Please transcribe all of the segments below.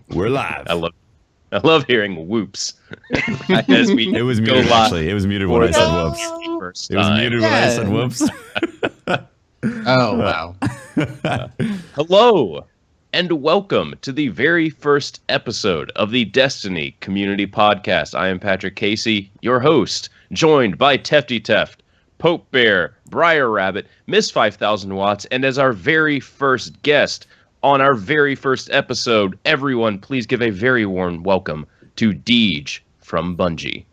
We're live. I love hearing whoops. It was muted, actually. It was muted when I said whoops. It was muted when I said whoops. Oh, wow. Hello, and welcome to the very first episode of the Destiny Community Podcast. I am Patrick Casey, your host, joined by Tefty Teft, Pope Bear, Briar Rabbit, Miss 5000 Watts, and as our very first guest on our very first episode, everyone, please give a very warm welcome to Deej from Bungie.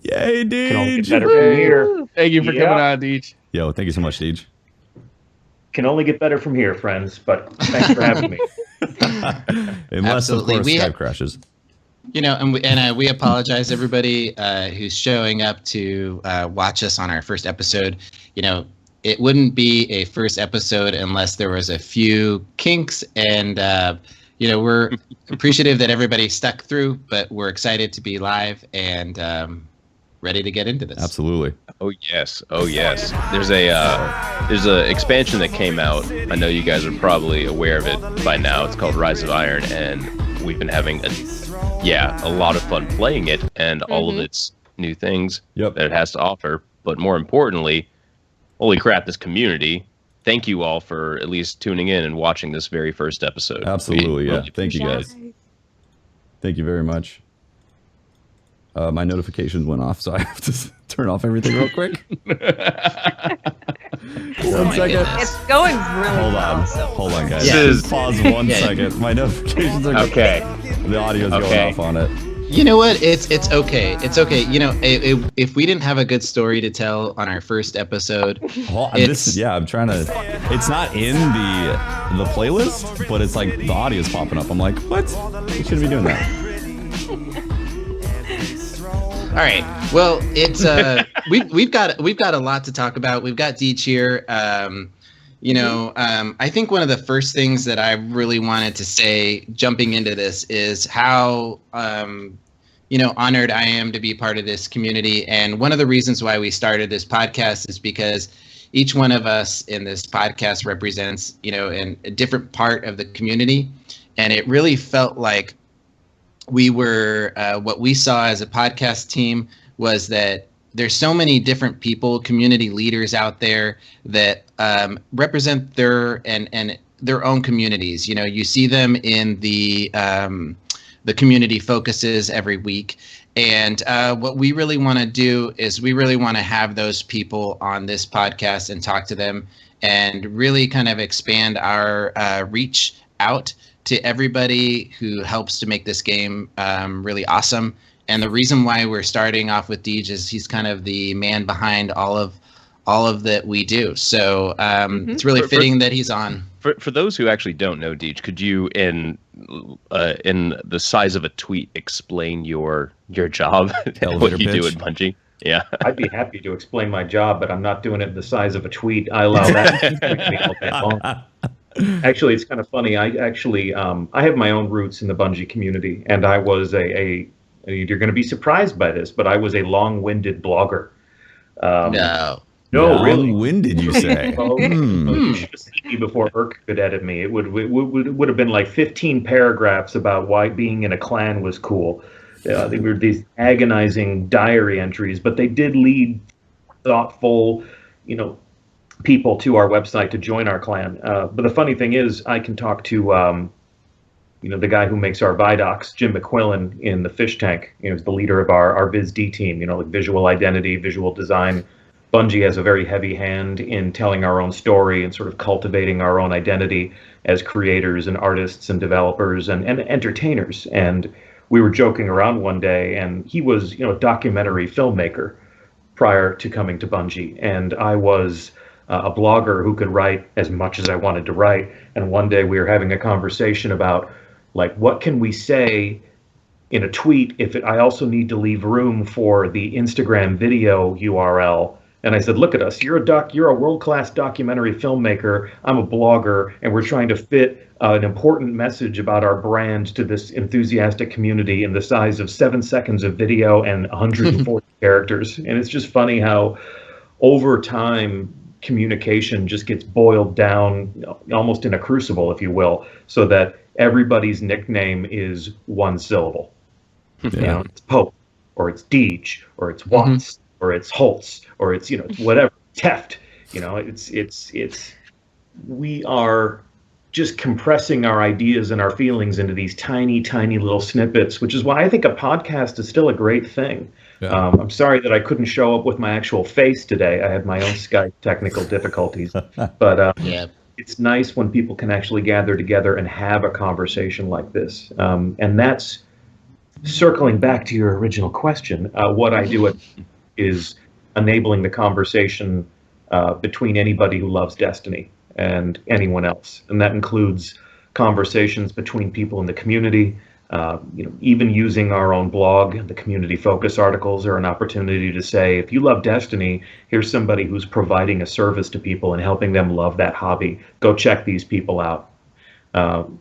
Yay, Deej! Can only get better from here. Thank you for coming on, Deej. Yo, thank you so much, Deej. Can only get better from here, friends, but thanks for having me. Unless, absolutely. Of course, Skype crashes. You know, and we apologize, everybody who's showing up to watch us on our first episode. You know, it wouldn't be a first episode unless there was a few kinks, and you know, we're appreciative that everybody stuck through, but we're excited to be live and ready to get into this. Absolutely. Oh yes, oh yes. There's a expansion that came out. I know you guys are probably aware of it by now. It's called Rise of Iron, and we've been having a lot of fun playing it and all of its new things that it has to offer. But more importantly, holy crap, this community. Thank you all for at least tuning in and watching this very first episode. Absolutely, yeah. Thank you guys. Thank you very much. My notifications went off, so I have to turn off everything real quick. 1 second. It's going really well. Hold on, guys. Yeah. Just pause 1 second. My notifications are okay. The audio's going off on it. You know what? It's okay. It's okay. You know, if we didn't have a good story to tell on our first episode, I'm trying to. It's not in the playlist, but it's like the audio's popping up. I'm like, what? We shouldn't be doing that. All right. Well, it's we've got a lot to talk about. We've got Deej here. I think one of the first things that I really wanted to say jumping into this is how honored I am to be part of this community. And one of the reasons why we started this podcast is because each one of us in this podcast represents, in a different part of the community. And it really felt like we were, what we saw as a podcast team was that there's so many different people, community leaders out there that represent their own communities. You know, you see them in the community focuses every week. And what we really want to do is we really want to have those people on this podcast and talk to them and really kind of expand our reach out to everybody who helps to make this game really awesome. And the reason why we're starting off with Deej is he's kind of the man behind all of that we do. So it's really fitting that he's on. For those who actually don't know Deej, could you, in the size of a tweet, explain your job and what you do at Bungie? Yeah, I'd be happy to explain my job, but I'm not doing it in the size of a tweet. I allow that to take me all day long. Actually, it's kind of funny. I have my own roots in the Bungie community, and I was you're going to be surprised by this, but I was a long-winded blogger. No, really. Long-winded, you say? You should have seen me before Urk could edit me. It would have been like 15 paragraphs about why being in a clan was cool. They were these agonizing diary entries, but they did lead thoughtful, people to our website to join our clan. But the funny thing is, I can talk to the guy who makes our Vidocs, Jim McQuillan, in the Fish Tank. He's the leader of our VisD team, like visual identity, visual design. Bungie has a very heavy hand in telling our own story and sort of cultivating our own identity as creators and artists and developers and entertainers. And we were joking around one day, and he was, a documentary filmmaker prior to coming to Bungie. And I was a blogger who could write as much as I wanted to write. And one day we were having a conversation about, what can we say in a tweet if I also need to leave room for the Instagram video URL? And I said, look at us, you're a world-class documentary filmmaker, I'm a blogger, and we're trying to fit an important message about our brand to this enthusiastic community in the size of 7 seconds of video and 140 characters. And it's just funny how over time communication just gets boiled down almost in a crucible, if you will, so that everybody's nickname is one syllable. Yeah. You know, it's Pope, or it's Deej, or it's Watts, or it's Holtz, or it's, you know, it's whatever, Teft. You know, we are just compressing our ideas and our feelings into these tiny, tiny little snippets, which is why I think a podcast is still a great thing. Yeah. I'm sorry that I couldn't show up with my actual face today. I had my own Skype technical difficulties, but it's nice when people can actually gather together and have a conversation like this. And that's circling back to your original question. What I do is enabling the conversation between anybody who loves Destiny and anyone else, and that includes conversations between people in the community. You know, even using our own blog, the community focus articles are an opportunity to say, if you love Destiny, here's somebody who's providing a service to people and helping them love that hobby. Go check these people out.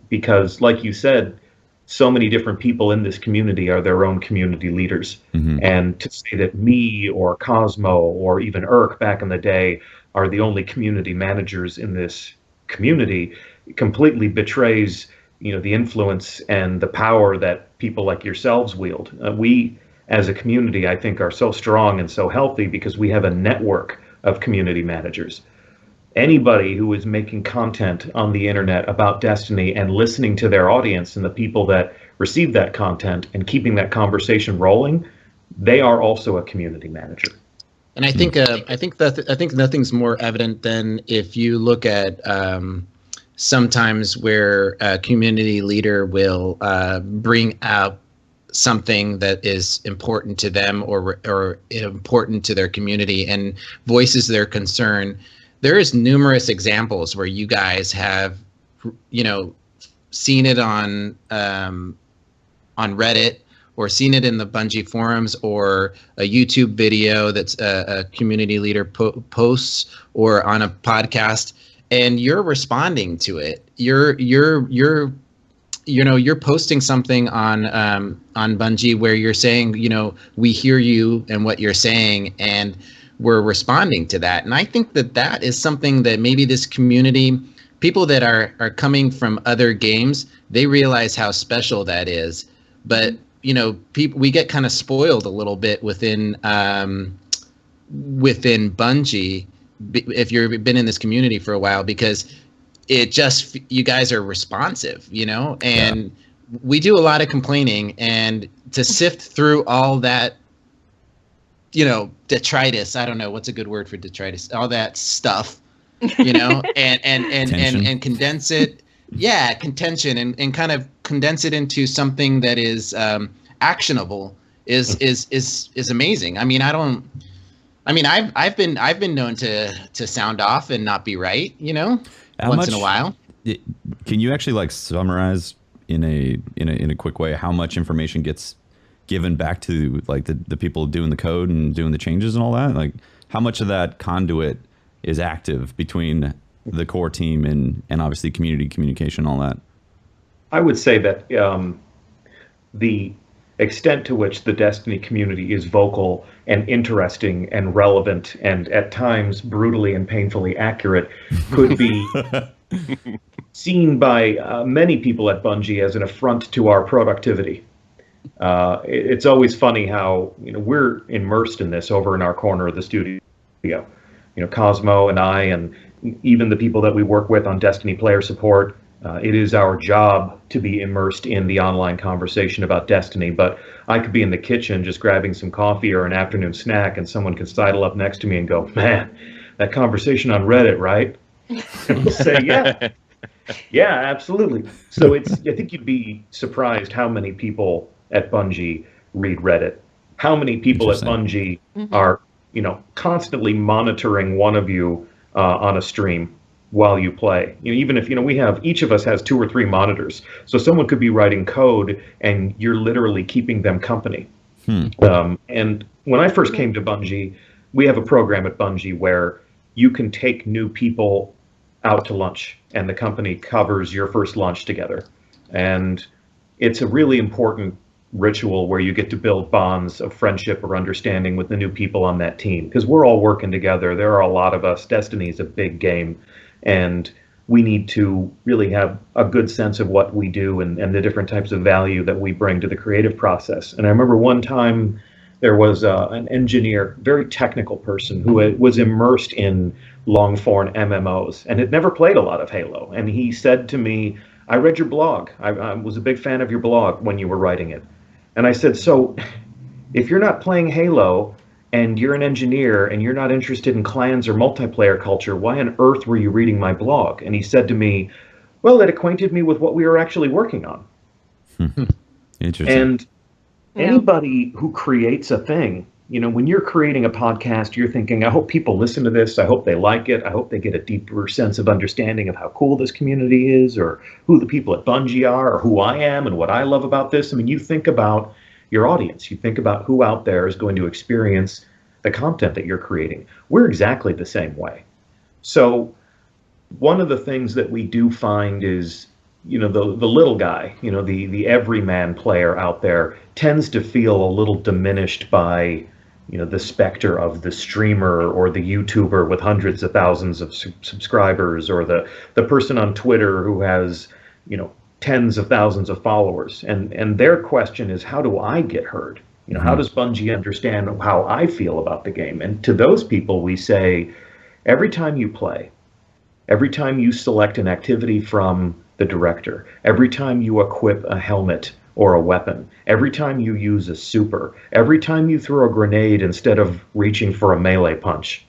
Because like you said, so many different people in this community are their own community leaders. And to say that me or Cosmo or even Irk back in the day are the only community managers in this community completely betrays, you know, the influence and the power that people like yourselves wield. We, as a community, I think are so strong and so healthy because we have a network of community managers. Anybody who is making content on the internet about Destiny and listening to their audience and the people that receive that content and keeping that conversation rolling, they are also a community manager. And I think nothing's more evident than if you look at sometimes where a community leader will bring out something that is important to them or important to their community and voices their concern. There is numerous examples where you guys have, you know, seen it on Reddit or seen it in the Bungie forums or a YouTube video that's a community leader posts or on a podcast, and you're responding to it. You're posting something on Bungie where you're saying, you know, we hear you and what you're saying, and we're responding to that. And I think that is something that maybe this community, people that are coming from other games, they realize how special that is. But, you know, we get kind of spoiled a little bit within Bungie if you've been in this community for a while, because you guys are responsive, you know, and we do a lot of complaining, and to sift through all that, you know, detritus, I don't know what's a good word for detritus, all that stuff, you know, and condense it. Yeah, contention and kind of condense it into something that is actionable is amazing. I mean, I've been known to sound off and not be right, you know, once in a while. Can you actually like summarize in a quick way how much information gets given back to like the people doing the code and doing the changes and all that? Like how much of that conduit is active between the core team and obviously community communication, all that? I would say that the extent to which the Destiny community is vocal and interesting and relevant and at times brutally and painfully accurate could be seen by many people at Bungie as an affront to our productivity. It's always funny how, you know, we're immersed in this over in our corner of the studio. You know, Cosmo and I and even the people that we work with on Destiny player support, it is our job to be immersed in the online conversation about Destiny. But I could be in the kitchen just grabbing some coffee or an afternoon snack, and someone could sidle up next to me and go, "Man, that conversation on Reddit, right?" And we'll say, "Yeah, yeah, absolutely." So I think you'd be surprised how many people at Bungie read Reddit. How many people at Bungie are, you know, constantly monitoring one of you on a stream while you play. You know, even if, you know, each of us has 2 or 3 monitors, so someone could be writing code and you're literally keeping them company. And when I first came to Bungie, we have a program at Bungie where you can take new people out to lunch and the company covers your first lunch together. And it's a really important ritual where you get to build bonds of friendship or understanding with the new people on that team, because we're all working together. There are a lot of us. Destiny is a big game, and we need to really have a good sense of what we do and the different types of value that we bring to the creative process. And I remember one time there was an engineer, very technical person who was immersed in long-form MMOs and had never played a lot of Halo. And he said to me, I read your blog. I was a big fan of your blog when you were writing it. And I said, so if you're not playing Halo and you're an engineer and you're not interested in clans or multiplayer culture, why on earth were you reading my blog? And he said to me, well, it acquainted me with what we were actually working on. Interesting. And anybody who creates a thing, you know, when you're creating a podcast, you're thinking, I hope people listen to this. I hope they like it. I hope they get a deeper sense of understanding of how cool this community is, or who the people at Bungie are, or who I am and what I love about this. I mean, you think about your audience. You think about who out there is going to experience the content that you're creating. We're exactly the same way. So one of the things that we do find is, you know, the little guy, you know, the everyman player out there tends to feel a little diminished by, you know, the specter of the streamer or the YouTuber with hundreds of thousands of subscribers, or the person on Twitter who has, you know, tens of thousands of followers. And their question is, how do I get heard? You know, how does Bungie understand how I feel about the game? And to those people, we say, every time you play, every time you select an activity from the director, every time you equip a helmet or a weapon, every time you use a super, every time you throw a grenade instead of reaching for a melee punch,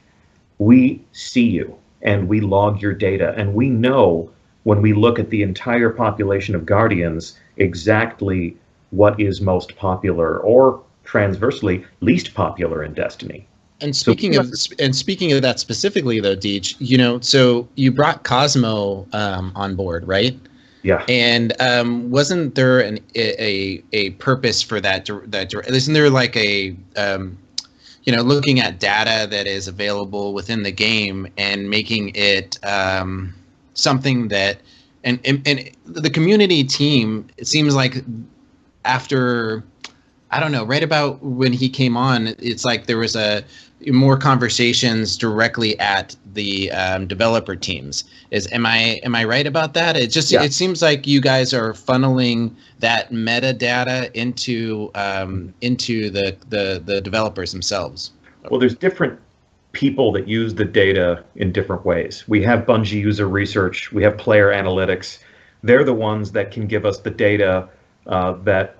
we see you and we log your data, and we know, when we look at the entire population of Guardians, exactly what is most popular, or transversely least popular in Destiny. And speaking of that specifically, though, Deej, you know, so you brought Cosmo on board, right? Yeah. And wasn't there a purpose for that? Isn't there like a you know, looking at data that is available within the game and making it something that, and the community team, it seems like after, I don't know, right about when he came on, it's like there was more conversations directly at the developer teams. Am I right about that? It just It seems like you guys are funneling that metadata into the developers themselves. Well, there's different people that use the data in different ways. We have Bungie user research, we have player analytics. They're the ones that can give us the data that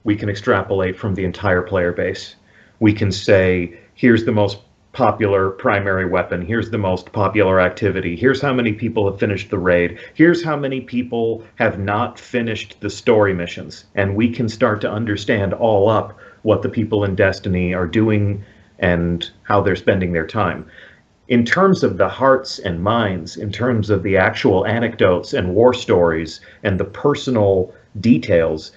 we can extrapolate from the entire player base. We can say, here's the most popular primary weapon, here's the most popular activity, here's how many people have finished the raid, here's how many people have not finished the story missions. And we can start to understand all up what the people in Destiny are doing and how they're spending their time. In terms of the hearts and minds, in terms of the actual anecdotes and war stories and the personal details,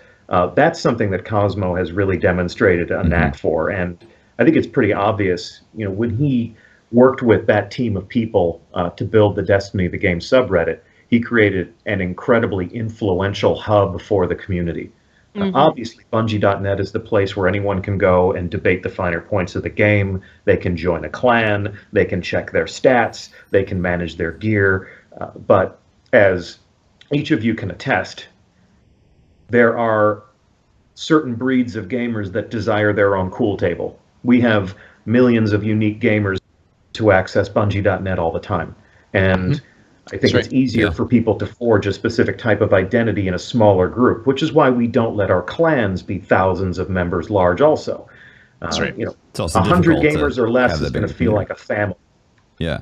that's something that Cosmo has really demonstrated a knack for. And I think it's pretty obvious, you know, when he worked with that team of people to build the Destiny the Game subreddit, he created an incredibly influential hub for the community. Obviously, Bungie.net is the place where anyone can go and debate the finer points of the game. They can join a clan, they can check their stats, they can manage their gear. But as each of you can attest, there are certain breeds of gamers that desire their own cool table. We have millions of unique gamers to access Bungie.net all the time. And I think it's easier for people to forge a specific type of identity in a smaller group, which is why we don't let our clans be thousands of members large also. That's right. You know, 100 gamers or less is going to feel like a family. Yeah.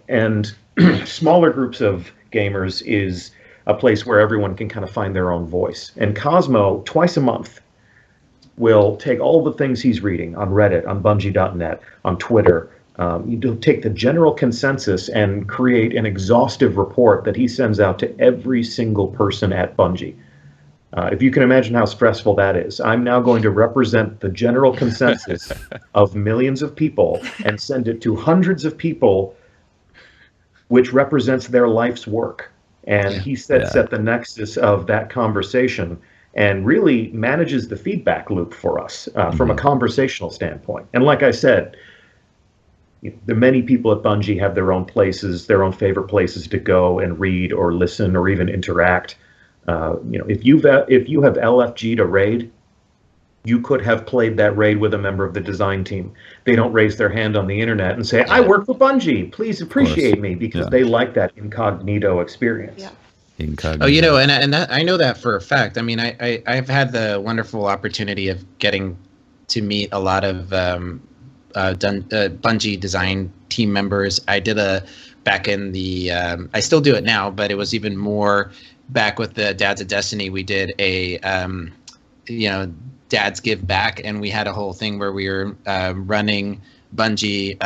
And smaller groups of gamers is a place where everyone can kind of find their own voice. And Cosmo, twice a month, will take all the things he's reading on Reddit, on Bungie.net, on Twitter. You take the general consensus and create an exhaustive report that he sends out to every single person at Bungie. If you can imagine how stressful that is, I'm now going to represent the general consensus of millions of people and send it to hundreds of people, which represents their life's work. And he sits at the nexus of that conversation and really manages the feedback loop for us from a conversational standpoint. And like I said, the many people at Bungie have their own places, their own favorite places to go and read or listen or even interact. If you have LFG'd a raid, you could have played that raid with a member of the design team. They don't raise their hand on the internet and say, I work for Bungie, please appreciate me, because they like that incognito experience. Yeah. Incognito. Oh, and that, I know that for a fact. I mean, I've had the wonderful opportunity of getting to meet a lot of Bungie design team members. I did back in the, I still do it now, but it was even more back with the Dads of Destiny. We did a, Dads Give Back, and we had a whole thing where we were running Bungie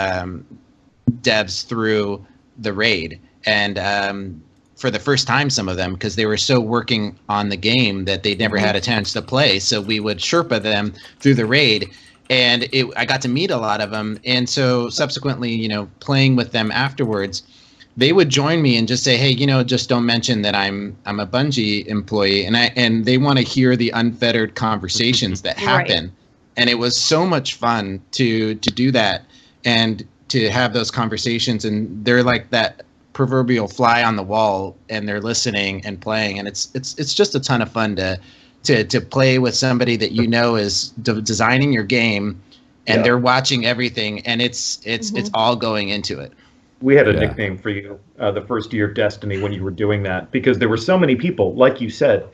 devs through the raid, and for the first time, some of them, because they were so working on the game that they never had a chance to play, so we would Sherpa them through the raid, and I got to meet a lot of them, and so subsequently, playing with them afterwards, they would join me and just say, hey, just don't mention that I'm a Bungie employee, and they want to hear the unfettered conversations that happen. Right. And it was so much fun to do that and to have those conversations, and they're like that proverbial fly on the wall, and they're listening and playing, and it's just a ton of fun to play with somebody that is designing your game, and they're watching everything, and it's all going into it. We had a nickname for you the first year of Destiny when you were doing that, because there were so many people, like you said,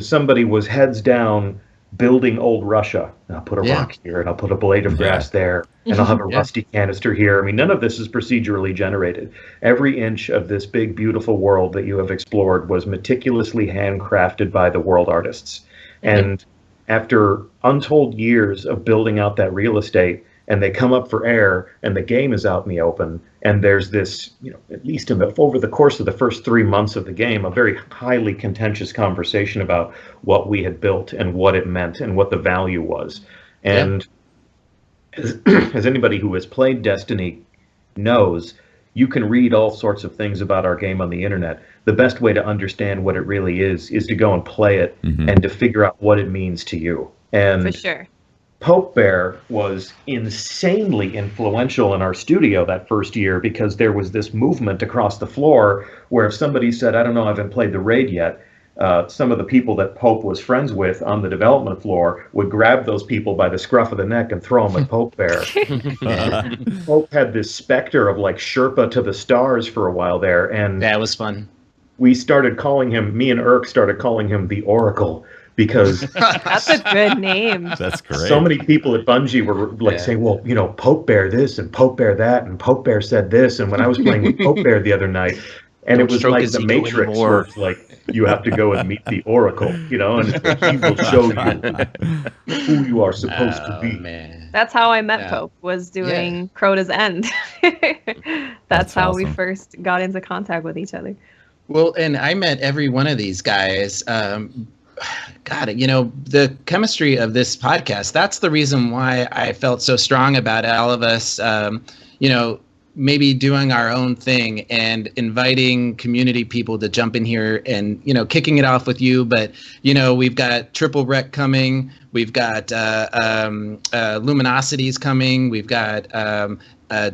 somebody was heads down building old Russia. And I'll put a rock here, and I'll put a blade of grass there, and I'll have a rusty canister here. I mean, none of this is procedurally generated. Every inch of this big, beautiful world that you have explored was meticulously handcrafted by the world artists. And after untold years of building out that real estate, and they come up for air, and the game is out in the open, and there's this, at least over the course of the first 3 months of the game, a very highly contentious conversation about what we had built and what it meant and what the value was. And as anybody who has played Destiny knows, you can read all sorts of things about our game on the internet. The best way to understand what it really is to go and play it and to figure out what it means to you. And for sure. Pope Bear was insanely influential in our studio that first year, because there was this movement across the floor where if somebody said, I don't know, I haven't played the raid yet, some of the people that Pope was friends with on the development floor would grab those people by the scruff of the neck and throw them at Pope Bear. Pope had this specter of like Sherpa to the stars for a while there. And that was fun. We started calling him, me and Irk started calling him the Oracle, because that's a good name. That's great. So many people at Bungie were like saying, well, Pope Bear this and Pope Bear that, and Pope Bear said this. And when I was playing with Pope Bear the other night, and it was like the Matrix, where it's like you have to go and meet the Oracle, and he will show you who you are supposed to be. Man. That's how I met Pope, was doing Crota's End. That's how we first got into contact with each other. Well, and I met every one of these guys. God, the chemistry of this podcast, that's the reason why I felt so strong about all of us, maybe doing our own thing and inviting community people to jump in here and, kicking it off with you. But, we've got Triple Rec coming. We've got Luminosities coming. We've got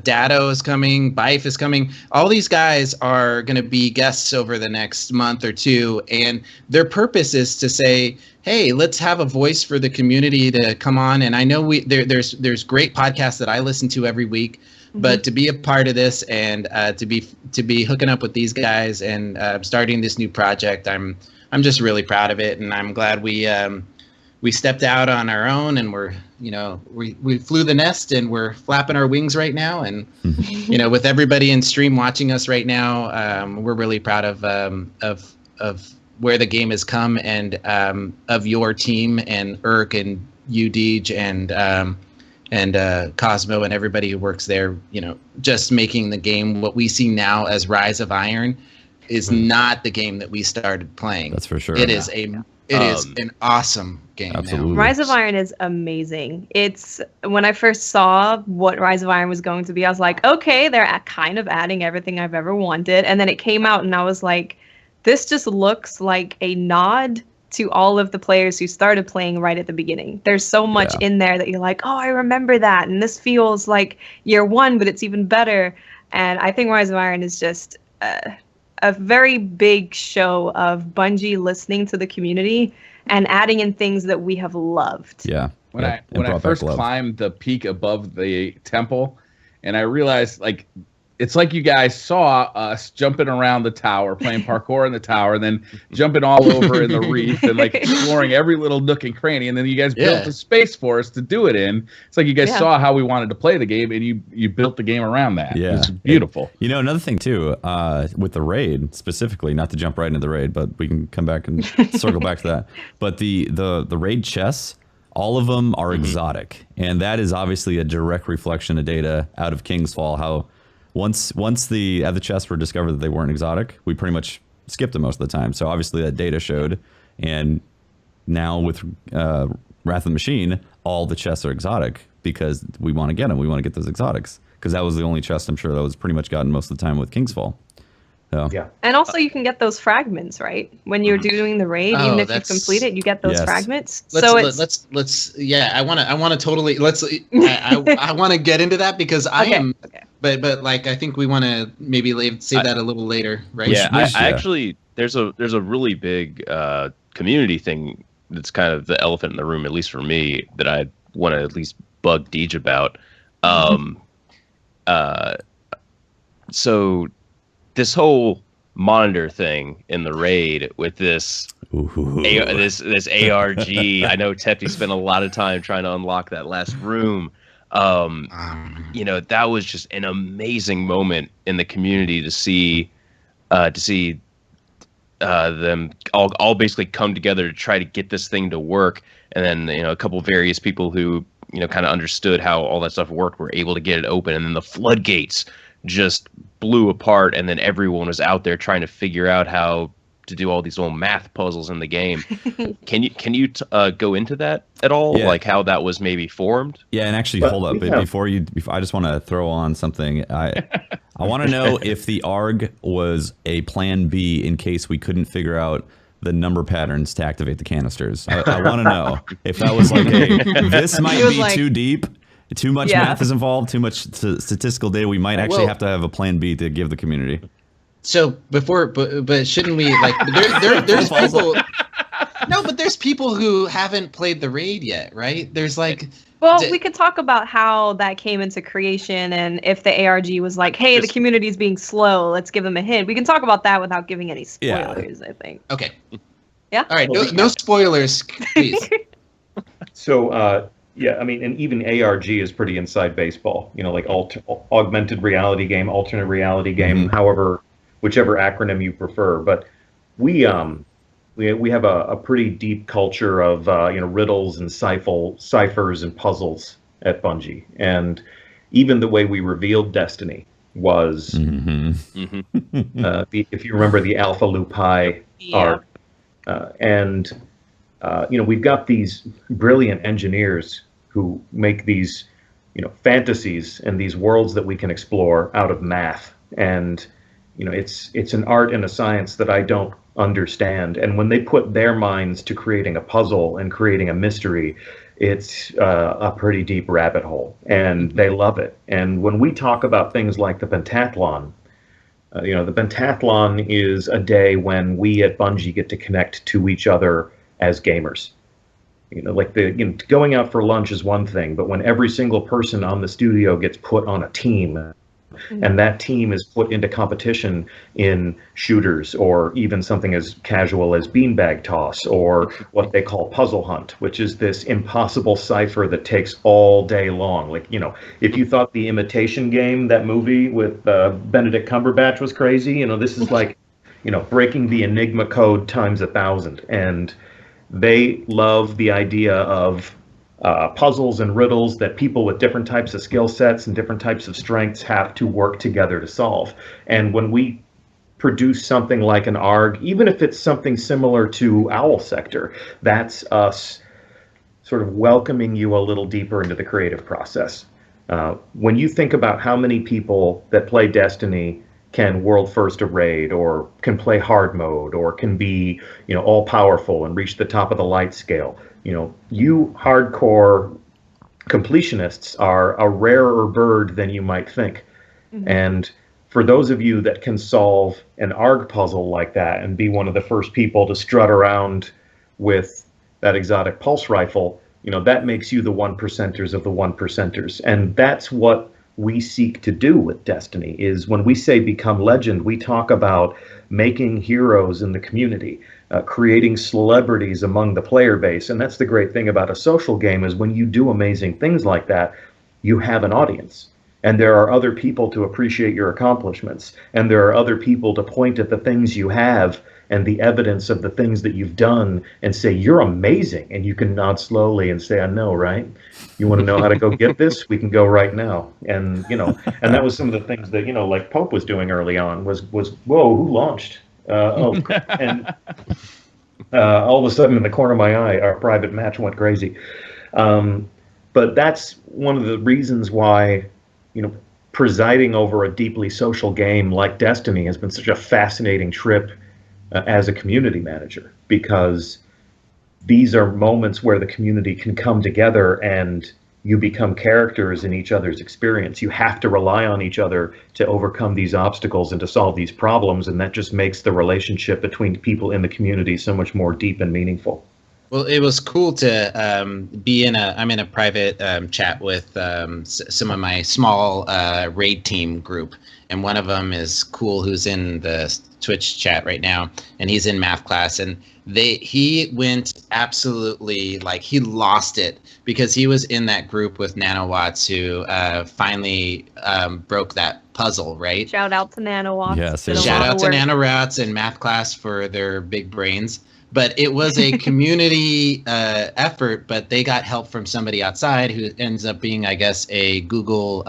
Dado is coming. Bife is coming. All these guys are going to be guests over the next month or two. And their purpose is to say, hey, let's have a voice for the community to come on. And I know there's great podcasts that I listen to every week. But to be a part of this and to be hooking up with these guys and starting this new project, I'm just really proud of it, and I'm glad we stepped out on our own, and we flew the nest, and we're flapping our wings right now, and with everybody in stream watching us right now, we're really proud of where the game has come, and of your team and Irk and you, Deej, and Cosmo and everybody who works there, just making the game what we see now as Rise of Iron is not the game that we started playing. That's for sure. It is an awesome game. Absolutely. Now. Rise of Iron is amazing. It's when I first saw what Rise of Iron was going to be, I was like, okay, they're kind of adding everything I've ever wanted. And then it came out and I was like, this just looks like a nod to all of the players who started playing right at the beginning. There's so much in there that you're like, oh, I remember that, and this feels like year one, but it's even better. And I think Rise of Iron is just a very big show of Bungie listening to the community and adding in things that we have loved. Yeah. When I first climbed the peak above the temple, and I realized, like, it's like you guys saw us jumping around the tower, playing parkour in the tower, and then jumping all over in the reef and like exploring every little nook and cranny. And then you guys built a space for us to do it in. It's like you guys saw how we wanted to play the game, and you built the game around that. Yeah, it's beautiful. You know, another thing too, with the raid specifically, not to jump right into the raid, but we can come back and circle back to that. But the raid chests, all of them are exotic, and that is obviously a direct reflection of data out of King's Fall. How once the other chests were discovered that they weren't exotic, we pretty much skipped them most of the time. So obviously that data showed, and now with Wrath of the Machine, all the chests are exotic because we want to get them. We want to get those exotics because that was the only chest I'm sure that was pretty much gotten most of the time with King's Fall. So. Yeah. And also you can get those fragments, right? When you're doing the raid, even if you complete it, you get those fragments. Let's I want to totally I want to get into that because but like I think we want to maybe save that a little later, right? Yeah, I actually there's a really big community thing that's kind of the elephant in the room, at least for me, that I want to at least bug Deej about. So this whole monitor thing in the raid with this this ARG, I know Teppy spent a lot of time trying to unlock that last room. You know, that was just an amazing moment in the community to see them all basically come together to try to get this thing to work. And then, you know, a couple of various people who, you know, kind of understood how all that stuff worked were able to get it open. And then the floodgates just blew apart, and then everyone was out there trying to figure out how to do all these little math puzzles in the game. Can you go into that at all? Yeah. Like how that was maybe formed? Yeah, and actually, hold up. Before I just want to throw on something. I want to know if the ARG was a plan B in case we couldn't figure out the number patterns to activate the canisters. I want to know if that was like this might be too deep. Too much math is involved, too much statistical data. We might actually have to have a plan B to give the community. So but shouldn't we like there's people No, but there's people who haven't played the raid yet, right? There's like we could talk about how that came into creation and if the ARG was like, hey, the community's being slow, let's give them a hint. We can talk about that without giving any spoilers, I think. Okay. Yeah? All right, no spoilers, please. So yeah, I mean, and even ARG is pretty inside baseball. You know, like augmented reality game, alternate reality game, whichever acronym you prefer. But we have a pretty deep culture of you know, riddles and ciphers and puzzles at Bungie, and even the way we revealed Destiny was if you remember the Alpha Lupi arc, and you know, we've got these brilliant engineers who make these, you know, fantasies and these worlds that we can explore out of math. And, you know, it's an art and a science that I don't understand. And when they put their minds to creating a puzzle and creating a mystery, it's a pretty deep rabbit hole, and they love it. And when we talk about things like the pentathlon, you know, the pentathlon is a day when we at Bungie get to connect to each other as gamers. You know, like going out for lunch is one thing, but when every single person on the studio gets put on a team, and that team is put into competition in shooters, or even something as casual as beanbag toss, or what they call puzzle hunt, which is this impossible cipher that takes all day long. Like, you know, if you thought The Imitation Game, that movie with Benedict Cumberbatch, was crazy, you know, this is like, you know, breaking the Enigma code times 1,000. And they love the idea of puzzles and riddles that people with different types of skill sets and different types of strengths have to work together to solve. And when we produce something like an ARG, even if it's something similar to Owl Sector, that's us sort of welcoming you a little deeper into the creative process. When you think about how many people that play Destiny can world first a raid, or can play hard mode, or can be, all powerful and reach the top of the light scale. You hardcore completionists are a rarer bird than you might think. Mm-hmm. And for those of you that can solve an ARG puzzle like that and be one of the first people to strut around with that exotic pulse rifle, that makes you the 1%ers of the 1%ers. And that's what we seek to do with Destiny, is when we say become legend, we talk about making heroes in the community, creating celebrities among the player base. And that's the great thing about a social game, is when you do amazing things like that, you have an audience. And there are other people to appreciate your accomplishments. And there are other people to point at the things you have and the evidence of the things that you've done and say, you're amazing. And you can nod slowly and say, I know, right? You want to know how to go get this? We can go right now. And, and that was some of the things that, like Pope was doing early on was whoa, who launched? And all of a sudden in the corner of my eye, our private match went crazy. But that's one of the reasons why, presiding over a deeply social game like Destiny has been such a fascinating trip as a community manager, because these are moments where the community can come together and you become characters in each other's experience. You have to rely on each other to overcome these obstacles and to solve these problems, and that just makes the relationship between people in the community so much more deep and meaningful. Well, it was cool to be I'm in a private chat with some of my small raid team group, and one of them is Cool, who's in the Twitch chat right now, and he's in math class, and he went absolutely, like, he lost it because he was in that group with Nanowatts who finally broke that puzzle, right? Shout out to Nanowatts. Yes, shout out to Nanowatts and math class for their big brains. But it was a community effort, but they got help from somebody outside who ends up being, I guess, a Google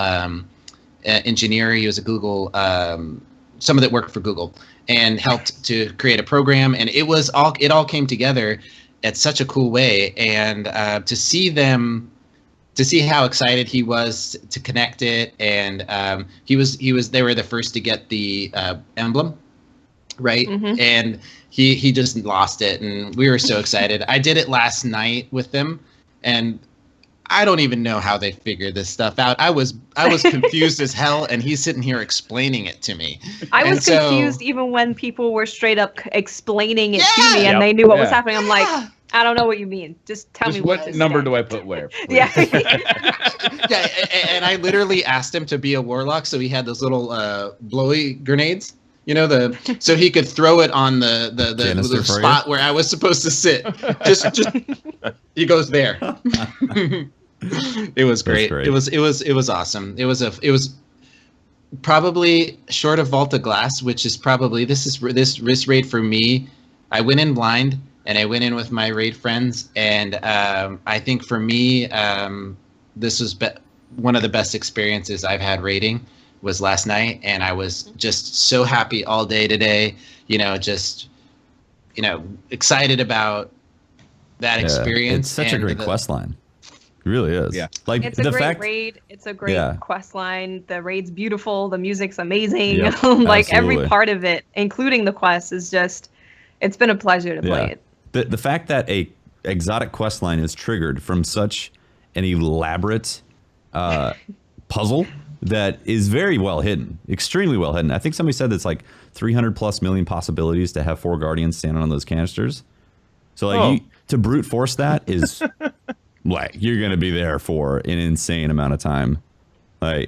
engineer. He was a Google, someone that worked for Google, and helped to create a program. And it all came together at such a cool way. And to see how excited he was to connect it, and they were the first to get the emblem, right? Mm-hmm. And he just lost it, and we were so excited. I did it last night with them, and I don't even know how they figured this stuff out. I was confused as hell, and he's sitting here explaining it to me. I was confused even when people were straight up explaining it to me, and they knew what was happening. I'm like, I don't know what you mean. Just tell me what number do I put where? Yeah. Yeah, and I literally asked him to be a warlock, so he had those little blowy grenades. So he could throw it on the spot where I was supposed to sit. Just he goes there. It was great. It was awesome. It was probably short of Vault of Glass, which is probably this raid for me. I went in blind, and I went in with my raid friends, and I think for me this was one of the best experiences I've had raiding. Was last night, and I was just so happy all day today, excited about that experience. It's such a great quest line. It really is. Yeah. Like, it's a great raid. It's a great quest line. The raid's beautiful. The music's amazing. Yep, like every part of it, including the quest, is just, it's been a pleasure to play it. The fact that a exotic quest line is triggered from such an elaborate puzzle that is very well hidden, extremely well hidden. I think somebody said that's like 300+ million possibilities to have 4 guardians standing on those canisters. So like to brute force that is like you're gonna be there for an insane amount of time. Like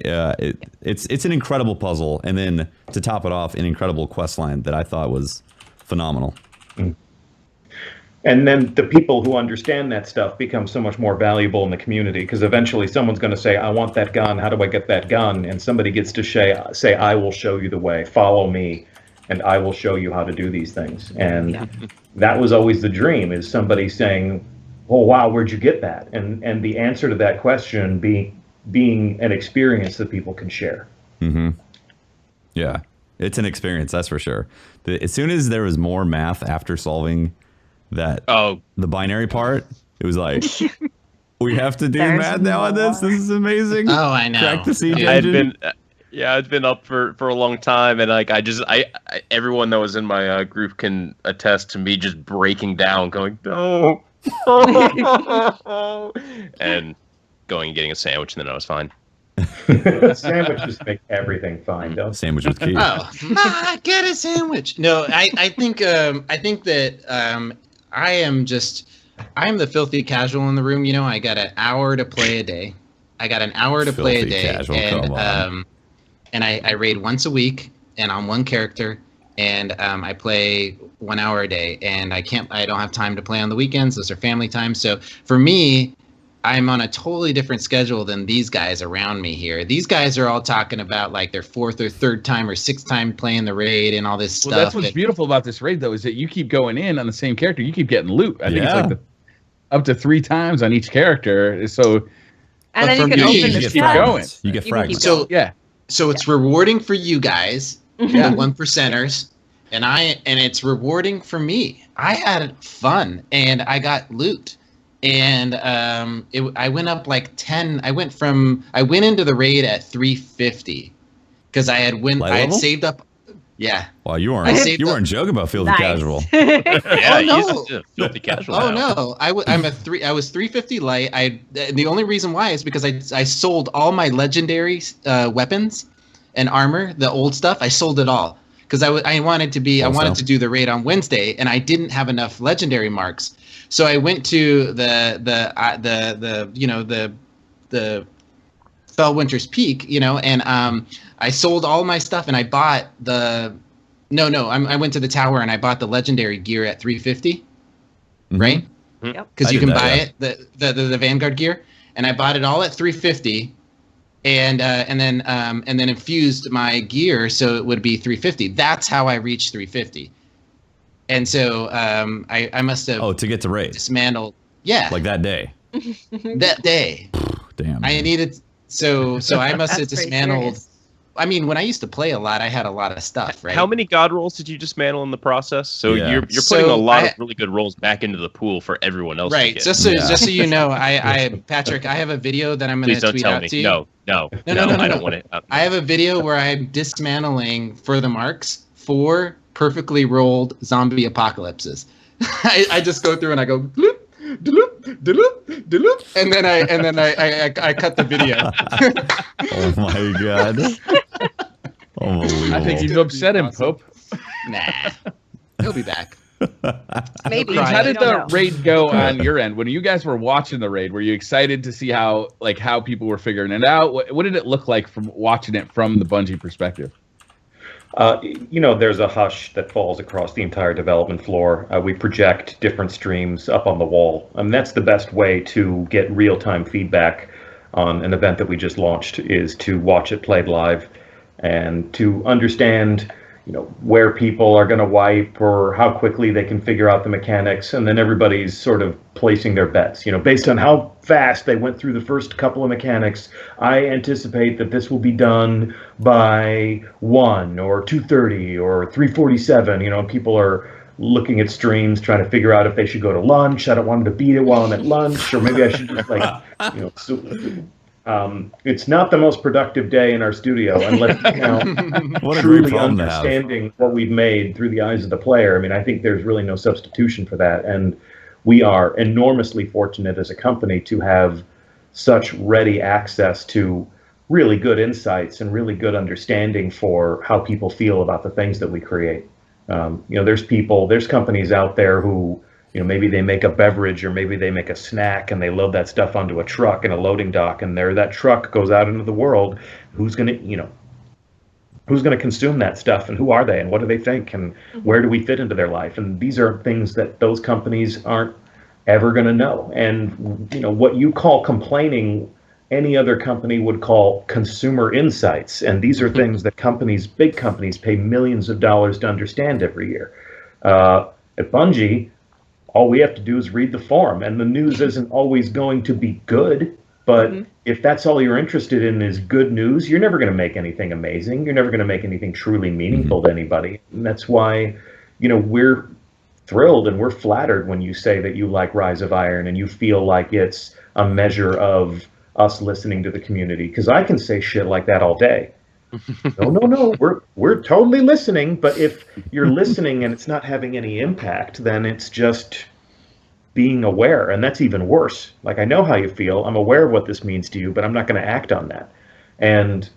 it's an incredible puzzle, and then to top it off, an incredible quest line that I thought was phenomenal. Mm. And then the people who understand that stuff become so much more valuable in the community, because eventually someone's going to say, I want that gun. How do I get that gun? And somebody gets to say, I will show you the way. Follow me, and I will show you how to do these things. And that was always the dream, is somebody saying, oh, wow, where'd you get that? And the answer to that question being an experience that people can share. Mm-hmm. Yeah, it's an experience, that's for sure. As soon as there was more math after solving the binary part, it was like we have to do math now on this. This is amazing. Oh, I know. Crack the siege engine. Yeah, it's been up for a long time, and like I everyone that was in my group can attest to me just breaking down, going no, and going and getting a sandwich, and then I was fine. Sandwiches make everything fine, don't Sandwich with key. Oh, get a sandwich. No, I think that I am the filthy casual in the room. You know, I got an hour to play a day. Filthy casual, come on. And I raid once a week, and I'm one character, and I play 1 hour a day, and I don't have time to play on the weekends. Those are family time. So for me, I'm on a totally different schedule than these guys around me here. These guys are all talking about like their 4th or 3rd time or 6th time playing the raid and all this stuff. Well, that's what's beautiful about this raid, though, is that you keep going in on the same character. You keep getting loot. I think it's like up to 3 times on each character. So, and then you can open the keep going. You get fragments. So yeah. So it's rewarding for you guys, the 1%ers, and it's rewarding for me. I had fun and I got loot, and I went up like 10. I went into the raid at 350 because I had saved up. Yeah. Well, you weren't joking about filthy casual. Yeah, no. Filthy casual. Oh now. no, I was 350 light. The only reason why is because I sold all my legendary weapons and armor, the old stuff. I sold it all because I wanted to do the raid on Wednesday, and I didn't have enough legendary marks. So I went to the Fellwinter's Peak, and I sold all my stuff, and I bought I went to the tower and I bought the legendary gear at 350, right? Yep. Because you can buy it, the Vanguard gear, and I bought it all at 350, and then infused my gear so it would be 350. That's how I reached 350, and so I must have to get to raid dismantled. Yeah, like that day. That day. Damn. I needed so I must have That's pretty dismantled. serious. I mean, when I used to play a lot, I had a lot of stuff, right? How many god rolls did you dismantle in the process? So Yeah. you're putting So a lot I- of really good rolls back into the pool for everyone else. Right. To get. Just so you know, Patrick, I have a video that I'm going Please to don't tweet tell out me. to you. No. I don't want it. I have a video where I'm dismantling for the marks 4 perfectly rolled zombie apocalypses. I just go through and I go bloop, bloop, bloop, bloop, and then I cut the video. Oh my god. Unbelievable. I think you've upset him, Pope. Nah, he'll be back. Maybe. Right. How did I don't the know. raid go on your end? When you guys were watching the raid, were you excited to see how people were figuring it out? What did it look like from watching it from the Bungie perspective? There's a hush that falls across the entire development floor. We project different streams up on the wall. That's the best way to get real-time feedback on an event that we just launched, is to watch it played live and to understand where people are going to wipe or how quickly they can figure out the mechanics, and then everybody's sort of placing their bets. Based on how fast they went through the first couple of mechanics, I anticipate that this will be done by 1 or 2:30 or 3:47. People are looking at streams trying to figure out if they should go to lunch. I don't want them to beat it while I'm at lunch, or maybe I should just it's not the most productive day in our studio unless you count What a great truly problem to have. understanding what we've made through the eyes of the player. I think there's really no substitution for that, and we are enormously fortunate as a company to have such ready access to really good insights and really good understanding for how people feel about the things that we create. There's companies out there who, maybe they make a beverage or maybe they make a snack and they load that stuff onto a truck in a loading dock, and that truck goes out into the world. Who's going to consume that stuff, and who are they, and what do they think, and where do we fit into their life? And these are things that those companies aren't ever going to know. And what you call complaining, any other company would call consumer insights. And these are things that big companies pay millions of dollars to understand every year. At Bungie, all we have to do is read the forum, and the news isn't always going to be good. But if that's all you're interested in is good news, you're never going to make anything amazing. You're never going to make anything truly meaningful to anybody. And that's why, we're thrilled and we're flattered when you say that you like Rise of Iron and you feel like it's a measure of us listening to the community. Because I can say shit like that all day. No. We're totally listening. But if you're listening and it's not having any impact, then it's just being aware, and that's even worse. Like, I know how you feel. I'm aware of what this means to you, but I'm not going to act on that. And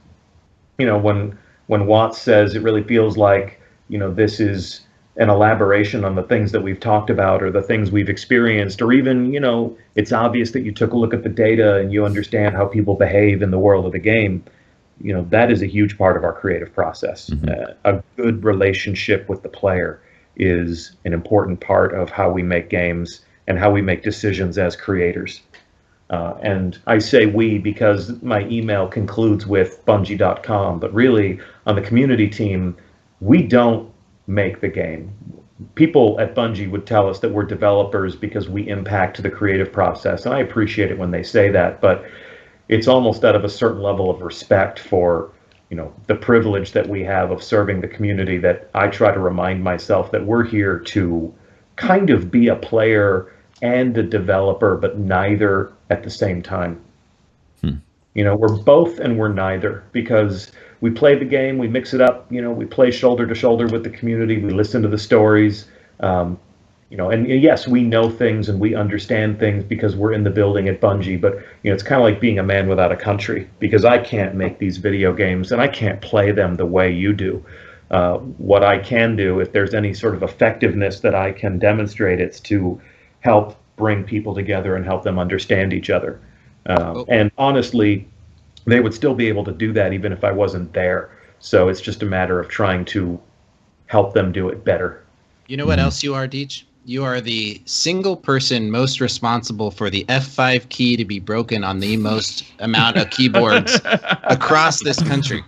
when Watts says it really feels like this is an elaboration on the things that we've talked about or the things we've experienced, or even it's obvious that you took a look at the data and you understand how people behave in the world of the game. That is a huge part of our creative process. A good relationship with the player is an important part of how we make games and how we make decisions as creators. And I say we because my email concludes with Bungie.com, but really on the community team, we don't make the game. People at Bungie would tell us that we're developers because we impact the creative process, and I appreciate it when they say that, but it's almost out of a certain level of respect for the privilege that we have of serving the community that I try to remind myself that we're here to kind of be a player and a developer, but neither at the same time. We're both and we're neither, because we play the game, we mix it up, we play shoulder to shoulder with the community, we listen to the stories, and yes, we know things and we understand things because we're in the building at Bungie, but it's kind of like being a man without a country, because I can't make these video games and I can't play them the way you do. What I can do, if there's any sort of effectiveness that I can demonstrate, it's to help bring people together and help them understand each other. And honestly, they would still be able to do that even if I wasn't there. So it's just a matter of trying to help them do it better. You know what else you are, Deej? You are the single person most responsible for the F5 key to be broken on the most amount of keyboards across this country.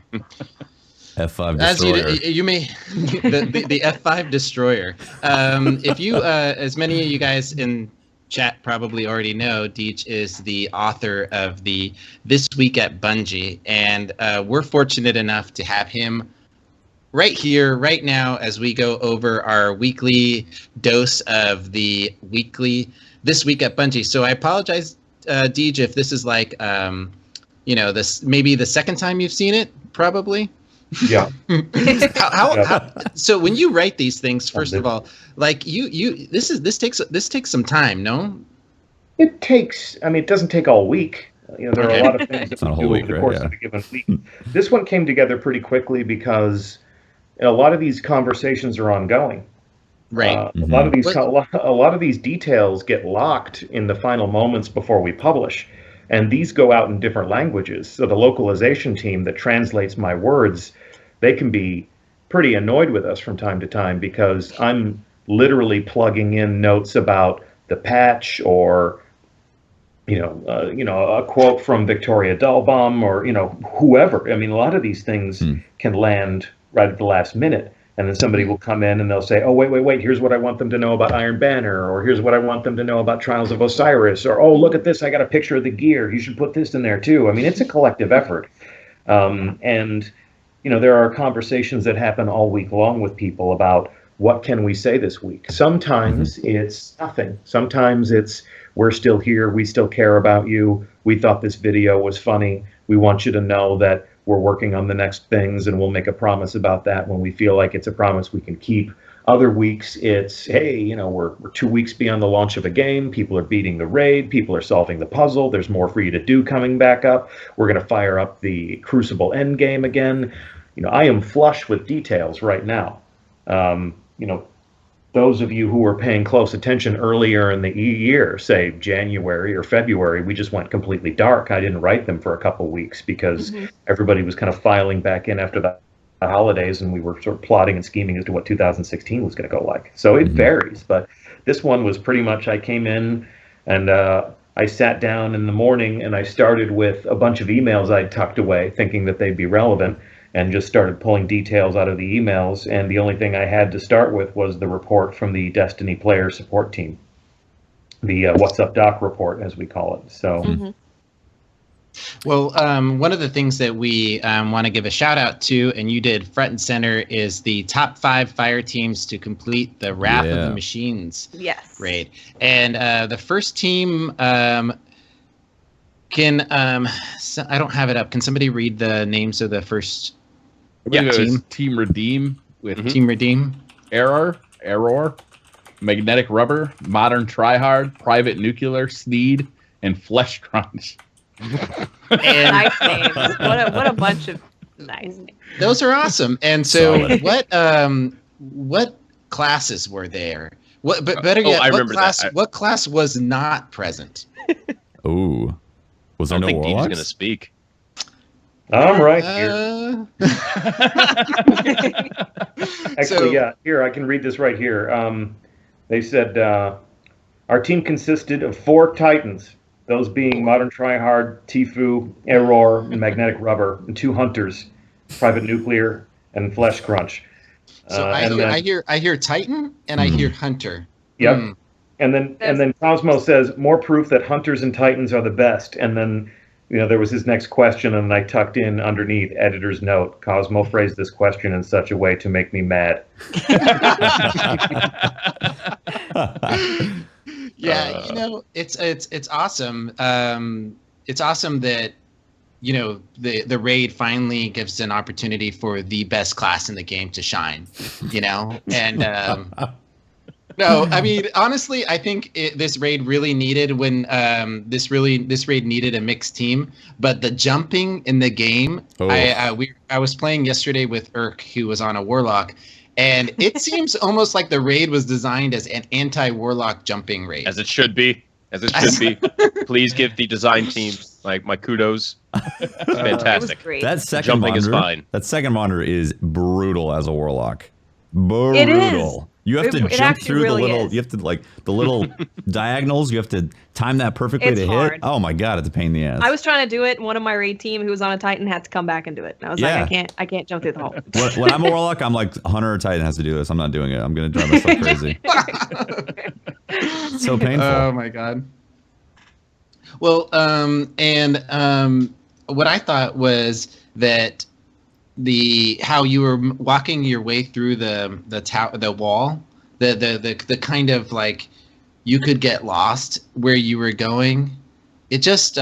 F5 destroyer. You may the F5 destroyer. If you, as many of you guys in chat probably already know, Deej is the author of the This Week at Bungie, and we're fortunate enough to have him right here, right now, as we go over our weekly dose of the weekly This Week at Bungie. So I apologize, Deej, if this is like, this maybe the second time you've seen it, probably. Yeah. How so when you write these things, first of all, like this takes some time, no? It takes, it doesn't take all week. There are a lot of things that we do over the course of a given week. This one came together pretty quickly because a lot of these conversations are ongoing. Right. A lot of these details get locked in the final moments before we publish. And these go out in different languages. So the localization team that translates my words, they can be pretty annoyed with us from time to time because I'm literally plugging in notes about the patch or, a quote from Victoria Dahlbaum or, whoever. A lot of these things can land right at the last minute. And then somebody will come in and they'll say, oh, wait, here's what I want them to know about Iron Banner, or here's what I want them to know about Trials of Osiris, or, oh, look at this, I got a picture of the gear, you should put this in there too. It's a collective effort. And, there are conversations that happen all week long with people about what can we say this week. Sometimes it's nothing. Sometimes it's, we're still here, we still care about you, we thought this video was funny, we want you to know that we're working on the next things, and we'll make a promise about that when we feel like it's a promise we can keep. Other weeks, it's, hey, we're 2 weeks beyond the launch of a game. People are beating the raid. People are solving the puzzle. There's more for you to do coming back up. We're going to fire up the Crucible endgame again. I am flush with details right now. Those of you who were paying close attention earlier in the year, say January or February, we just went completely dark. I didn't write them for a couple weeks because everybody was kind of filing back in after the holidays, and we were sort of plotting and scheming as to what 2016 was going to go like. So it varies, but this one was pretty much, I came in and I sat down in the morning and I started with a bunch of emails I'd tucked away thinking that they'd be relevant, and just started pulling details out of the emails. And the only thing I had to start with was the report from the Destiny player support team, the What's Up Doc report, as we call it. So, Well, one of the things that we want to give a shout out to, and you did front and center, is the top 5 fire teams to complete the Wrath of the Machines raid. And the first team can, I don't have it up. Can somebody read the names of the first I believe it was Team Redeem with Team Redeem, Error, Magnetic Rubber, Modern Tryhard, Private Nuclear, Sneed, and Flesh Crunch. Nice names. What a bunch of nice names. Those are awesome. And so, what classes were there? What, but better yet, what class was not present? Ooh, was there no Deej warlocks? going to speak. I'm right here. Actually, here, I can read this right here. They said, our team consisted of 4 Titans, those being Modern Tryhard, Tfue, Error, and Magnetic Rubber, and 2 Hunters, Private Nuclear, and Flesh Crunch. So I hear Titan and I hear Hunter. Yep. And then Cosmo says, more proof that Hunters and Titans are the best. And then, there was his next question, and I tucked in underneath editor's note. Cosmo phrased this question in such a way to make me mad. Yeah, it's awesome. It's awesome that the raid finally gives an opportunity for the best class in the game to shine. And no, I mean, honestly, I think this raid really needed this raid needed a mixed team. But the jumping in the game, I was playing yesterday with Urk, who was on a warlock, and it seems almost like the raid was designed as an anti-warlock jumping raid. As it should be. Please give the design team my kudos. It's fantastic. That second jumping monitor, is fine. That second monitor is brutal as a warlock. Brutal. It is. You have to jump through really the little. is. You have to the little diagonals. You have to time that perfectly It's to hard. hit. Oh my god, it's a pain in the ass. I was trying to do it. One of my raid team who was on a Titan had to come back and do it. And I was like, I can't jump through the hole. When I'm a warlock, I'm like, Hunter or Titan has to do this. I'm not doing it. I'm gonna drive myself crazy. It's so painful. Oh my god. Well, what I thought was that how you were walking your way through the wall, the kind of like you could get lost where you were going. It just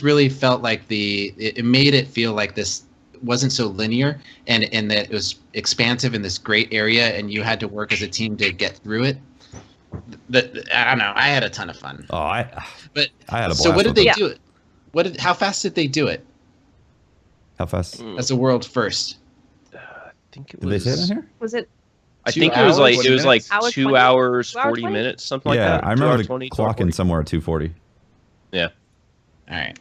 really felt like it made it feel like this wasn't so linear and that it was expansive in this great area and you had to work as a team to get through it. I don't know. I had a ton of fun. Oh, I had a blast. So what did they with do it? How fast did they do it? How fast? As a world first. I think it Did they say that here? Was it? I think it was like 2 hours, 2 hours, 40 minutes, something like Yeah, that. I remember the 20, clocking somewhere at 2:40. Yeah. All right.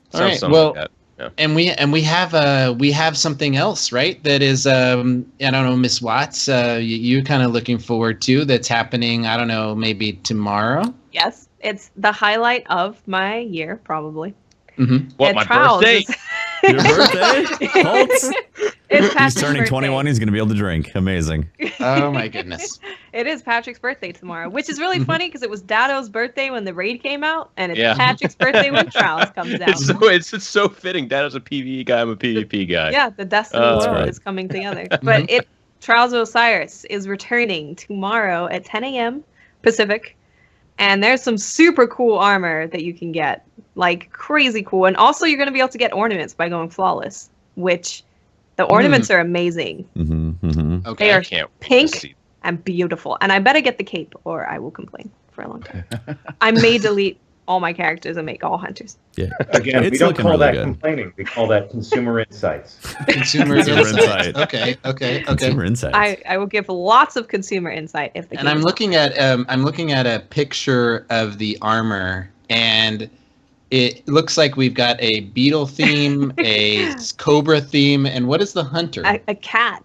Sounds something Well, like that. Yeah. and we have something else, right? That is I don't know, Miss Watts, you kind of looking forward to that's happening. I don't know, maybe tomorrow. Yes, it's the highlight of my year, probably. Mm-hmm. What, my birthday? Your birthday? Holtz? It's He's turning 21. He's going to be able to drink. Amazing. Oh my goodness. It is Patrick's birthday tomorrow, which is really funny because it was Dado's birthday when the raid came out, and it's Patrick's birthday when Trials comes out. It's so fitting. Dada's a PvE guy. I'm a PvP guy. Yeah, the Destiny world is coming together. But Trials of Osiris is returning tomorrow at 10 a.m. Pacific, and there's some super cool armor that you can get, like crazy cool. And also you're going to be able to get ornaments by going flawless, which the ornaments are amazing. Okay. They are can't pink and beautiful. And I better get the cape or I will complain for a long time. I may delete all my characters and make all hunters. Yeah. Again, It's we don't looking call really that good. complaining. We call that consumer insights. Consumer insight. Okay. Consumer insights. I will give lots of consumer insight if the And I'm looking at a picture of the armor, and it looks like we've got a beetle theme, a cobra theme, and what is the hunter? a cat.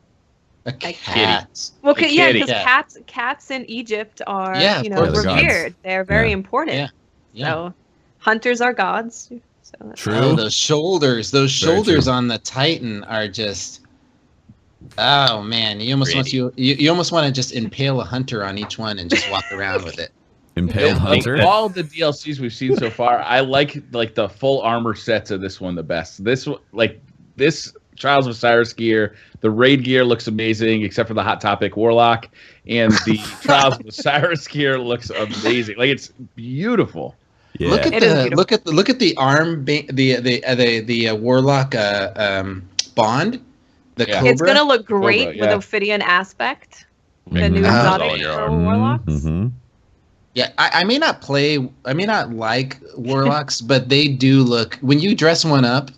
A cat. Well, A yeah, kitty. because cats in Egypt are Yeah, of course. They're gods. revered. They're very important. Yeah. Yeah. So hunters are gods. So that's- True. Oh, those shoulders true. on the Titan are just. Oh man, you almost want to just impale a hunter on each one and just walk around with it. Impaled Yeah. Hunter. Of all the DLCs we've seen so far, I like the full armor sets of this one the best. This Trials of Osiris gear, the raid gear looks amazing, except for the Hot Topic Warlock, and the Trials of Osiris gear looks amazing. Like, it's beautiful. Yeah. Look at It is beautiful. look at the arm the Warlock Bond, the Cobra. It's gonna look great Cobra, with yeah. Ophidian aspect. The Make new the Oh. exotic all in your for arm. warlocks. Mm-hmm. Yeah, I may not like warlocks, but they do look. When you dress one up,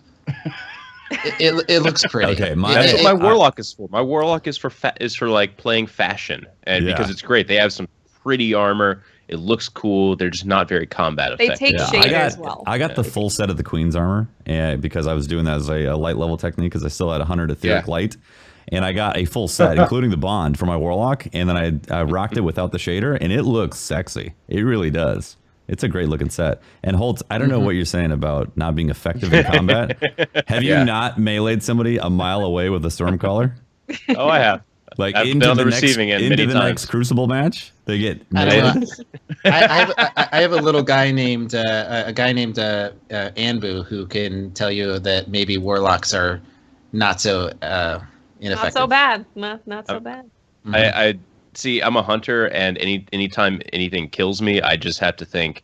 it looks pretty. Okay, That's what my It- warlock is for. My warlock is for like playing fashion, and Yeah. because it's great. They have some pretty armor. It looks cool. They're just not very combat They effective. take shade as well. I got the full set of the Queen's armor because I was doing that as a light level technique because I still had 100 etheric light. And I got a full set, including the bond for my warlock. And then I rocked it without the shader, and it looks sexy. It really does. It's a great looking set. And Holtz, I don't know what you're saying about not being effective in combat. Have you not meleeed somebody a mile away with a Stormcaller? Oh, I have. Like I've into been on the the next, receiving end into many the times. next Crucible match, they get I don't meleeed. know. I have a little guy named Anbu who can tell you that maybe warlocks are not so ineffective. Not so bad. Not so bad. I see. I'm a hunter, and anytime anything kills me, I just have to think,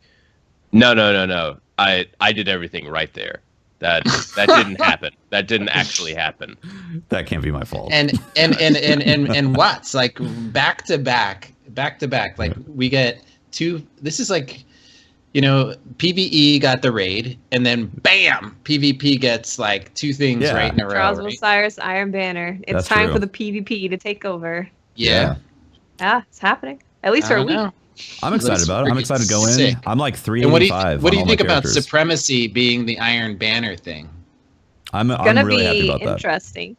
no. I did everything right there. That didn't happen. That didn't actually happen. That can't be my fault. And Watts, like back to back. Like we get two. This is like, PvE got the raid, and then bam, PvP gets like two things right in a row. Trials of Right? Osiris, Iron Banner. It's That's time true. for the PvP to take over. Yeah. Yeah, it's happening. At least for a I don't week. know. I'm excited about it. I'm excited to go in. Sick. I'm like And what do 385. you on all my think about characters. Supremacy being the Iron Banner thing? I'm Gonna really happy be about that. interesting.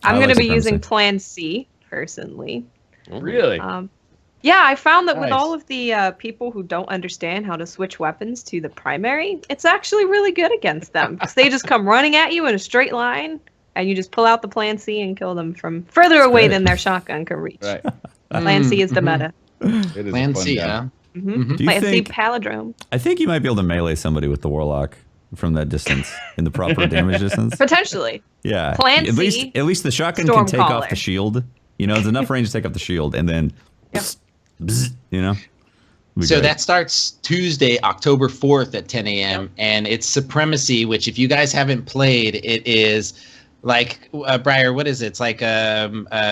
I I'm like gonna be Supremacy. using Plan C personally. Really? Yeah, I found that with Nice. all of the people who don't understand how to switch weapons to the primary, it's actually really good against them because they just come running at you in a straight line, and you just pull out the Plan C and kill them from further away great. than their shotgun can reach. Right. Plan C is the meta. It is Plan a fun C, gun. huh? Mm-hmm. Do you Plan C think? Palindrome. I think you might be able to melee somebody with the warlock from that distance in the proper damage distance. Potentially. Yeah. Plan at C, least the shotgun can take off Stormcaller. the shield. There's enough range to take off the shield, and then, Yep. bzz, Be So great. that starts Tuesday, October 4th at 10 a.m. And it's Supremacy, which if you guys haven't played, it is like, Briar, what is it? It's like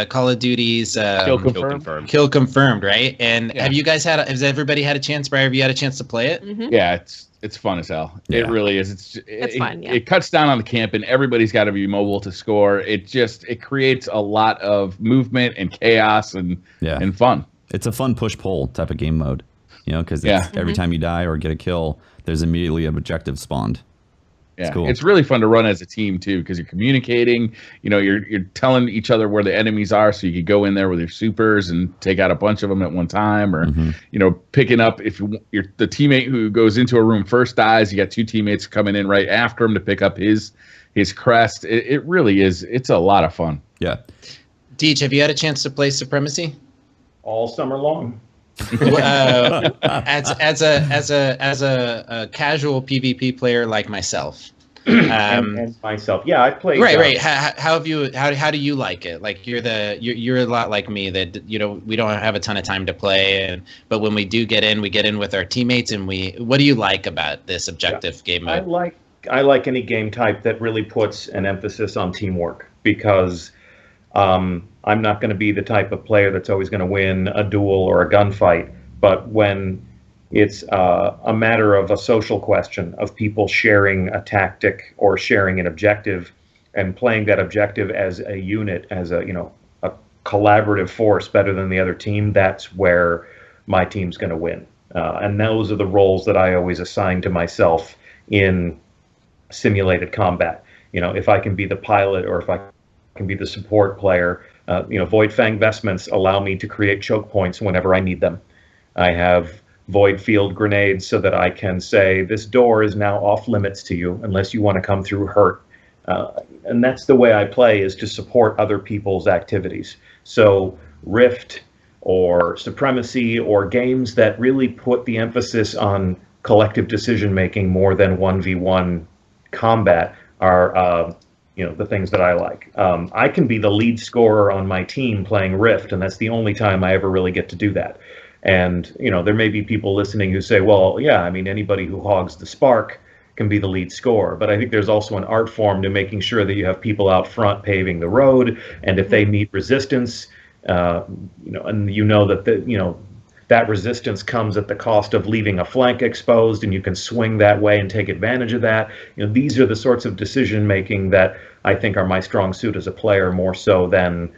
Call of Duty's Kill Kill confirmed. confirmed. Kill Confirmed, right? And Yeah. have you guys has everybody had a chance, Briar? Have you had a chance to play it? Mm-hmm. Yeah, it's fun as hell. It Yeah. really is. It's fun, yeah. It cuts down on the camp, and everybody's got to be mobile to score. It creates a lot of movement and chaos and fun. It's a fun push-pull type of game mode, because Yeah. every time you die or get a kill, there's immediately an objective spawned. Yeah, cool. it's really fun to run as a team too because you're communicating. You're telling each other where the enemies are, so you could go in there with your supers and take out a bunch of them at one time, or picking up if you're the teammate who goes into a room first dies. You got two teammates coming in right after him to pick up his crest. It really is. It's a lot of fun. Yeah. Deej, have you had a chance to play Supremacy? All summer long. As a casual PvP player like myself, And myself. Yeah, I played. right. How do you like it? Like you're a lot like me that we don't have a ton of time to play, but when we do get in with our teammates, and what do you like about this objective game mode? I like any game type that really puts an emphasis on teamwork because I'm not going to be the type of player that's always going to win a duel or a gunfight. But when it's a matter of a social question of people sharing a tactic or sharing an objective and playing that objective as a unit, as a collaborative force better than the other team, that's where my team's going to win. And those are the roles that I always assign to myself in simulated combat. If I can be the pilot or if I can be the support player, Void Fang vestments allow me to create choke points whenever I need them. I have void field grenades so that I can say this door is now off limits to you unless you want to come through hurt. And that's the way I play, is to support other people's activities. So Rift or Supremacy or games that really put the emphasis on collective decision making more than 1v1 combat are the things that I like. I can be the lead scorer on my team playing Rift, and that's the only time I ever really get to do that. And there may be people listening who say, well, yeah, I mean, anybody who hogs the spark can be the lead scorer. But I think there's also an art form to making sure that you have people out front paving the road, and if they meet resistance, and that that resistance comes at the cost of leaving a flank exposed, and you can swing that way and take advantage of that. These are the sorts of decision making that I think are my strong suit as a player, more so than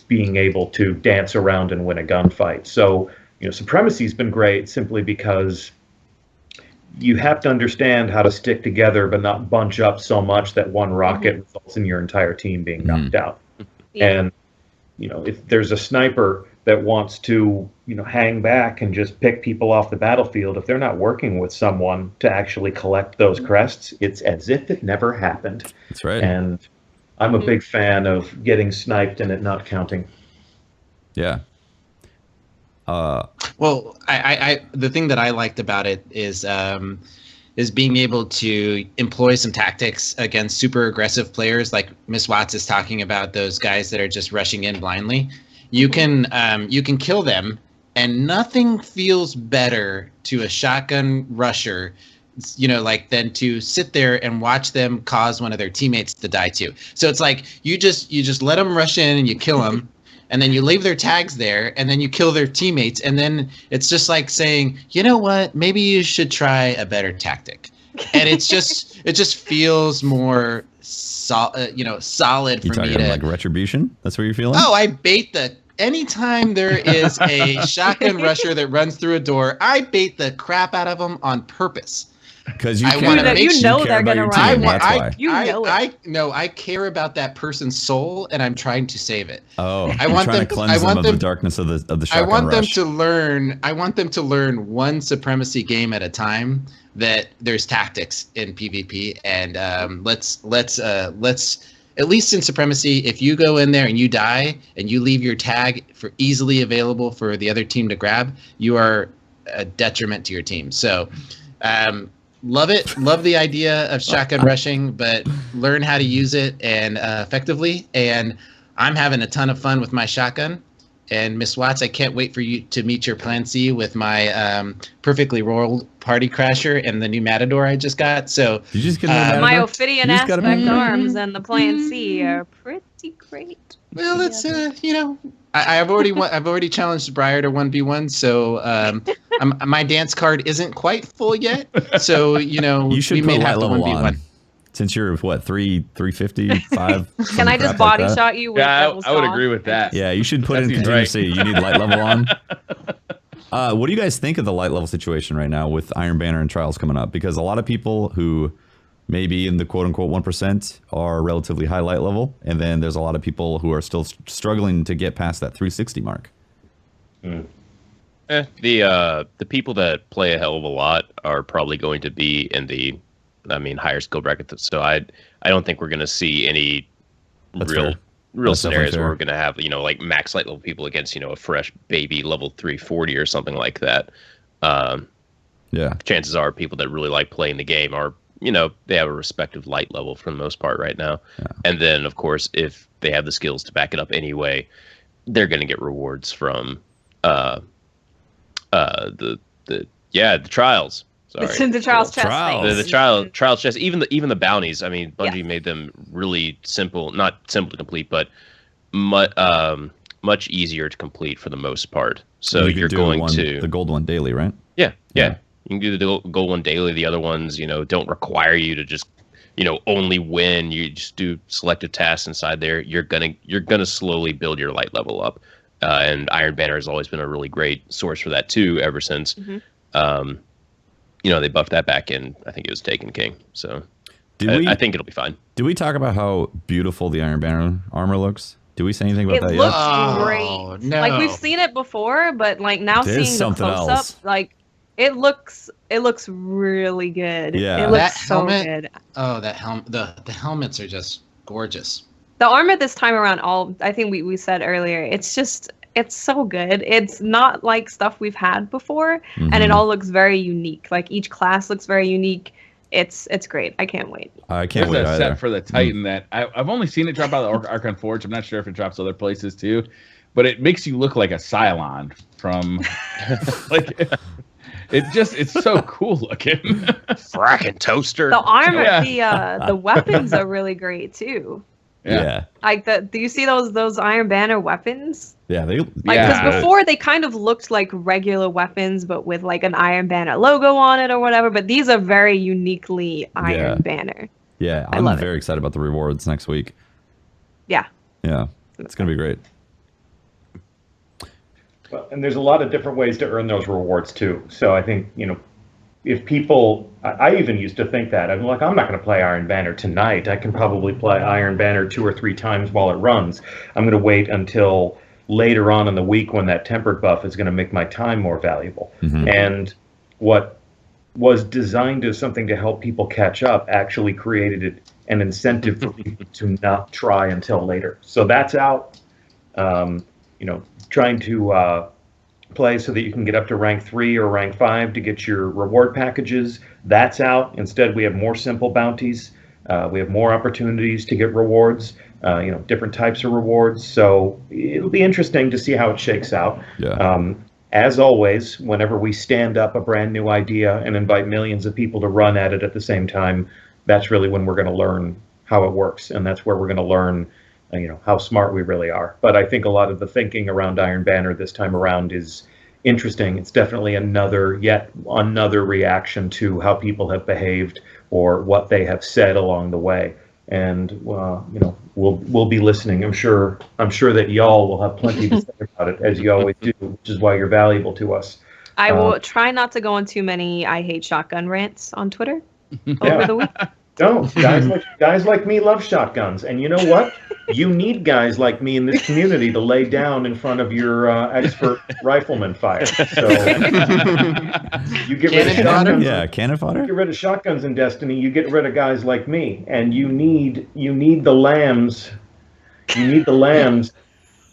being able to dance around and win a gunfight. So Supremacy's been great simply because you have to understand how to stick together but not bunch up so much that one rocket results in your entire team being knocked out. And if there's a sniper that wants to hang back and just pick people off the battlefield, if they're not working with someone to actually collect those crests, it's as if it never happened. That's right. And I'm a big fan of getting sniped and it not counting. Yeah. Well, I the thing that I liked about it is being able to employ some tactics against super aggressive players, like Miss Watts is talking about, those guys that are just rushing in blindly. You can kill them, and nothing feels better to a shotgun rusher, than to sit there and watch them cause one of their teammates to die too. So it's like you just let them rush in and you kill them, and then you leave their tags there, and then you kill their teammates, and then it's just like saying, you know what, maybe you should try a better tactic, and it just feels more solid for me to like retribution. That's what you're feeling. Oh, I bait anytime there is a shotgun rusher that runs through a door, I bait the crap out of them on purpose. Because you they're gonna run. I care about that person's soul, and I'm trying to save it. Oh, I want them to cleanse them of the darkness of the shotgun I want rush. I want them to learn one Supremacy game at a time. That there's tactics in PvP, and let's at least in Supremacy, if you go in there and you die and you leave your tag for easily available for the other team to grab, you are a detriment to your team. So. Love it. Love the idea of shotgun rushing, but learn how to use it and effectively. And I'm having a ton of fun with my shotgun. And Miss Watts, I can't wait for you to meet your Plan C with my perfectly rolled Party Crasher and the new Matador I just got. So you just get my Ophidian aspect arms and the Plan C are pretty great. Well, it's I've already challenged Briar to 1v1, so my dance card isn't quite full yet. So you should we may have to 1v1. On. Since you're what 355. Can I just body shot you? With I would agree with that. Yeah, you should put in contingency. Right. You need light level on. What do you guys think of the light level situation right now with Iron Banner and Trials coming up? Because a lot of people who maybe in the quote-unquote 1% are relatively high light level, and then there's a lot of people who are still struggling to get past that 360 mark. The people that play a hell of a lot are probably going to be in the higher skill bracket. So I don't think we're going to see any real scenarios where we're going to have like max light level people against a fresh baby level 340 or something like that. Chances are people that really like playing the game are they have a respective light level for the most part right now. And then of course if they have the skills to back it up anyway, they're going to get rewards from the trials. Sorry. The trials chest. The trials chest. Even the bounties. I mean, Bungie made them really simple, not simple to complete, but much easier to complete for the most part. So you're going to the gold one daily, right? Yeah. You can do the gold one daily. The other ones, don't require you to just, only win. You just do selected tasks inside there. You're gonna slowly build your light level up. And Iron Banner has always been a really great source for that too. Ever since, they buffed that back in. I think it was Taken King. So I think it'll be fine. Did we talk about how beautiful the Iron Banner armor looks? Did we say anything about that yet? It looks great. No. Like we've seen it before, but like now seeing the close up, like. It looks really good. Yeah, it looks so good. Oh, that helmet! The helmets are just gorgeous. The armor this time around, I think we said earlier, it's so good. It's not like stuff we've had before, and it all looks very unique. Like each class looks very unique. It's great. I can't wait. I can't wait There's a either. set for the Titan that I've only seen it drop out of the Archon Forge. I'm not sure if it drops other places too, but it makes you look like a Cylon from like. It's so cool looking. Fracking toaster. The armor, the weapons are really great too. Yeah. Like do you see those Iron Banner weapons? Yeah, Because before they kind of looked like regular weapons, but with like an Iron Banner logo on it or whatever. But these are very uniquely Iron Banner. Yeah, I'm very excited about the rewards next week. Yeah. Yeah, it's gonna be great. And there's a lot of different ways to earn those rewards too. So I think, if people, I even used to think that. I'm like, I'm not going to play Iron Banner tonight. I can probably play Iron Banner 2 or 3 times while it runs. I'm going to wait until later on in the week when that tempered buff is going to make my time more valuable. Mm-hmm. And what was designed as something to help people catch up actually created an incentive for people to not try until later. So that's out. Trying to play so that you can get up to rank 3 or rank 5 to get your reward packages. That's out. Instead, we have more simple bounties. We have more opportunities to get rewards, different types of rewards. So it'll be interesting to see how it shakes out. Yeah. As always, whenever we stand up a brand new idea and invite millions of people to run at it at the same time, that's really when we're going to learn how it works. And that's where we're going to learn how smart we really are. But I think a lot of the thinking around Iron Banner this time around is interesting. It's definitely another reaction to how people have behaved or what they have said along the way. And we'll be listening. I'm sure that y'all will have plenty to say about it, as you always do, which is why you're valuable to us. I will try not to go on too many I hate shotgun rants on Twitter over the week. Don't. Guys like me love shotguns. And you know what? You need guys like me in this community to lay down in front of your expert rifleman fire. So you get rid of shotguns. Yeah, cannon fodder. Get rid of shotguns in Destiny, you get rid of guys like me. And you need the lambs. You need the lambs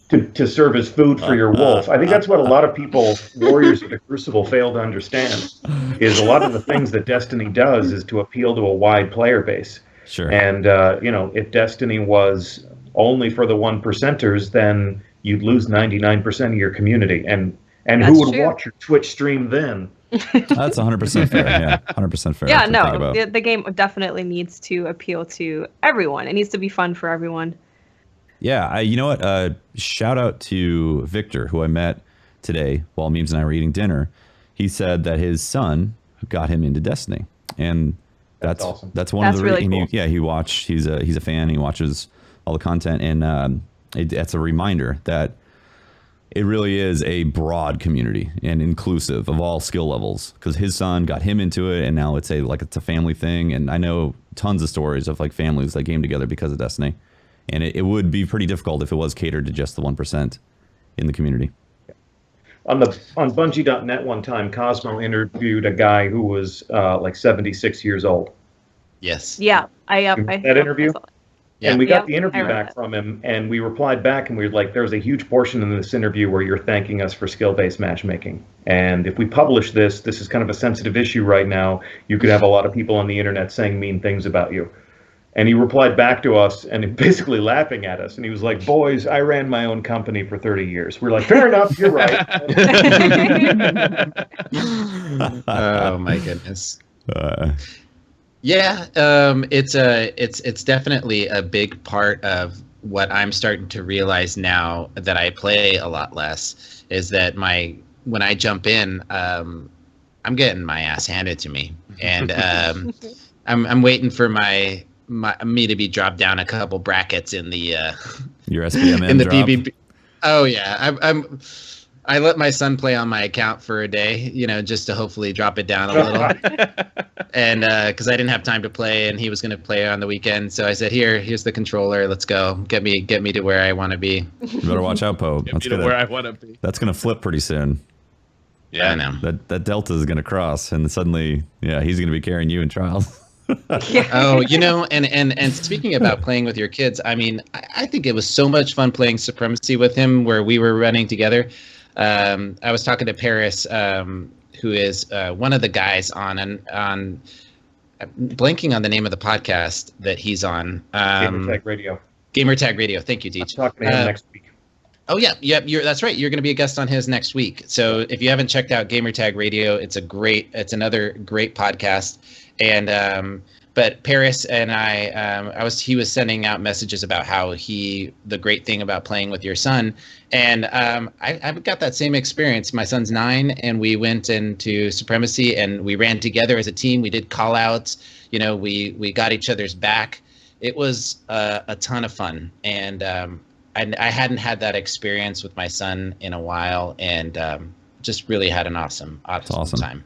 to serve as food for your wolf. I think that's what a lot of people, warriors of the Crucible, fail to understand, is a lot of the things that Destiny does is to appeal to a wide player base. Sure. And, if Destiny was only for the 1%ers, then you'd lose 99% of your community. And who would watch your Twitch stream then? That's 100% fair. Yeah, 100% fair. Yeah, no, the game definitely needs to appeal to everyone. It needs to be fun for everyone. Yeah, you know what? Shout out to Victor, who I met today while Memes and I were eating dinner. He said that his son got him into Destiny, and that's awesome. That's one of the really cool. He watched. He's a fan. He watches all the content, and it's a reminder that it really is a broad community and inclusive of all skill levels. Because his son got him into it, and now it's a family thing. And I know tons of stories of like families that game together because of Destiny. And it would be pretty difficult if it was catered to just the 1% in the community. On Bungie.net one time, Cosmo interviewed a guy who was 76 years old. Yes. Yeah. That interview? Yeah. And we got the interview back from him, and we replied back, and we were like, there's a huge portion in this interview where you're thanking us for skill-based matchmaking. And if we publish this is kind of a sensitive issue right now. You could have a lot of people on the internet saying mean things about you. And he replied back to us and basically laughing at us. And he was like, boys, I ran my own company for 30 years. We're like, fair enough, you're right. Oh, my goodness. Yeah, it's definitely a big part of what I'm starting to realize now that I play a lot less is that when I jump in, I'm getting my ass handed to me. And I'm waiting for me to be dropped down a couple brackets in the your SPM in the BBB. Oh yeah, I let my son play on my account for a day, just to hopefully drop it down a little, and because I didn't have time to play, and he was going to play on the weekend, so I said, here's the controller, let's go, get me to where I want to be. You better watch out, Poe. Where I want to be. That's gonna flip pretty soon. Yeah, I know. That delta is gonna cross, and suddenly, he's gonna be carrying you in trials. Oh, and speaking about playing with your kids, I mean, I think it was so much fun playing Supremacy with him, where we were running together. I was talking to Paris, who is one of the guys on blanking on the name of the podcast that he's on. Gamertag Radio. Gamertag Radio. Thank you, Deej. Talking to him next week. Oh yeah, that's right. You're going to be a guest on his next week. So if you haven't checked out Gamertag Radio, it's another great podcast. And but Paris and he was sending out messages about how the great thing about playing with your son, and I've got that same experience. My son's 9, and we went into Supremacy, and we ran together as a team. We did call outs. We got each other's back. It was a ton of fun, and I hadn't had that experience with my son in a while, and just really had an awesome time.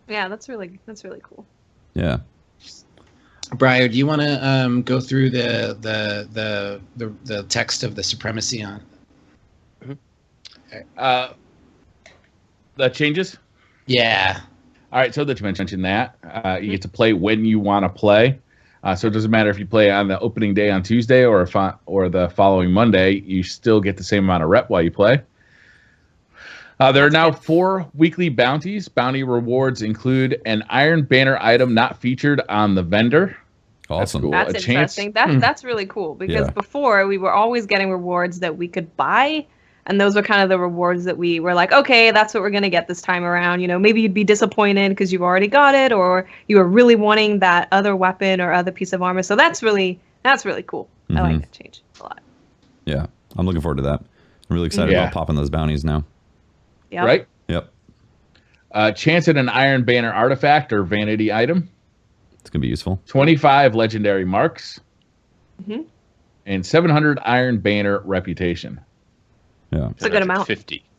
Yeah, that's really cool. Yeah. Briar, do you want to go through the text of the Supremacy on? The changes? Yeah. All right, so that you mentioned that you get to play when you want to play. So it doesn't matter if you play on the opening day on Tuesday or the following Monday. You still get the same amount of rep while you play. There are now 4 weekly bounties. Bounty rewards include an Iron Banner item not featured on the vendor. Awesome. Cool. That's interesting. That's really cool because before we were always getting rewards that we could buy, and those were kind of the rewards that we were like, okay, that's what we're gonna get this time around. Maybe you'd be disappointed because you've already got it, or you were really wanting that other weapon or other piece of armor. So that's really cool. I like that change a lot. Yeah, I'm looking forward to that. I'm really excited about popping those bounties now. Yep. Right? Yep. Chance at an Iron Banner artifact or vanity item. It's going to be useful. 25 legendary marks. And 700 Iron Banner reputation. Yeah. It's a good amount.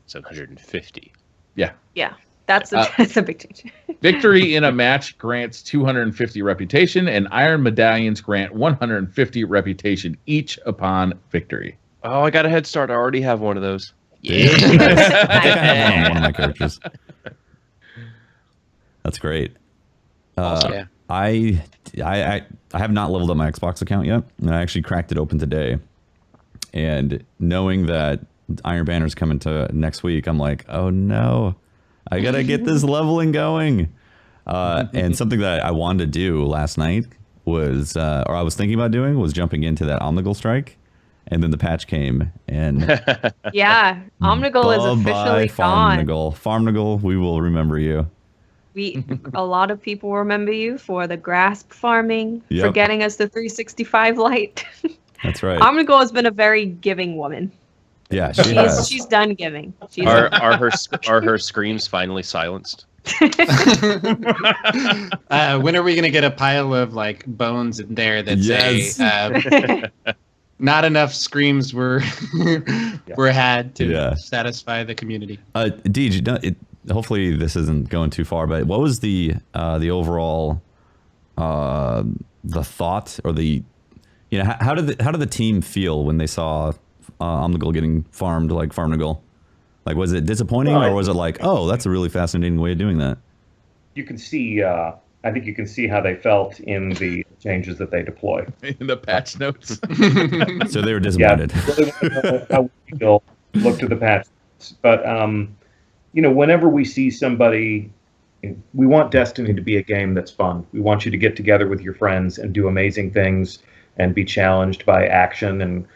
750. Yeah. Yeah. That's a big change. Victory in a match grants 250 reputation, and Iron Medallions grant 150 reputation each upon victory. Oh, I got a head start. I already have one of those. Yeah. I have one of my characters. That's great. Awesome. I have not leveled up my Xbox account yet, and I actually cracked it open today. And knowing that Iron Banner's coming to next week, I'm like, oh no, I gotta get this leveling going. And something that I wanted to do last night was, or I was thinking about doing, was jumping into that Omnigul strike. And then the patch came, and yeah, Omnigul is officially gone. Farmnigul, we will remember you. A lot of people remember you for the grasp farming, for getting us the 365 light. That's right. Omnigul has been a very giving woman. Yeah, she's done giving. Are her screams finally silenced? When are we gonna get a pile of like bones in there that say not enough screams were had to satisfy the community? Deej, hopefully this isn't going too far, but what was the overall the thought, or how did the team feel when they saw Omnigul getting farmed like Farmnigul? Like, was it disappointing, or was it like, oh, that's a really fascinating way of doing that? You can see, I think you can see how they felt in the changes that they deploy. In the patch notes. So they were disappointed. Yeah, how we feel, look to the patch notes. But, whenever we see somebody, we want Destiny to be a game that's fun. We want you to get together with your friends and do amazing things and be challenged by action and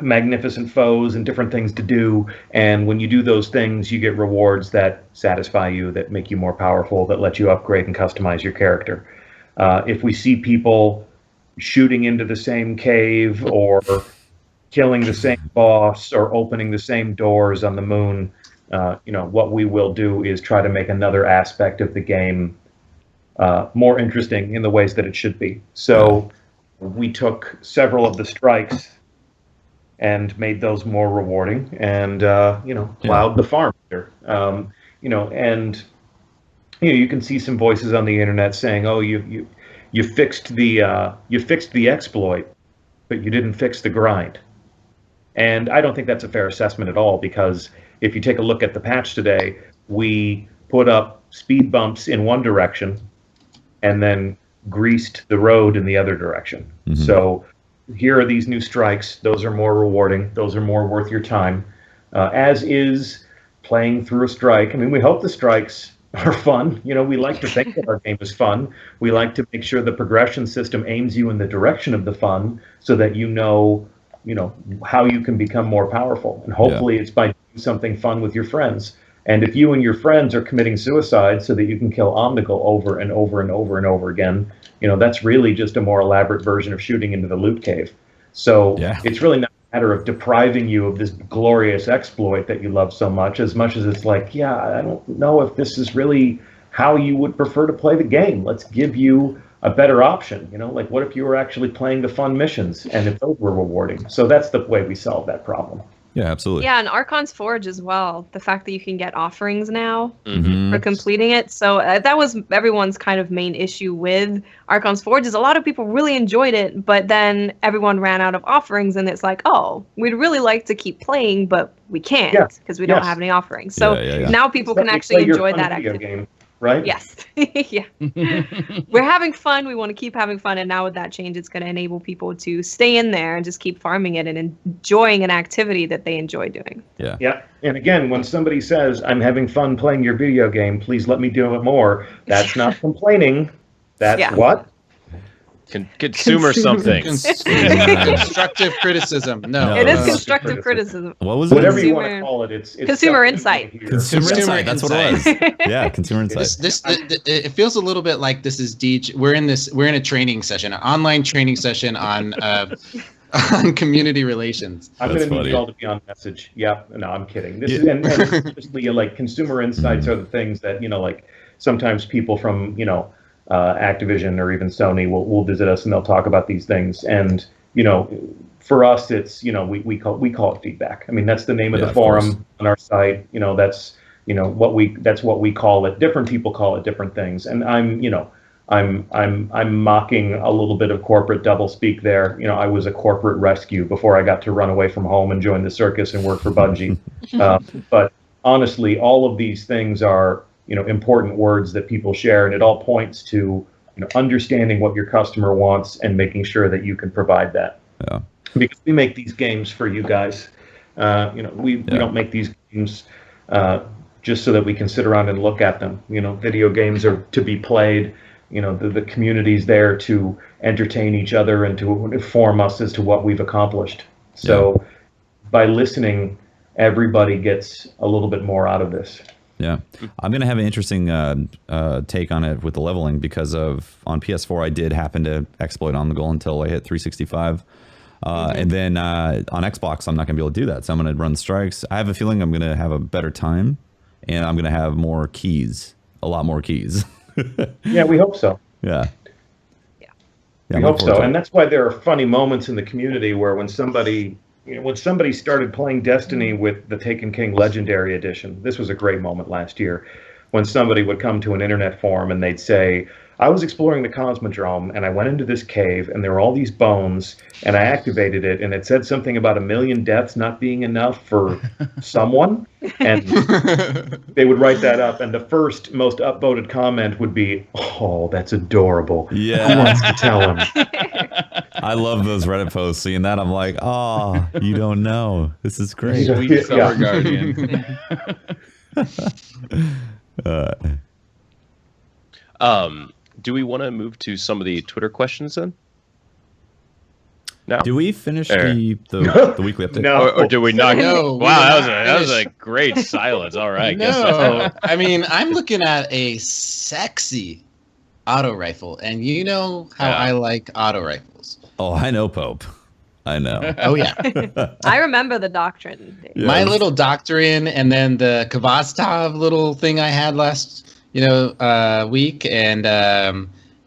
magnificent foes and different things to do. And when you do those things, you get rewards that satisfy you, that make you more powerful, that let you upgrade and customize your character. If we see people shooting into the same cave or killing the same boss or opening the same doors on the moon, what we will do is try to make another aspect of the game more interesting in the ways that it should be. So we took several of the strikes and made those more rewarding, and plowed the farm here. You can see some voices on the internet saying, "Oh, you fixed the exploit, but you didn't fix the grind." And I don't think that's a fair assessment at all, because if you take a look at the patch today, we put up speed bumps in one direction and then greased the road in the other direction. Mm-hmm. So here are these new strikes. Those are more rewarding. Those are more worth your time, as is playing through a strike. I mean, we hope the strikes are fun. We like to think that our game is fun. We like to make sure the progression system aims you in the direction of the fun, so that how you can become more powerful. And hopefully it's by doing something fun with your friends. And if you and your friends are committing suicide so that you can kill Omnigul over and over and over and over again, that's really just a more elaborate version of shooting into the loot cave. So it's really not a matter of depriving you of this glorious exploit that you love so much as it's like, I don't know if this is really how you would prefer to play the game. Let's give you a better option. Like what if you were actually playing the fun missions and if those were rewarding? So that's the way we solve that problem. Yeah, absolutely. Yeah, and Archon's Forge as well. The fact that you can get offerings now for completing it. So that was everyone's kind of main issue with Archon's Forge is a lot of people really enjoyed it, but then everyone ran out of offerings and it's like, oh, we'd really like to keep playing, but we can't because we don't have any offerings. So now people can actually enjoy that activity. Game. Right? Yes. Yeah. We're having fun. We want to keep having fun. And now with that change, it's going to enable people to stay in there and just keep farming it and enjoying an activity that they enjoy doing. Yeah. Yeah. And again, when somebody says, I'm having fun playing your video game, please let me do it more. That's not complaining. That's what? Consumer something. Constructive criticism. No. It is constructive criticism. What was it? Whatever you want to call it. It's consumer insight. Consumer insight. That's what it was. Yeah, consumer insight. It feels a little bit like this is Deej. We're in a training session, an online training session on community relations. I'm going to need you all to be on message. Yeah. No, I'm kidding. This is and obviously, like consumer insights are the things that like sometimes people from Activision or even Sony will visit us and they'll talk about these things. And for us, it's we call it feedback. I mean, that's the name of the forum on our site. That's what we call it. Different people call it different things. And I'm mocking a little bit of corporate doublespeak there. I was a corporate rescue before I got to run away from home and join the circus and work for Bungie. But honestly, all of these things are important words that people share, and it all points to understanding what your customer wants and making sure that you can provide that. Yeah. Because we make these games for you guys. We don't make these games just so that we can sit around and look at them. Video games are to be played. The community's there to entertain each other and to inform us as to what we've accomplished. So by listening, everybody gets a little bit more out of this. Yeah, I'm going to have an interesting take on it with the leveling because on PS4 I did happen to exploit Omnigul until I hit 365. And then on Xbox I'm not going to be able to do that. So I'm going to run strikes. I have a feeling I'm going to have a better time and I'm going to have more keys, a lot more keys. Yeah, we hope so. Yeah. We hope so. And that's why there are funny moments in the community where when somebody started playing Destiny with the Taken King Legendary Edition, this was a great moment last year, when somebody would come to an internet forum and they'd say, I was exploring the Cosmodrome and I went into this cave and there were all these bones and I activated it and it said something about 1 million deaths not being enough for someone. And they would write that up and the first most upvoted comment would be, oh, that's adorable. Yeah. Who wants to tell him? I love those Reddit posts. Seeing that, I'm like, oh, you don't know. This is great. Sweet Summer Guardian. Do we want to move to some of the Twitter questions then? No. Do we finish the weekly update? No. Or do we not? No, wow, that was a great silence. All right. No, I mean, I'm looking at a sexy auto rifle, and you know how I like auto rifles. Oh, I know, Pope. I know. Oh, yeah. I remember the doctrine. Yes. My little doctrine, and then the Kvastov little thing I had last week, and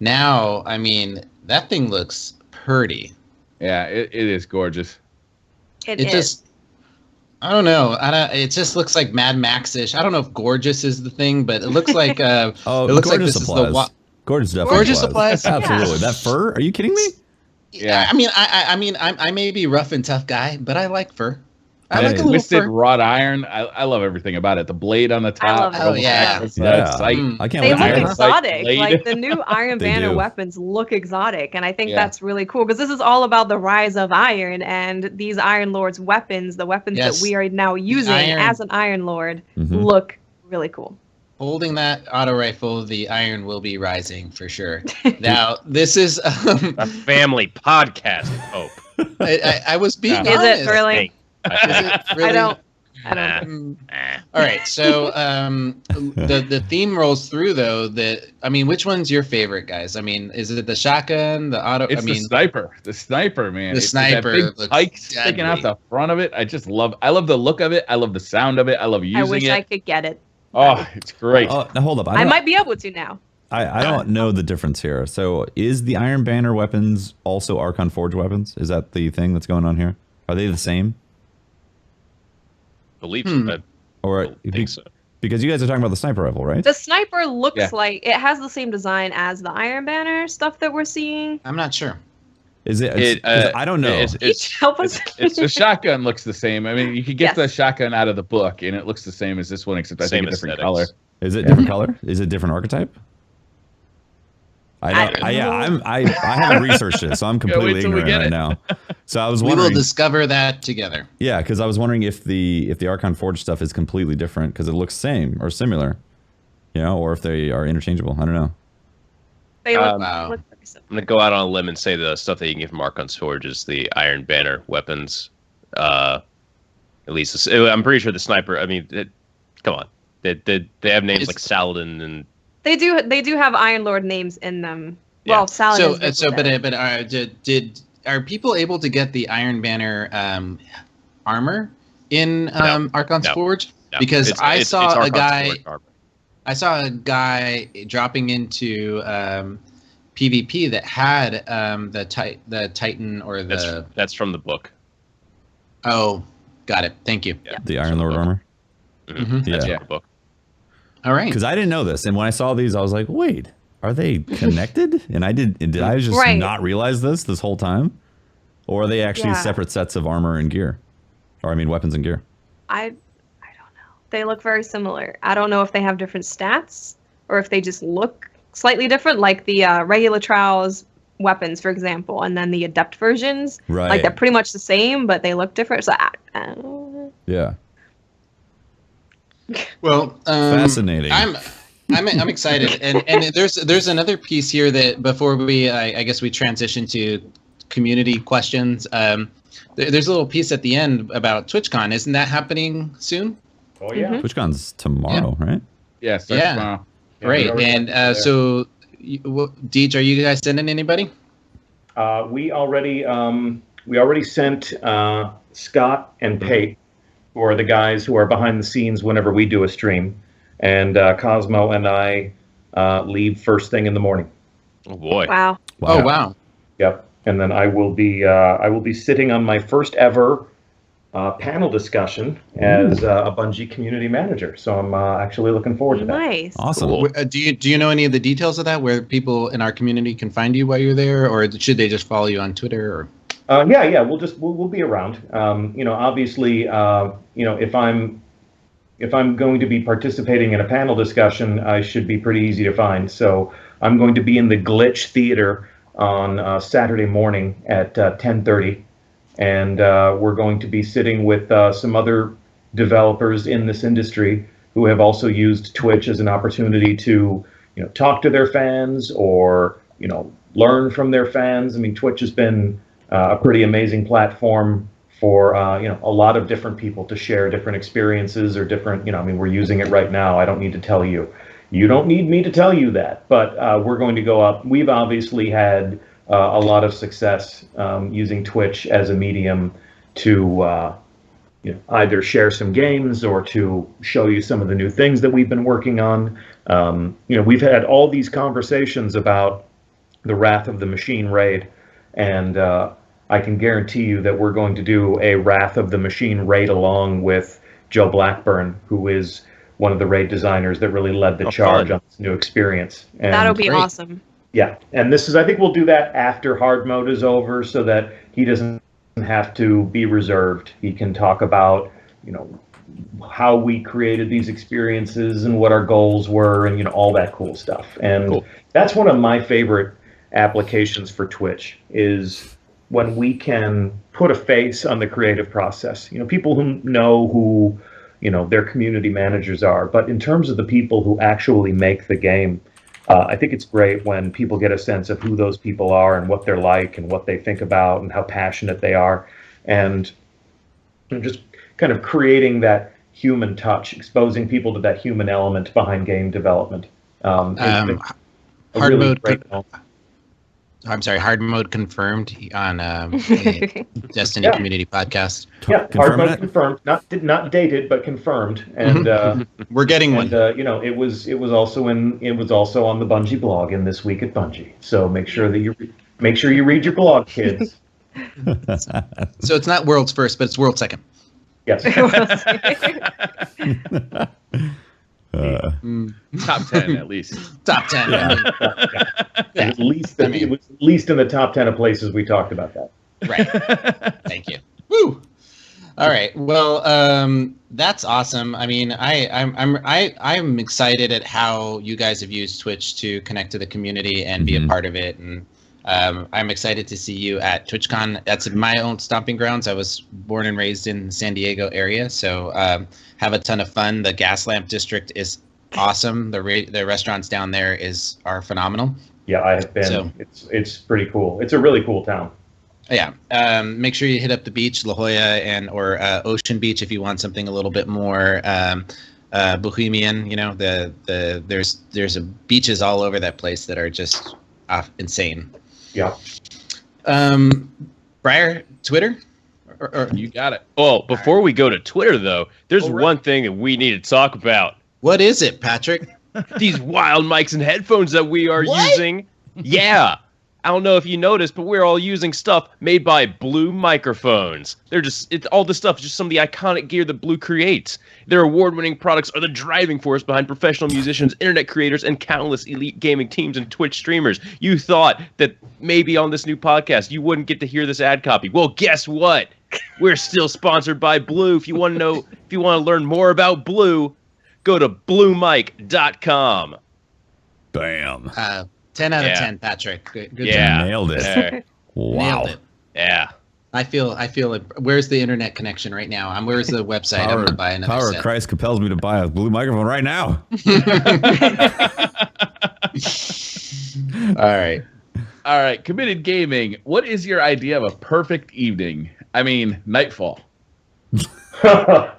now, I mean, that thing looks pretty. Yeah, it is gorgeous. It just, I don't know. It just looks like Mad Max-ish. I don't know if gorgeous is the thing, but it looks like it looks like this applies. is the gorgeous definitely gorgeous applies. applies. Absolutely. Yeah. That fur? Are you kidding me? Yeah. I mean, I may be rough and tough guy, but I like fur. I like a little twisted fur. wrought iron. I love everything about it. The blade on the top. love it. Oh, yeah. I can't They wait look to exotic. blade. Like the new Iron They Banner do. weapons look exotic, and I think that's really cool because this is all about the rise of Iron and these Iron Lords' weapons. The weapons that we are now using as an Iron Lord look really cool. Holding that auto rifle, the iron will be rising for sure. Now, this is A family podcast, Hope. I was being honest. Is it really? Is it really? I don't. All right, so the theme rolls through though. Which one's your favorite, guys? I mean, is it the shotgun, the auto? It's the sniper. The sniper, man. The sniper that big pike sticking out the front of it. I love the look of it. I love the sound of it. I love using it. I wish I could get it. Oh, it's great. Now hold up. I might be able to now. I don't know the difference here. So is the Iron Banner weapons also Archon Forge weapons? Is that the thing that's going on here? Are they the same? Believe so. Or I think so. Because you guys are talking about the sniper rifle, right? The sniper looks like it has the same design as the Iron Banner stuff that we're seeing. I'm not sure. Is it? I don't know. Help us. It's the shotgun looks the same. I mean, you could get the shotgun out of the book, and it looks the same as this one, except I think a different color. Is it different color? Is it different archetype? I haven't researched it, so I'm completely ignorant right now. So I was wondering. We will discover that together. Yeah, because I was wondering if the Archon Forge stuff is completely different because it looks same or similar, or if they are interchangeable. I don't know. They look, I'm gonna go out on a limb and say the stuff that you can get from Archon's Forge is the Iron Banner weapons. At least I'm pretty sure the sniper. I mean, come on, they have names like Saladin and. They do have Iron Lord names in them. Yeah. Well, Saladin. Are people able to get the Iron Banner armor in Archon's Forge? No. Because I saw a guy dropping into PvP that had the Titan or the. That's from the book. Oh, got it. Thank you. Yeah. The Iron Lord armor. Mm-hmm. That's from the book. All right. Because I didn't know this, and when I saw these, I was like, "Wait, are they connected?" And did I just not realize this whole time, or are they actually separate sets of armor and gear, or weapons and gear? I don't know. They look very similar. I don't know if they have different stats or if they just look slightly different, like the regular Trials weapons, for example, and then the Adept versions. Right. Like they're pretty much the same, but they look different. So I don't know. Yeah. Well, fascinating. I'm excited, and there's another piece here that before we I guess we transition to community questions. There's a little piece at the end about TwitchCon. Isn't that happening soon? Oh yeah, TwitchCon's tomorrow, right? Yes, tomorrow. Great. And so, Deej, are you guys sending anybody? We already sent Scott and Pate, who are the guys who are behind the scenes whenever we do a stream, and Cosmo and I leave first thing in the morning. Oh boy! Wow! Oh wow! Yep. And then I will be sitting on my first ever panel discussion as a Bungie community manager. So I'm actually looking forward to that. Nice. Awesome. Cool. Do you know any of the details of that? Where people in our community can find you while you're there, or should they just follow you on Twitter? Or yeah, we'll be around. Obviously, if I'm going to be participating in a panel discussion, I should be pretty easy to find. So I'm going to be in the Glitch Theater on Saturday morning at 10:30, and we're going to be sitting with some other developers in this industry who have also used Twitch as an opportunity to, talk to their fans or learn from their fans. I mean, Twitch has been a pretty amazing platform for a lot of different people to share different experiences or different, we're using it right now. I don't need to tell you. You don't need me to tell you that, but we're going to go up. We've obviously had a lot of success using Twitch as a medium to either share some games or to show you some of the new things that we've been working on. We've had all these conversations about the Wrath of the Machine raid, and I can guarantee you that we're going to do a Wrath of the Machine raid along with Joe Blackburn, who is one of the raid designers that really led the charge on this new experience. And that'll be awesome. Yeah, and I think we'll do that after hard mode is over so that he doesn't have to be reserved. He can talk about, how we created these experiences and what our goals were and, all that cool stuff. And that's one of my favorite applications for Twitch is when we can put a face on the creative process. People who know who their community managers are, but in terms of the people who actually make the game, I think it's great when people get a sense of who those people are and what they're like and what they think about and how passionate they are, and just kind of creating that human touch, exposing people to that human element behind game development. Hard mode confirmed on Destiny Community Podcast. Yeah, hard mode confirmed, not dated, but confirmed, and we're getting one. It was also on the Bungie blog in This Week at Bungie. So make sure you read your blog, kids. So it's not world's first, but it's world's second. Yes. Top 10 at least. Top 10. Yeah. At least it was at least in the top 10 of places we talked about that. Right. Thank you. Woo. All right. Well, that's awesome. I mean, I'm excited at how you guys have used Twitch to connect to the community and be a part of it. And I'm excited to see you at TwitchCon. That's my own stomping grounds. I was born and raised in the San Diego area, so have a ton of fun. The Gaslamp District is awesome. The restaurants down there are phenomenal. Yeah, I have been. So, it's pretty cool. It's a really cool town. Yeah. Make sure you hit up the beach, La Jolla or Ocean Beach if you want something a little bit more bohemian. You know, there's beaches all over that place that are just insane. Yeah. Briar, Twitter? Or you got it. Oh, before we go to Twitter, though, there's one thing that we need to talk about. What is it, Patrick? These wild mics and headphones that we are using. Yeah. I don't know if you noticed, but we're all using stuff made by Blue microphones. All this stuff is just some of the iconic gear that Blue creates. Their award-winning products are the driving force behind professional musicians, internet creators, and countless elite gaming teams and Twitch streamers. You thought that maybe on this new podcast you wouldn't get to hear this ad copy. Well, guess what? We're still sponsored by Blue. If you want to learn more about Blue, go to bluemic.com. Bam. 10 out of 10, Patrick. Good job. Nailed it. Wow. Nailed it. Yeah. I feel it. Where's the internet connection right now? Where's the website? I'm gonna buy another Power set. of Christ compels me to buy a Blue microphone right now. All right. Committed Gaming. What is your idea of a perfect evening? I mean, nightfall. I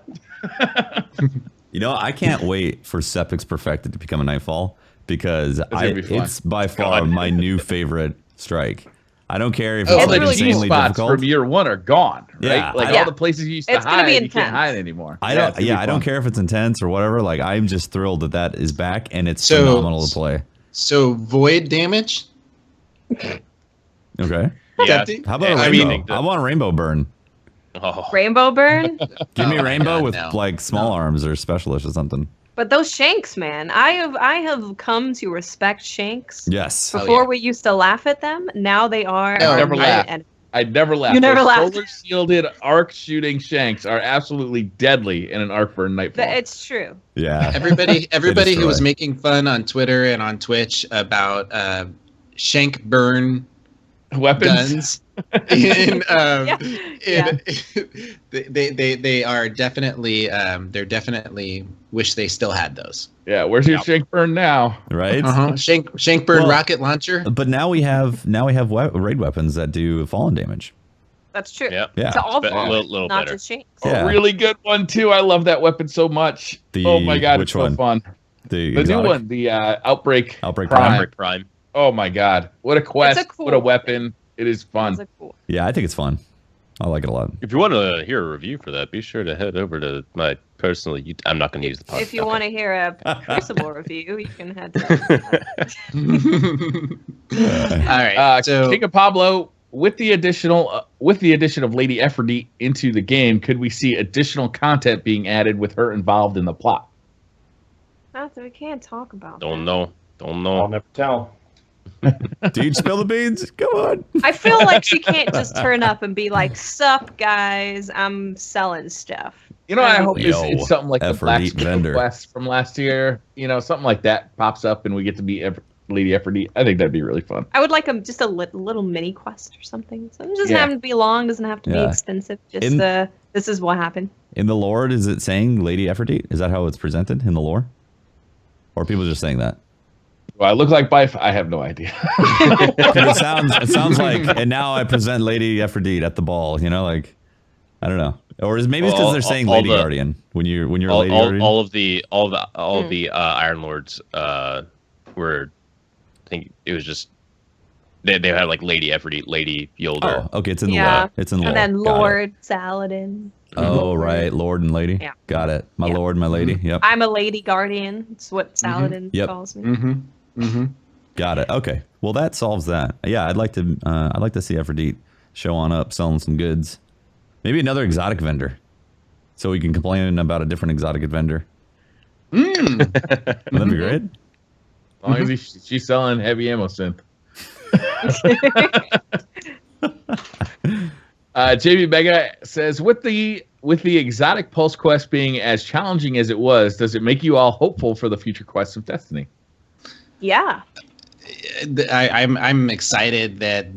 can't wait for Sepix Perfected to become a Nightfall, because it's by far my new favorite strike. I don't care if it's like really insanely spots difficult. from year one are gone, right? Yeah, all the places you used to hide, you can't hide anymore. I don't care if it's intense or whatever. Like, I'm just thrilled that is back, and it's phenomenal to play. So void damage. Okay. Yeah. How about a rainbow? I want a rainbow burn. Oh. Rainbow burn? Give me a rainbow with like small arms or specialist or something. But those shanks, man, I have come to respect shanks. Yes. Before we used to laugh at them. Now they are. I never laughed. I never laughed. You never laughed. Solar shielded arc shooting shanks are absolutely deadly in an arc burn nightfall. It's true. Yeah. Everybody who was making fun on Twitter and on Twitch about shank burn weapons. Guns. They are definitely they're definitely wish they still had those. Yeah, where's your shank burn now? Right? Shank burn rocket launcher. But now we have raid weapons that do fallen damage. That's true. Yeah. To all fallen, little not better. just shanks. Yeah. A really good one too. I love that weapon so much. Oh my god, it's so fun. The new one, the Outbreak Prime. Oh my god, what a quest! What a weapon! It is fun. Yeah, I think it's fun. I like it a lot. If you want to hear a review for that, be sure to head over to my personal YouTube. I'm not going to use the podcast. If you want to hear a Crucible review, you can head to All right. So King of Pablo, with the addition of Lady Aphrodite into the game, could we see additional content being added with her involved in the plot? We can't talk about Don't know. I'll never tell. Deej, spill the beans. Come on. I feel like she can't just turn up and be like, "Sup, guys, I'm selling stuff." I hope it's something like the Black vendor quest from last year. Something like that pops up and we get to meet Lady Aphrodite. I think that'd be really fun. I would like just a little mini quest or something. So it doesn't have to be long, doesn't have to be expensive. Just this is what happened. In the lore, is it saying Lady Aphrodite? Is that how it's presented in the lore? Or are people just saying that? Do I look like Bife? I have no idea. it sounds like, and now I present Lady Aphrodite at the ball. You know, like I don't know, or maybe it's because they're saying Lady Guardian when you're a Lady Guardian. All of the Iron Lords were. I think it was just they had like Lady Aphrodite, Lady Yolder. Oh, okay, it's in the lore. It's in the lore. And then Lord Saladin. Oh, right, Lord and Lady. Yeah. Got it. My Lord, my Lady. Yep. I'm a Lady Guardian. It's what Saladin calls me. Got it. Okay. Well, that solves that. Yeah, I'd like to see Aphrodite show on up, selling some goods. Maybe another exotic vendor, so we can complain about a different exotic vendor. That'd be great. As long as she's selling heavy ammo synth. JB Mega says, with the exotic pulse quest being as challenging as it was, does it make you all hopeful for the future quests of Destiny? Yeah. I'm excited that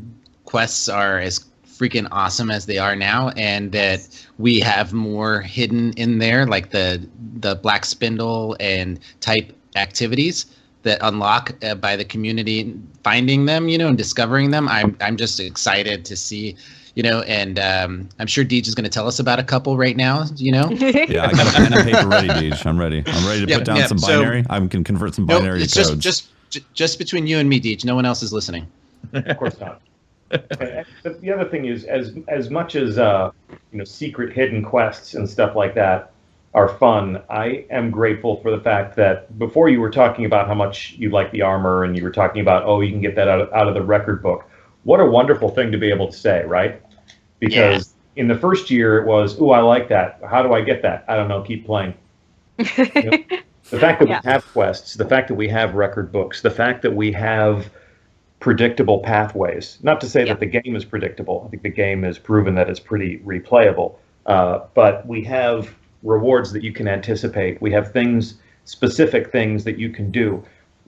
quests are as freaking awesome as they are now, and that we have more hidden in there, like the Black Spindle and type activities that unlock by the community finding them, and discovering them. I'm just excited to see, and I'm sure Deej is going to tell us about a couple right now, Yeah, I got a pen and paper ready, Deej. I'm ready. I'm ready to put down some binary. I can convert some binary it's codes. Just between you and me, Deej. No one else is listening. Of course not. But the other thing is, as much as secret hidden quests and stuff like that are fun, I am grateful for the fact that before you were talking about how much you like the armor, and you were talking about, you can get that out of the record book. What a wonderful thing to be able to say, right? Because in the first year it was, I like that. How do I get that? I don't know. Keep playing. The fact that we have quests, the fact that we have record books, the fact that we have predictable pathways. Not to say that the game is predictable. I think the game has proven that it's pretty replayable. But we have rewards that you can anticipate. We have specific things that you can do.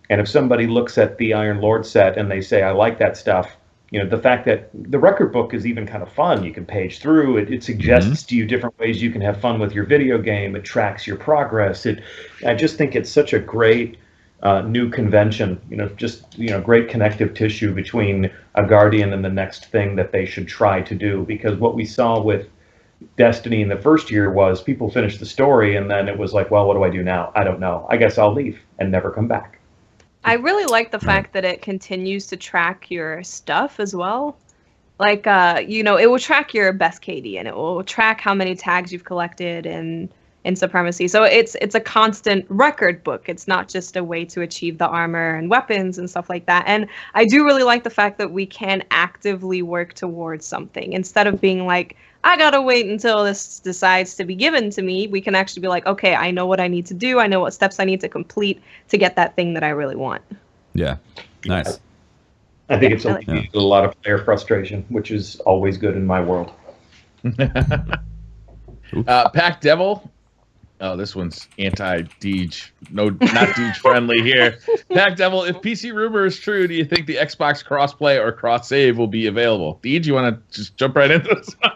And if somebody looks at the Iron Lord set and they say, I like that stuff, the fact that the record book is even kind of fun. You can page through it. It suggests to you different ways you can have fun with your video game. It tracks your progress. I just think it's such a great new convention, great connective tissue between a Guardian and the next thing that they should try to do. Because what we saw with Destiny in the first year was people finished the story and then it was like, well, what do I do now? I don't know. I guess I'll leave and never come back. I really like the fact that it continues to track your stuff as well. Like, it will track your best KD, and it will track how many tags you've collected in Supremacy. So it's a constant record book. It's not just a way to achieve the armor and weapons and stuff like that. And I do really like the fact that we can actively work towards something instead of being like, I gotta wait until this decides to be given to me. We can actually be like, okay, I know what I need to do. I know what steps I need to complete to get that thing that I really want. Yeah, nice. I think it's a lot of player frustration, which is always good in my world. Pack Devil. Oh, this one's anti-Deej. No, not Deej friendly here. Pack Devil, if PC rumor is true, do you think the Xbox crossplay or cross save will be available? Deej, you want to just jump right into this one?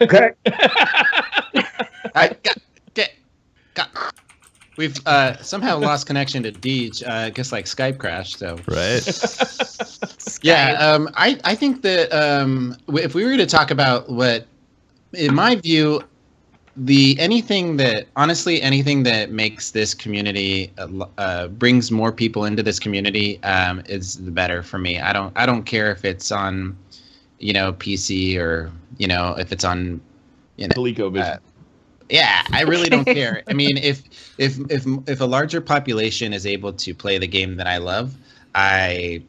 Okay. We've somehow lost connection to Deej. I guess like Skype crashed. So right. Yeah. I think that if we were to talk about what, in my view, anything that makes this community brings more people into this community is the better for me. I don't care if it's on PC or if it's on ColecoVision. Yeah, I really don't care. I mean, if a larger population is able to play the game that I love, I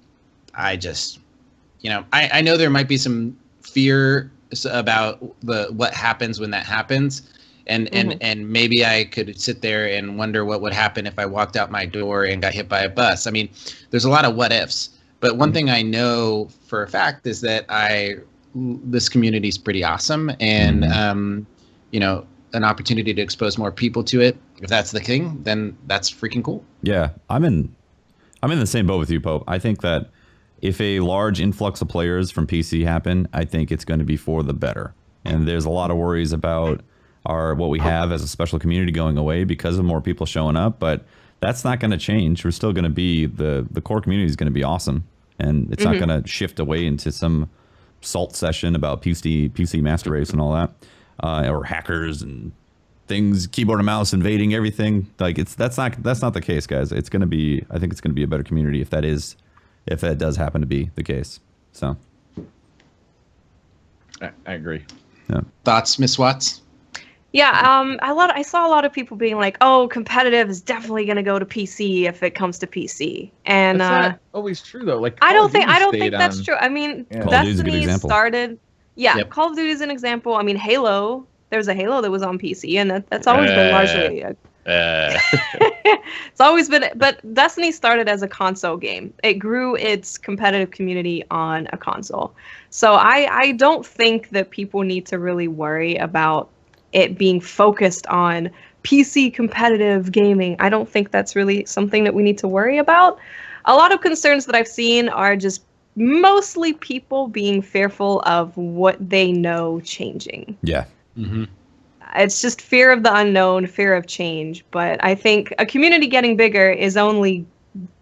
just I know there might be some fear about what happens when that happens. And maybe I could sit there and wonder what would happen if I walked out my door and got hit by a bus. I mean, there's a lot of what ifs. But one thing I know for a fact is that this community is pretty awesome, and an opportunity to expose more people to it. If that's the thing, then that's freaking cool. Yeah, I'm in the same boat with you, Pope. I think that if a large influx of players from PC happen, I think it's going to be for the better. And there's a lot of worries about what we have as a special community going away because of more people showing up. But that's not going to change. We're still going to be the core community is going to be awesome, and it's not going to shift away into some salt session about PC master race and all that, or hackers and things, keyboard and mouse invading everything. Like that's not the case, guys. It's going to be, I think it's going to be a better community if that does happen to be the case. So I agree. Yeah. Thoughts, Miss Watts? Yeah, I saw a lot of people being like, "Oh, competitive is definitely going to go to PC if it comes to PC," and that's not always true though. Like I don't think that's true. I mean, Call of Duty's a good Destiny example. started. Yeah, Yep. Call of Duty is an example. I mean, Halo. There was a Halo that was on PC, and that's always been largely. It's always been, but Destiny started as a console game. It grew its competitive community on a console. So I don't think that people need to really worry about it being focused on PC competitive gaming. I don't think that's really something that we need to worry about. A lot of concerns that I've seen are just mostly people being fearful of what they know changing. Yeah. Mm-hmm. It's just fear of the unknown, fear of change. But I think a community getting bigger is only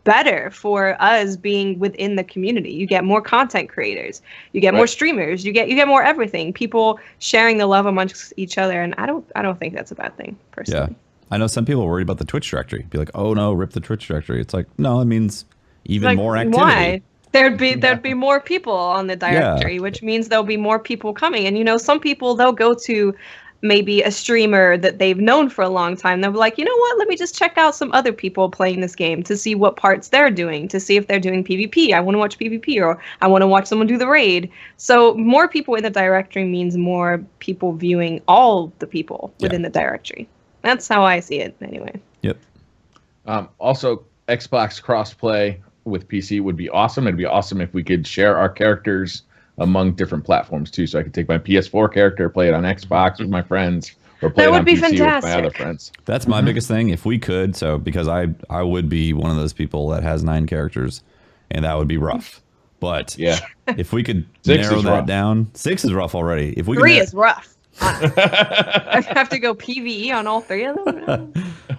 better for us being within the community. You get more content creators, you get more streamers, you get more everything. People sharing the love amongst each other, and I don't think that's a bad thing personally. Yeah. I know some people are worried about the Twitch directory. Be like, oh no, rip the Twitch directory. It's like, no, it means even more activity. Why? There'd be more people on the directory, which means there'll be more people coming. And you know, some people, they'll go to maybe a streamer that they've known for a long time. They'll be like, you know what, let me just check out some other people playing this game to see what parts they're doing, to see if they're doing PvP. I want to watch PvP, or I want to watch someone do the raid. So more people in the directory means more people viewing all the people within the directory. That's how I see it anyway. Yep. Also, Xbox crossplay with PC would be awesome. It'd be awesome if we could share our characters among different platforms too. So I could take my PS4 character, play it on Xbox with my friends, or play it on PC with my other friends. That's my biggest thing. If we could, so because I would be one of those people that has 9 characters, and that would be rough. But yeah, if we could 6 narrow is that rough. down, 6 is rough already. If we 3 is rough. I have to go PvE on all 3 of them.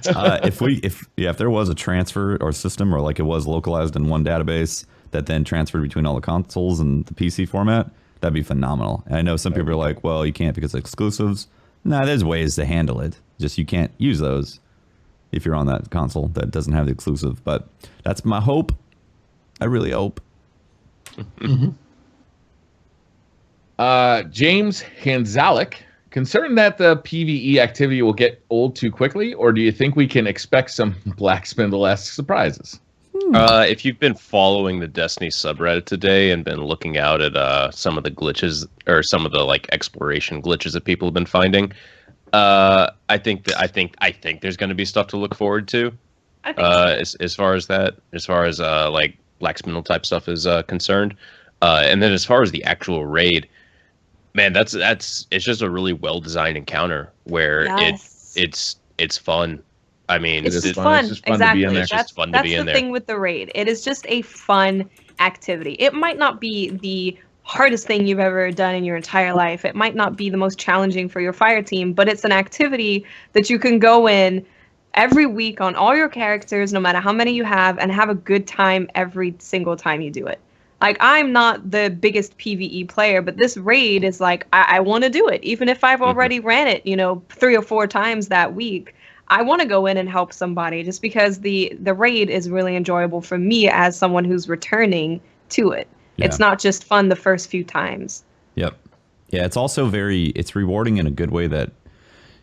if there was a transfer or system, or like it was localized in one database that then transferred between all the consoles and the PC format, that'd be phenomenal. And I know some people are like, well, you can't because of exclusives. Nah, there's ways to handle it. Just you can't use those if you're on that console that doesn't have the exclusive. But that's my hope. I really hope. James Hanzalik, concerned that the PvE activity will get old too quickly, or do you think we can expect some Black Spindle-esque surprises? If you've been following the Destiny subreddit today and been looking out at some of the glitches, or some of the like exploration glitches that people have been finding, I think there's going to be stuff to look forward to. I think so. As far as like Black Spindle type stuff is concerned, and then as far as the actual raid, man, it's just a really well designed encounter where it's fun. I mean, it's just fun. fun. It's just fun Exactly. to be in there. It's just fun to be in there. That's the thing with the raid. It is just a fun activity. It might not be the hardest thing you've ever done in your entire life. It might not be the most challenging for your fire team, but it's an activity that you can go in every week on all your characters, no matter how many you have, and have a good time every single time you do it. Like, I'm not the biggest PvE player, but this raid is like, I want to do it. Even if I've already ran it, 3 or 4 times that week, I want to go in and help somebody, just because the raid is really enjoyable for me as someone who's returning to it. Yeah. It's not just fun the first few times. Yep. Yeah, it's also it's rewarding in a good way that,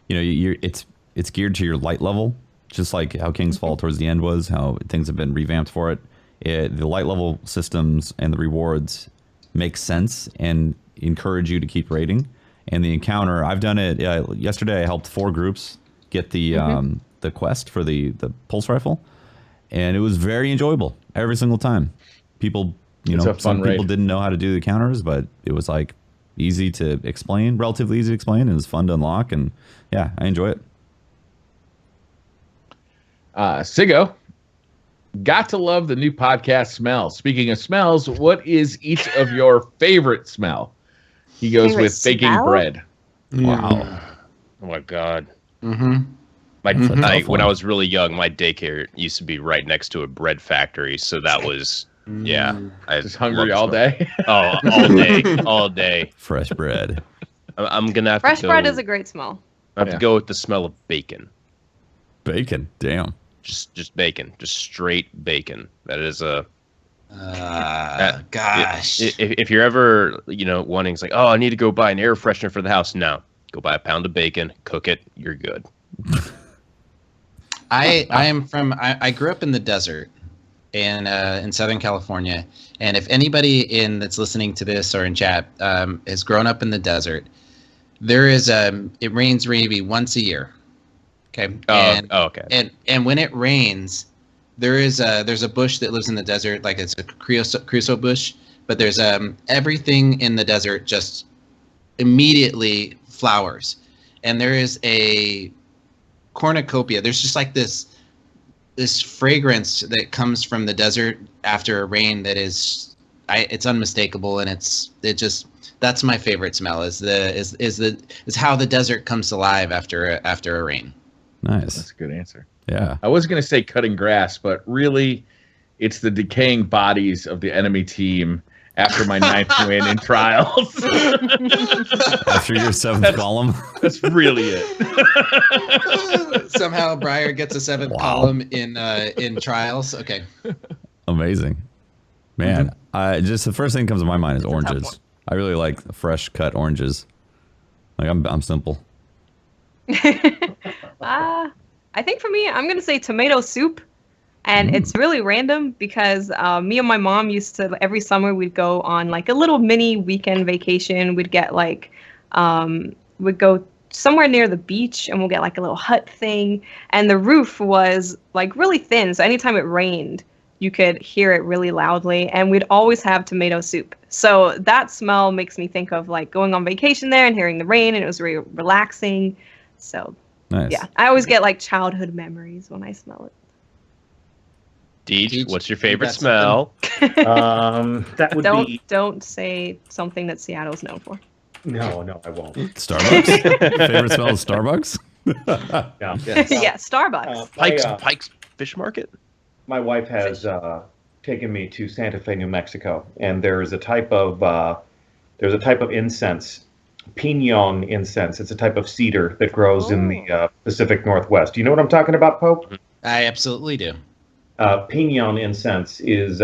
it's geared to your light level, just like how King's Fall towards the end was, how things have been revamped for it. The light level systems and the rewards make sense and encourage you to keep raiding. And the encounter, I've done it. Yesterday, I helped 4 groups get the quest for the pulse rifle, and it was very enjoyable every single time. People, some people didn't know how to do the counters, but it was like relatively easy to explain, and it was fun to unlock, and yeah, I enjoy it. Sigo, got to love the new podcast smell. Speaking of smells, what is each of your favorite smell? He goes with baking bread. Wow. Oh my God. Mm-hmm. When I was really young, my daycare used to be right next to a bread factory, so that was I just hungry all day. Oh, all day. Fresh bread. I'm gonna have fresh to go, bread is a great smell. I have to go with the smell of bacon. Bacon, damn. Just bacon, just straight bacon. That is a. Gosh. If you're ever wanting, it's like, oh, I need to go buy an air freshener for the house. No, go buy a pound of bacon, cook it, you're good. I grew up in the desert in Southern California, and if anybody that's listening to this or in chat has grown up in the desert, there is it rains maybe once a year. Okay. Okay. And when it rains, there's a bush that lives in the desert, like it's a creosote bush, but there's everything in the desert just immediately flowers, and there is a cornucopia. There's just like this fragrance that comes from the desert after a rain that it's unmistakable, and that's my favorite smell is how the desert comes alive after a rain. Nice. That's a good answer. Yeah. I was going to say cutting grass, but really it's the decaying bodies of the enemy team after my 9th win in trials. After your 7th column. That's really it. Somehow Briar gets a 7th column in trials. Okay. Amazing. Man, just the first thing that comes to my mind is oranges. I really like fresh cut oranges. Like I'm simple. I think for me, I'm going to say tomato soup. And it's really random because me and my mom used to, every summer we'd go on like a little mini weekend vacation. We'd get like, we'd go somewhere near the beach and we'll get like a little hut thing. And the roof was like really thin. So anytime it rained, you could hear it really loudly. And we'd always have tomato soup. So that smell makes me think of like going on vacation there and hearing the rain, and it was really relaxing. So nice. Yeah, I always get like childhood memories when I smell it. Deej, what's your favorite smell? That would be. Don't say something that Seattle's known for. No, I won't. Starbucks. Favorite smell is Starbucks. Yeah, Starbucks. Pike's Fish Market. My wife has taken me to Santa Fe, New Mexico, and there's a type of incense, pinon incense. It's a type of cedar that grows in the Pacific Northwest. Do you know what I'm talking about, Pope? I absolutely do. Pinon incense is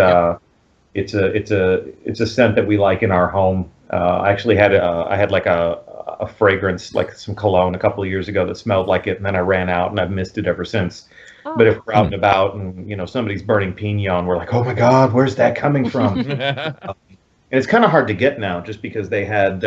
it's a scent that we like in our home. I actually had a fragrance, like some cologne, a couple of years ago that smelled like it, and then I ran out, and I've missed it ever since. Oh. But if we're out and about and somebody's burning pinon, we're like, oh my God, where's that coming from? And it's kind of hard to get now, just because they had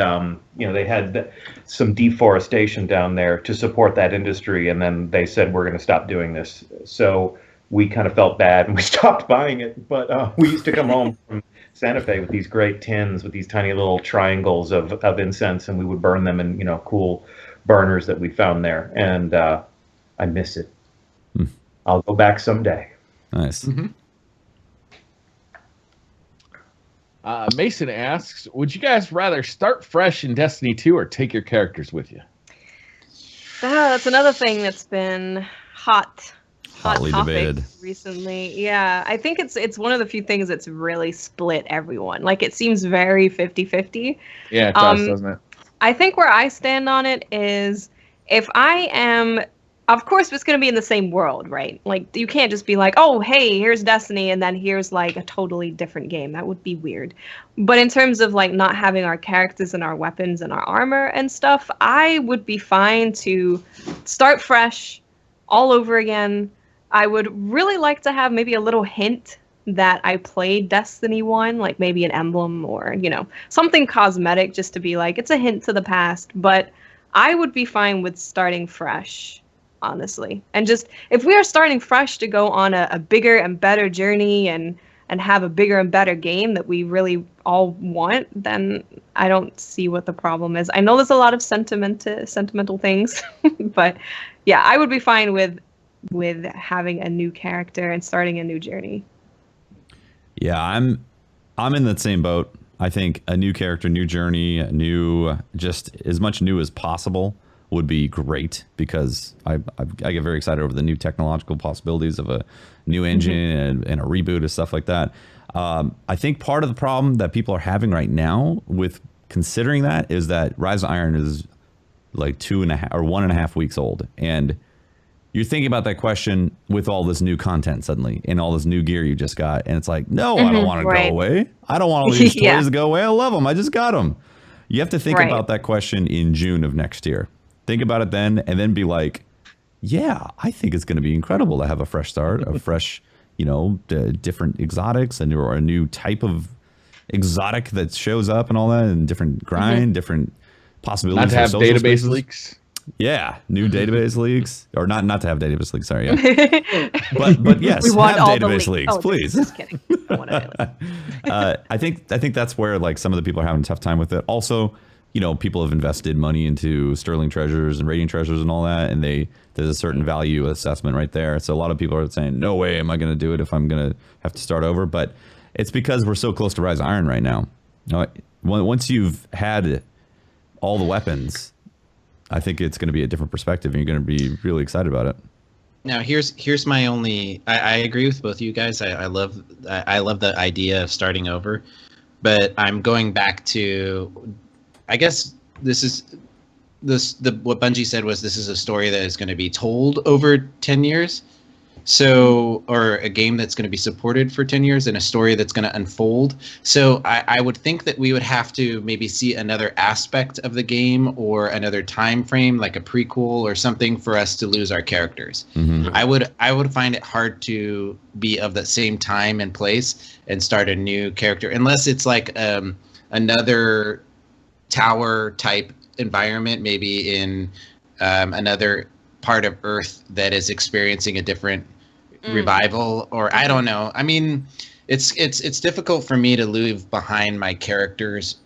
some deforestation down there to support that industry, and then they said we're going to stop doing this. So we kind of felt bad and we stopped buying it. But we used to come home from Santa Fe with these great tins with these tiny little triangles of incense, and we would burn them in cool burners that we found there. And I miss it. I'll go back someday. Nice. Mm-hmm. Mason asks, would you guys rather start fresh in Destiny 2 or take your characters with you? That's another thing that's been hotly debated recently. Yeah, I think it's one of the few things that's really split everyone. Like, it seems very 50-50. Yeah, it does, doesn't it? I think where I stand on it is, if I am, of course, it's going to be in the same world, right? Like, you can't just be like, oh, hey, here's Destiny, and then here's like a totally different game. That would be weird. But in terms of like not having our characters and our weapons and our armor and stuff, I would be fine to start fresh all over again. I would really like to have maybe a little hint that I played Destiny 1, like maybe an emblem or, something cosmetic, just to be like, it's a hint to the past. But I would be fine with starting fresh, honestly. And just, if we are starting fresh to go on a bigger and better journey and have a bigger and better game that we really all want, then I don't see what the problem is. I know there's a lot of sentimental things, but yeah, I would be fine with having a new character and starting a new journey. Yeah, I'm in that same boat. I think a new character, new journey, just as much new as possible. would be great, because I get very excited over the new technological possibilities of a new engine and a reboot and stuff like that. I think part of the problem that people are having right now with considering that is that Rise of Iron is like 2.5 or 1.5 weeks old, and you're thinking about that question with all this new content suddenly and all this new gear you just got, and it's like, no, I don't want to go away. I don't want all these toys to go away. I love them. I just got them. You have to think about that question in June of next year. Think about it then, and then be like, yeah, I think it's going to be incredible to have a fresh start, a fresh, different exotics, and or a new type of exotic that shows up and all that, and different grind, different possibilities. Not to have database leaks. Yeah, new database leaks, or not to have database leaks. Sorry, yeah. but yes, we want have all database the leaks, please. Just kidding. I want to I think that's where like some of the people are having a tough time with it. Also, people have invested money into Sterling Treasures and Radiant Treasures and all that, and there's a certain value assessment right there. So a lot of people are saying, no way am I going to do it if I'm going to have to start over. But it's because we're so close to Rise of Iron right now. Once you've had all the weapons, I think it's going to be a different perspective, and you're going to be really excited about it. Now, here's my only. I agree with both of you guys. I love the idea of starting over, but I'm going back to. I guess what Bungie said was this is a story that is going to be told over 10 years. So, or a game that's going to be supported for 10 years and a story that's going to unfold. So I would think that we would have to maybe see another aspect of the game or another time frame, like a prequel or something, for us to lose our characters. I would find it hard to be of the same time and place and start a new character, unless it's like another tower type environment, maybe in another part of Earth that is experiencing a different revival, or I don't know. I mean, it's difficult for me to leave behind my characters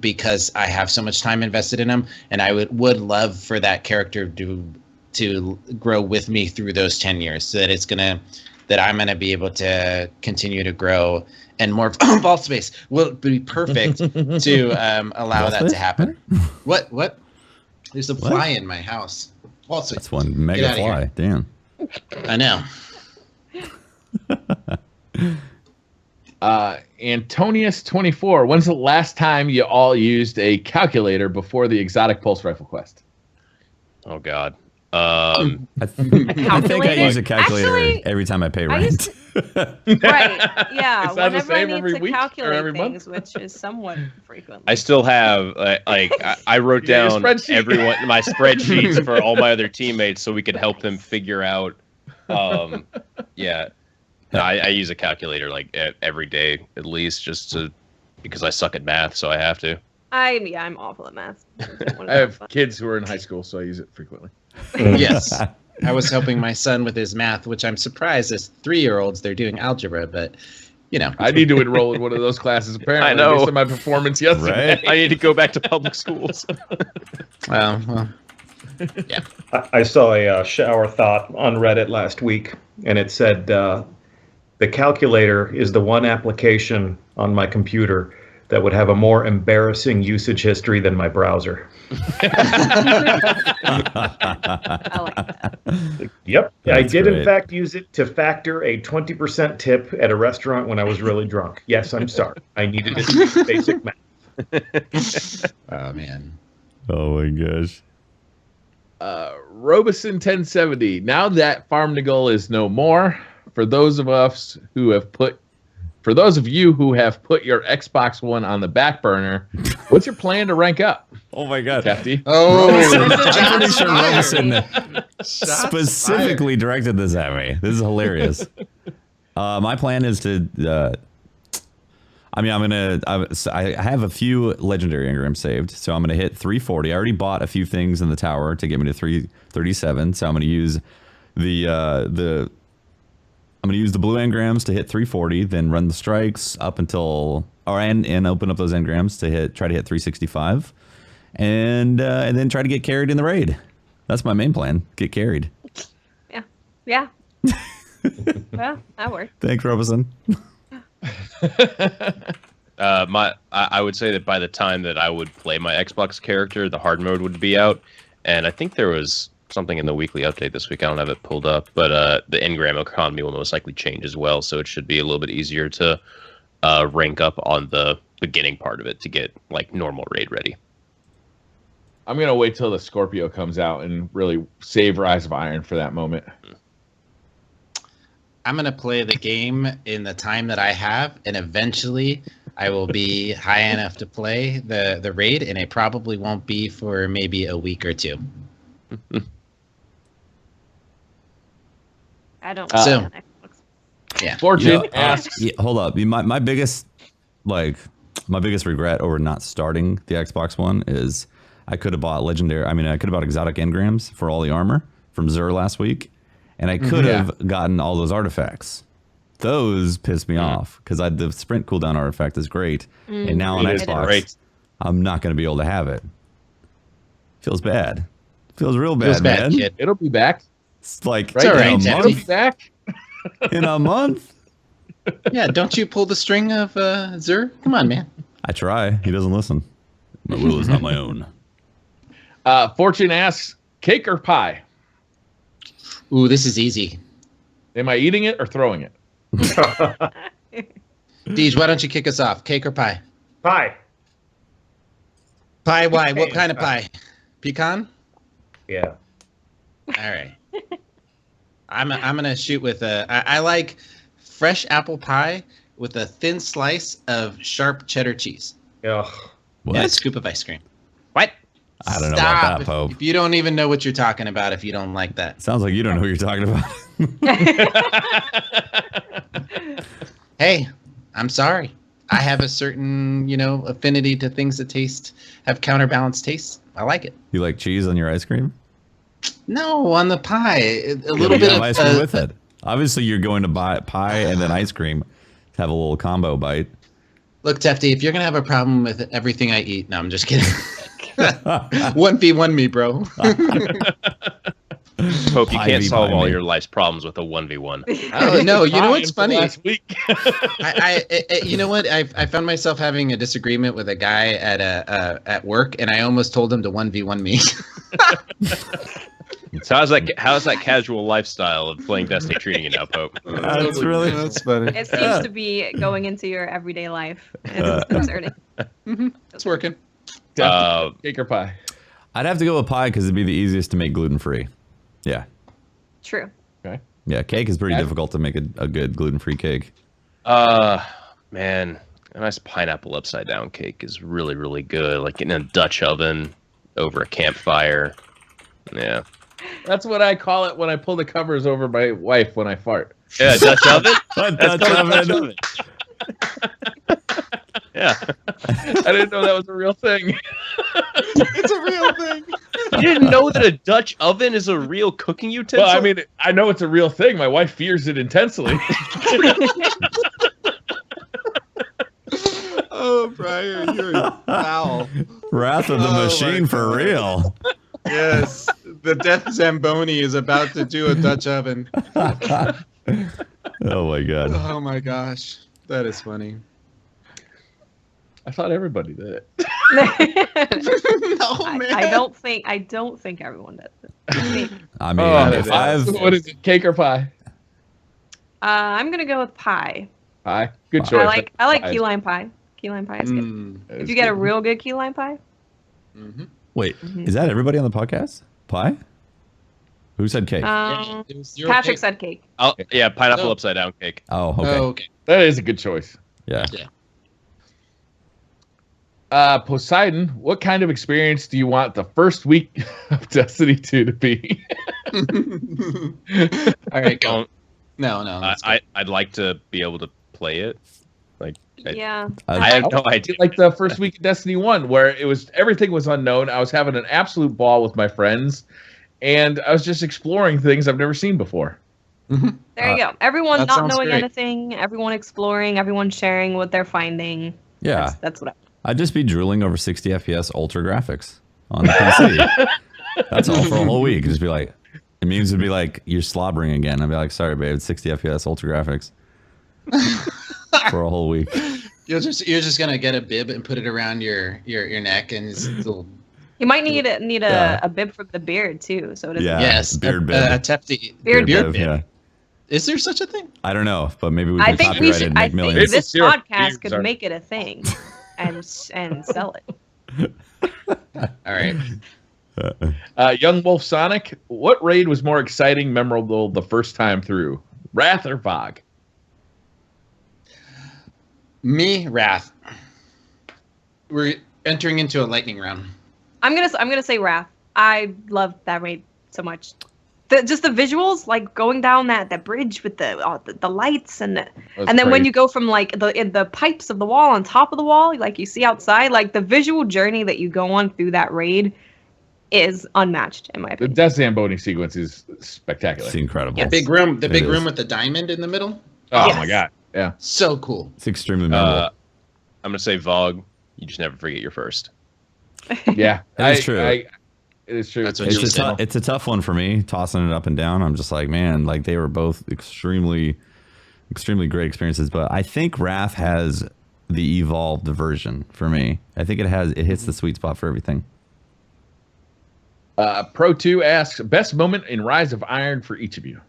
because I have so much time invested in them, and I would love for that character to grow with me through those 10 years, so that I'm gonna be able to continue to grow, and more vault space will be perfect to allow that to happen. What? There's a fly in my house. Also, that's one mega fly. Damn. I know. Antonius24, when's the last time you all used a calculator before the exotic pulse rifle quest? Oh God. I think I use a calculator every time I pay rent. Right. Yeah. It's not the Whenever same I need every to week or calculate every things, month. which is somewhat frequently. I still have I wrote down my spreadsheets for all my other teammates so we could help them figure out. Yeah. No, I use a calculator like every day at least, because I suck at math, so I have to. I'm awful at math. I have kids who are in high school, so I use it frequently. Yes. I was helping my son with his math, which I'm surprised as 3-year-olds they're doing algebra, but I need to enroll in one of those classes apparently. I know. Based on my performance yesterday. Right? I need to go back to public schools. Well, yeah. I saw a shower thought on Reddit last week, and it said, the calculator is the one application on my computer that would have a more embarrassing usage history than my browser. I like that. Yep. That's I did, great. in fact, use it to factor a 20% tip at a restaurant when I was really drunk. Yes, I'm sorry. I needed it to do basic math. Oh, man. Oh my gosh. Robeson 1070. Now that Farm to Goal is no more, for those of you who have put your Xbox One on the back burner, what's your plan to rank up? Oh my god. Hefty. Oh, I'm pretty sure Robeson specifically directed this at me. This is hilarious. My plan is to I have a few legendary engrams saved, so I'm going to hit 340. I already bought a few things in the tower to get me to 337, so I'm going to use the blue engrams to hit 340, then run the strikes up until and open up those engrams to try to hit 365, and then try to get carried in the raid. That's my main plan. Get carried. Yeah. Well, that worked. Thanks, Robeson. I would say that by the time that I would play my Xbox character, the hard mode would be out, and I think there was something in the weekly update this week. I don't have it pulled up, but the engram economy will most likely change as well, so it should be a little bit easier to rank up on the beginning part of it to get like normal raid ready. I'm gonna wait till the Scorpio comes out and really save Rise of Iron for that moment. I'm gonna play the game in the time that I have, and eventually I will be high enough to play the raid, and it probably won't be for maybe a week or two. I don't. So- play on Xbox. Yeah. Fortune asks. Hold up. My biggest regret over not starting the Xbox One is I could have bought I could have bought exotic engrams for all the armor from Xur last week, and I could have gotten all those artifacts. Those pissed me off because the sprint cooldown artifact is great, and now on Xbox, I'm not going to be able to have it. Feels bad. Feels real bad, Feels bad, man. kid. It'll be back. It's like It's all right, in a Teddy. It'll be month. back. In a month. Yeah, don't you pull the string of Xur? Come on, man. I try. He doesn't listen. My will is not my own. Fortune asks, cake or pie? Ooh, this is easy. Am I eating it or throwing it? Deej, why don't you kick us off? Cake or pie? Pie. Pie, why? What kind of pie? Pecan? Yeah. All right. I'm gonna shoot with I like fresh apple pie with a thin slice of sharp cheddar cheese Ugh. What? and a scoop of ice cream. What? I don't know Stop. about that, Pope. If you don't even know what you're talking about, if you don't like that. Sounds like you don't know who you're talking about. Hey, I'm sorry. I have a certain, affinity to things that have counterbalanced tastes. I like it. You like cheese on your ice cream? No, on the pie, a little You bit have of ice cream with it. Obviously, you're going to buy pie and then ice cream to have a little combo bite. Look, Tefty, if you're gonna have a problem with everything I eat, no, I'm just kidding. 1v1 me, bro. Hope you Pie can't v solve pie all me. your life's problems with a 1v1. Oh no, you know what's Fine for funny? Last week. You know what? I found myself having a disagreement with a guy at work, and I almost told him to 1v1 me. So how's that casual lifestyle of playing Destiny treating you now, Pope? That's really funny. It seems to be going into your everyday life. It's concerning. It's working. Cake or pie? I'd have to go with pie because it'd be the easiest to make gluten free. Yeah. True. Okay. Yeah, cake is pretty Yeah. difficult to make a good gluten free cake. Man, a nice pineapple upside down cake is really, really good. Like in a Dutch oven over a campfire. Yeah. That's what I call it when I pull the covers over my wife when I fart. Yeah, Dutch oven? Dutch That's called a Dutch oven. oven. Yeah. I didn't know that was a real thing. It's a real thing. You didn't know that a Dutch oven is a real cooking utensil? Well, I mean, I know it's a real thing. My wife fears it intensely. Oh, Brian, you're foul. Wrath of the Oh, machine my for God. real. Yes, the Death Zamboni is about to do a Dutch oven. Oh my god. Oh my gosh, that is funny. I thought everybody did it. No, man. I don't think everyone does it. I mean, Oh, if I've what is it? Cake or pie? I'm gonna go with pie. Pie. Good Pie. choice. I like Pie. key lime pie. Key lime pie is good. Mm. If you get a real good key lime pie, Mm-hmm. wait, is that everybody on the podcast? Pie? Who said cake? It was your Patrick pick. said cake. Yeah, pineapple No. upside down cake. Oh, okay. Oh, okay. That is a good choice. Yeah. Poseidon, what kind of experience do you want the first week of Destiny 2 to be? All right, go. Don't- No, that's good. I'd like to be able to play it. Yeah. I have no idea. Like the first week of Destiny 1, where everything was unknown. I was having an absolute ball with my friends, and I was just exploring things I've never seen before. There you go. Everyone that not sounds knowing great. anything, everyone exploring, everyone sharing what they're finding. Yeah. That's what I'd just be drooling over 60 FPS ultra graphics on the PC. That's all for a whole week. Just be like, it means it'd be like, you're slobbering again. I'd be like, sorry, babe, it's 60 FPS ultra graphics for a whole week. You're just gonna get a bib and put it around your neck and just little You might need a bib from the beard too, so it doesn't. Yeah. Yes, beard a bib. Tefty Beard bib. Yeah. Is there such a thing? I don't know, but maybe we I can think copyright we should. it and I make think millions. this Zero podcast beards could are- make it a thing, and sell it. All right. Young Wolf Sonic, what raid was more exciting, memorable the first time through? Wrath or Vog? Me, Wrath. We're entering into a lightning round. I'm gonna say Wrath. I love that raid so much. Just the visuals, like going down that bridge with the lights and then when you go from like the pipes of the wall on top of the wall, like you see outside, like the visual journey that you go on through that raid is unmatched in my The opinion. Death Zamboni sequence is spectacular. It's incredible. Yes. Big room, the It big is. room with the diamond in the middle. Oh Yes. my god. Yeah. So cool. It's extremely memorable. I'm gonna say Vogue. You just never forget your first. Yeah. That is true. it is true. That's what It's you a, said. it's a tough one for me, tossing it up and down. I'm just like, man, like they were both extremely great experiences. But I think Wrath has the evolved version for me. I think it hits the sweet spot for everything. Pro 2 asks, best moment in Rise of Iron for each of you.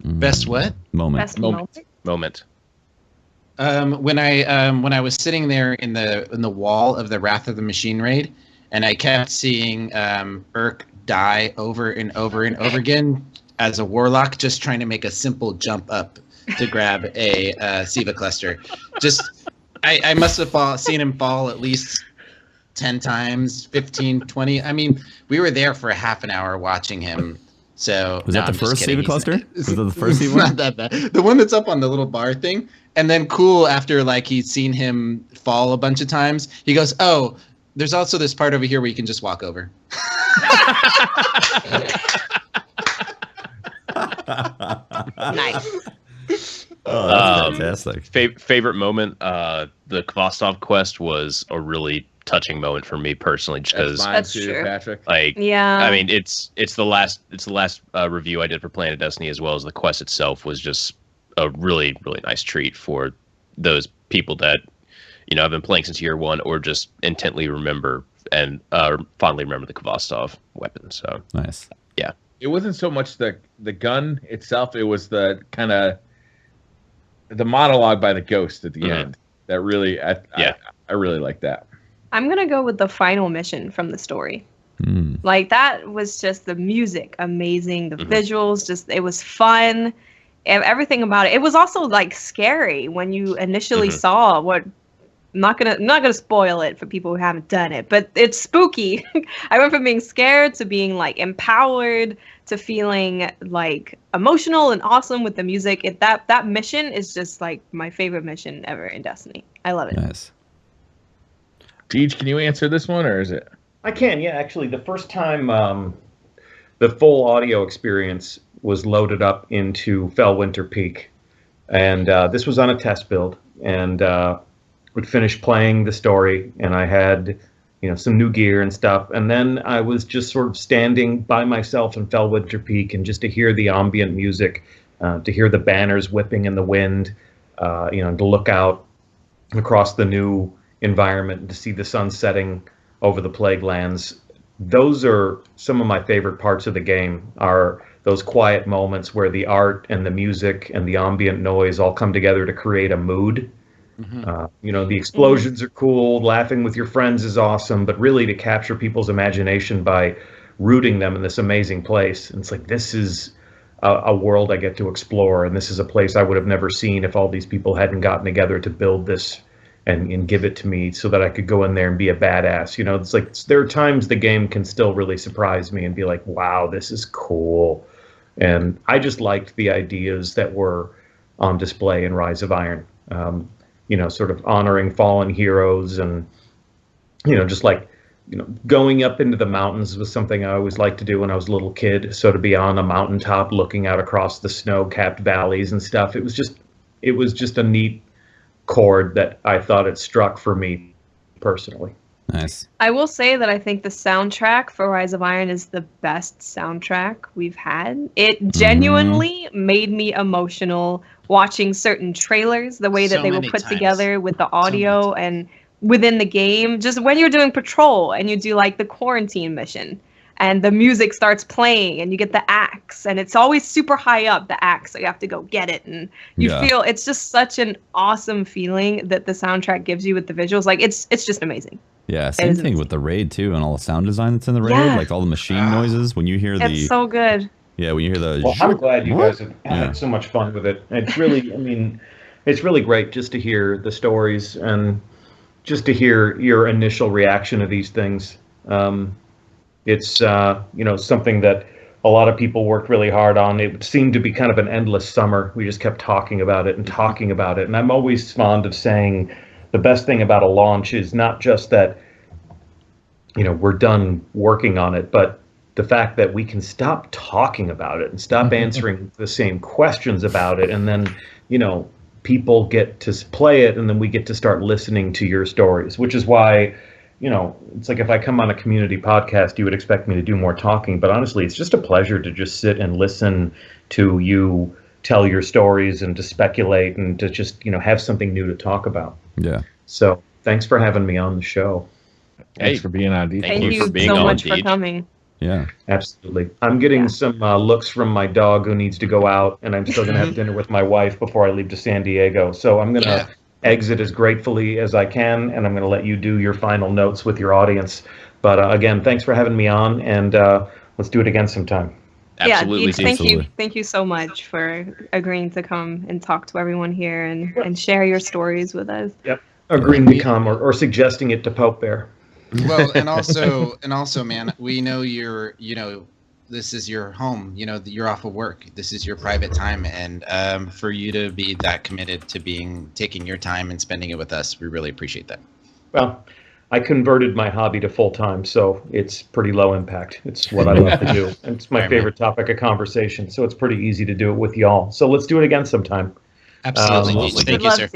Best what? Moment. Best Moment. moment. Moment. When I was sitting there in the wall of the Wrath of the Machine raid, and I kept seeing Urk die over and over and over again as a warlock, just trying to make a simple jump up to grab a Siva cluster. Just I must have seen him fall at least 10 times, 15, 20. I mean, we were there for a half an hour watching him. So Was that the I'm just first kidding. Siva He's cluster? not- Was that the first Siva Not one? that bad. The one that's up on the little bar thing. And then cool, after like he'd seen him fall a bunch of times, he goes, "Oh, there's also this part over here where you can just walk over." Nice. Oh, that's fantastic. Favorite moment. The Kvostov quest was a really touching moment for me personally, just That's because mine That's too, true. Patrick. like Yeah. I mean it's the last review I did for Planet Destiny, as well as the quest itself was just a really nice treat for those people that have been playing since year one, or just intently remember and fondly remember the Kvostov weapon. So Nice. It wasn't so much the gun itself, it was the kind of the monologue by the ghost at the Mhm. end that really I really like that. I'm gonna go with the final mission from the story. Mm. Like that was just the music amazing, the Mhm. visuals, just it was fun, everything about it. It was also like scary when you initially Mhm. saw what. I'm not gonna spoil it for people who haven't done it, but it's spooky. I went from being scared to being like empowered to feeling like emotional and awesome with the music. That mission is just like my favorite mission ever in Destiny. I love it. Nice. Deej, can you answer this one, or is it? I can, yeah. Actually, the first time the full audio experience was loaded up into Fellwinter Peak, and this was on a test build, and would finish playing the story, and I had some new gear and stuff, and then I was just sort of standing by myself in Fellwinter Peak, and just to hear the ambient music, to hear the banners whipping in the wind, to look out across the new environment and to see the sun setting over the Plague Lands. Those are some of my favorite parts of the game, are those quiet moments where the art and the music and the ambient noise all come together to create a mood. The explosions are cool, laughing with your friends is awesome, but really to capture people's imagination by rooting them in this amazing place. And it's like, this is a world I get to explore, and this is a place I would have never seen if all these people hadn't gotten together to build this and give it to me so that I could go in there and be a badass. It's like there are times the game can still really surprise me and be like, wow, this is cool. And I just liked the ideas that were on display in Rise of Iron. Sort of honoring fallen heroes, and just like going up into the mountains was something I always liked to do when I was a little kid. So to be on a mountaintop looking out across the snow-capped valleys and stuff, it was just a neat chord that I thought it struck for me personally. Nice. I will say that I think the soundtrack for Rise of Iron is the best soundtrack we've had. It genuinely made me emotional watching certain trailers, the way that So they were many put times. together with the audio and within the game, just when you're doing patrol and you do like the quarantine mission and the music starts playing and you get the axe and it's always super high up, the axe, so you have to go get it, and you feel it's just such an awesome feeling that the soundtrack gives you with the visuals. Like it's just amazing. Yeah, same thing with the raid too, and all the sound design that's in the raid, like all the machine noises when you hear it's so good. Yeah, when you hear the. Well, I'm glad you guys have had so much fun with it. It's really, I mean, it's really great just to hear the stories and just to hear your initial reaction to these things. It's you know, something that a lot of people worked really hard on. It seemed to be kind of an endless summer. We just kept talking about it and talking about it. And I'm always fond of saying the best thing about a launch is not just that, you know, we're done working on it, but the fact that we can stop talking about it and stop answering the same questions about it, and then, you know, people get to play it, and then we get to start listening to your stories, which is why, you know, it's like if I come on a community podcast, you would expect me to do more talking, but honestly, it's just a pleasure to just sit and listen to you tell your stories and to speculate and to just, you know, have something new to talk about. Yeah. So thanks for having me on the show. Thanks for being on, Deej. Thank you for being so much for coming. Yeah, absolutely. I'm getting some looks from my dog who needs to go out, and I'm still going to have dinner with my wife before I leave to San Diego. So I'm going to exit as gratefully as I can, and I'm going to let you do your final notes with your audience. But again, thanks for having me on, and let's do it again sometime. Absolutely. Yeah, thank you so much for agreeing to come and talk to everyone here and share your stories with us. Yep, agreeing to come or suggesting it to Pope Bear. Well, and also, man, we know this is your home. You know, you're off of work. This is your private time, and for you to be that committed to taking your time and spending it with us, we really appreciate that. Well, I converted my hobby to full time, so it's pretty low impact. It's what I love to do. And it's my favorite topic of conversation, so it's pretty easy to do it with y'all. So let's do it again sometime. Absolutely. Thank you, sir.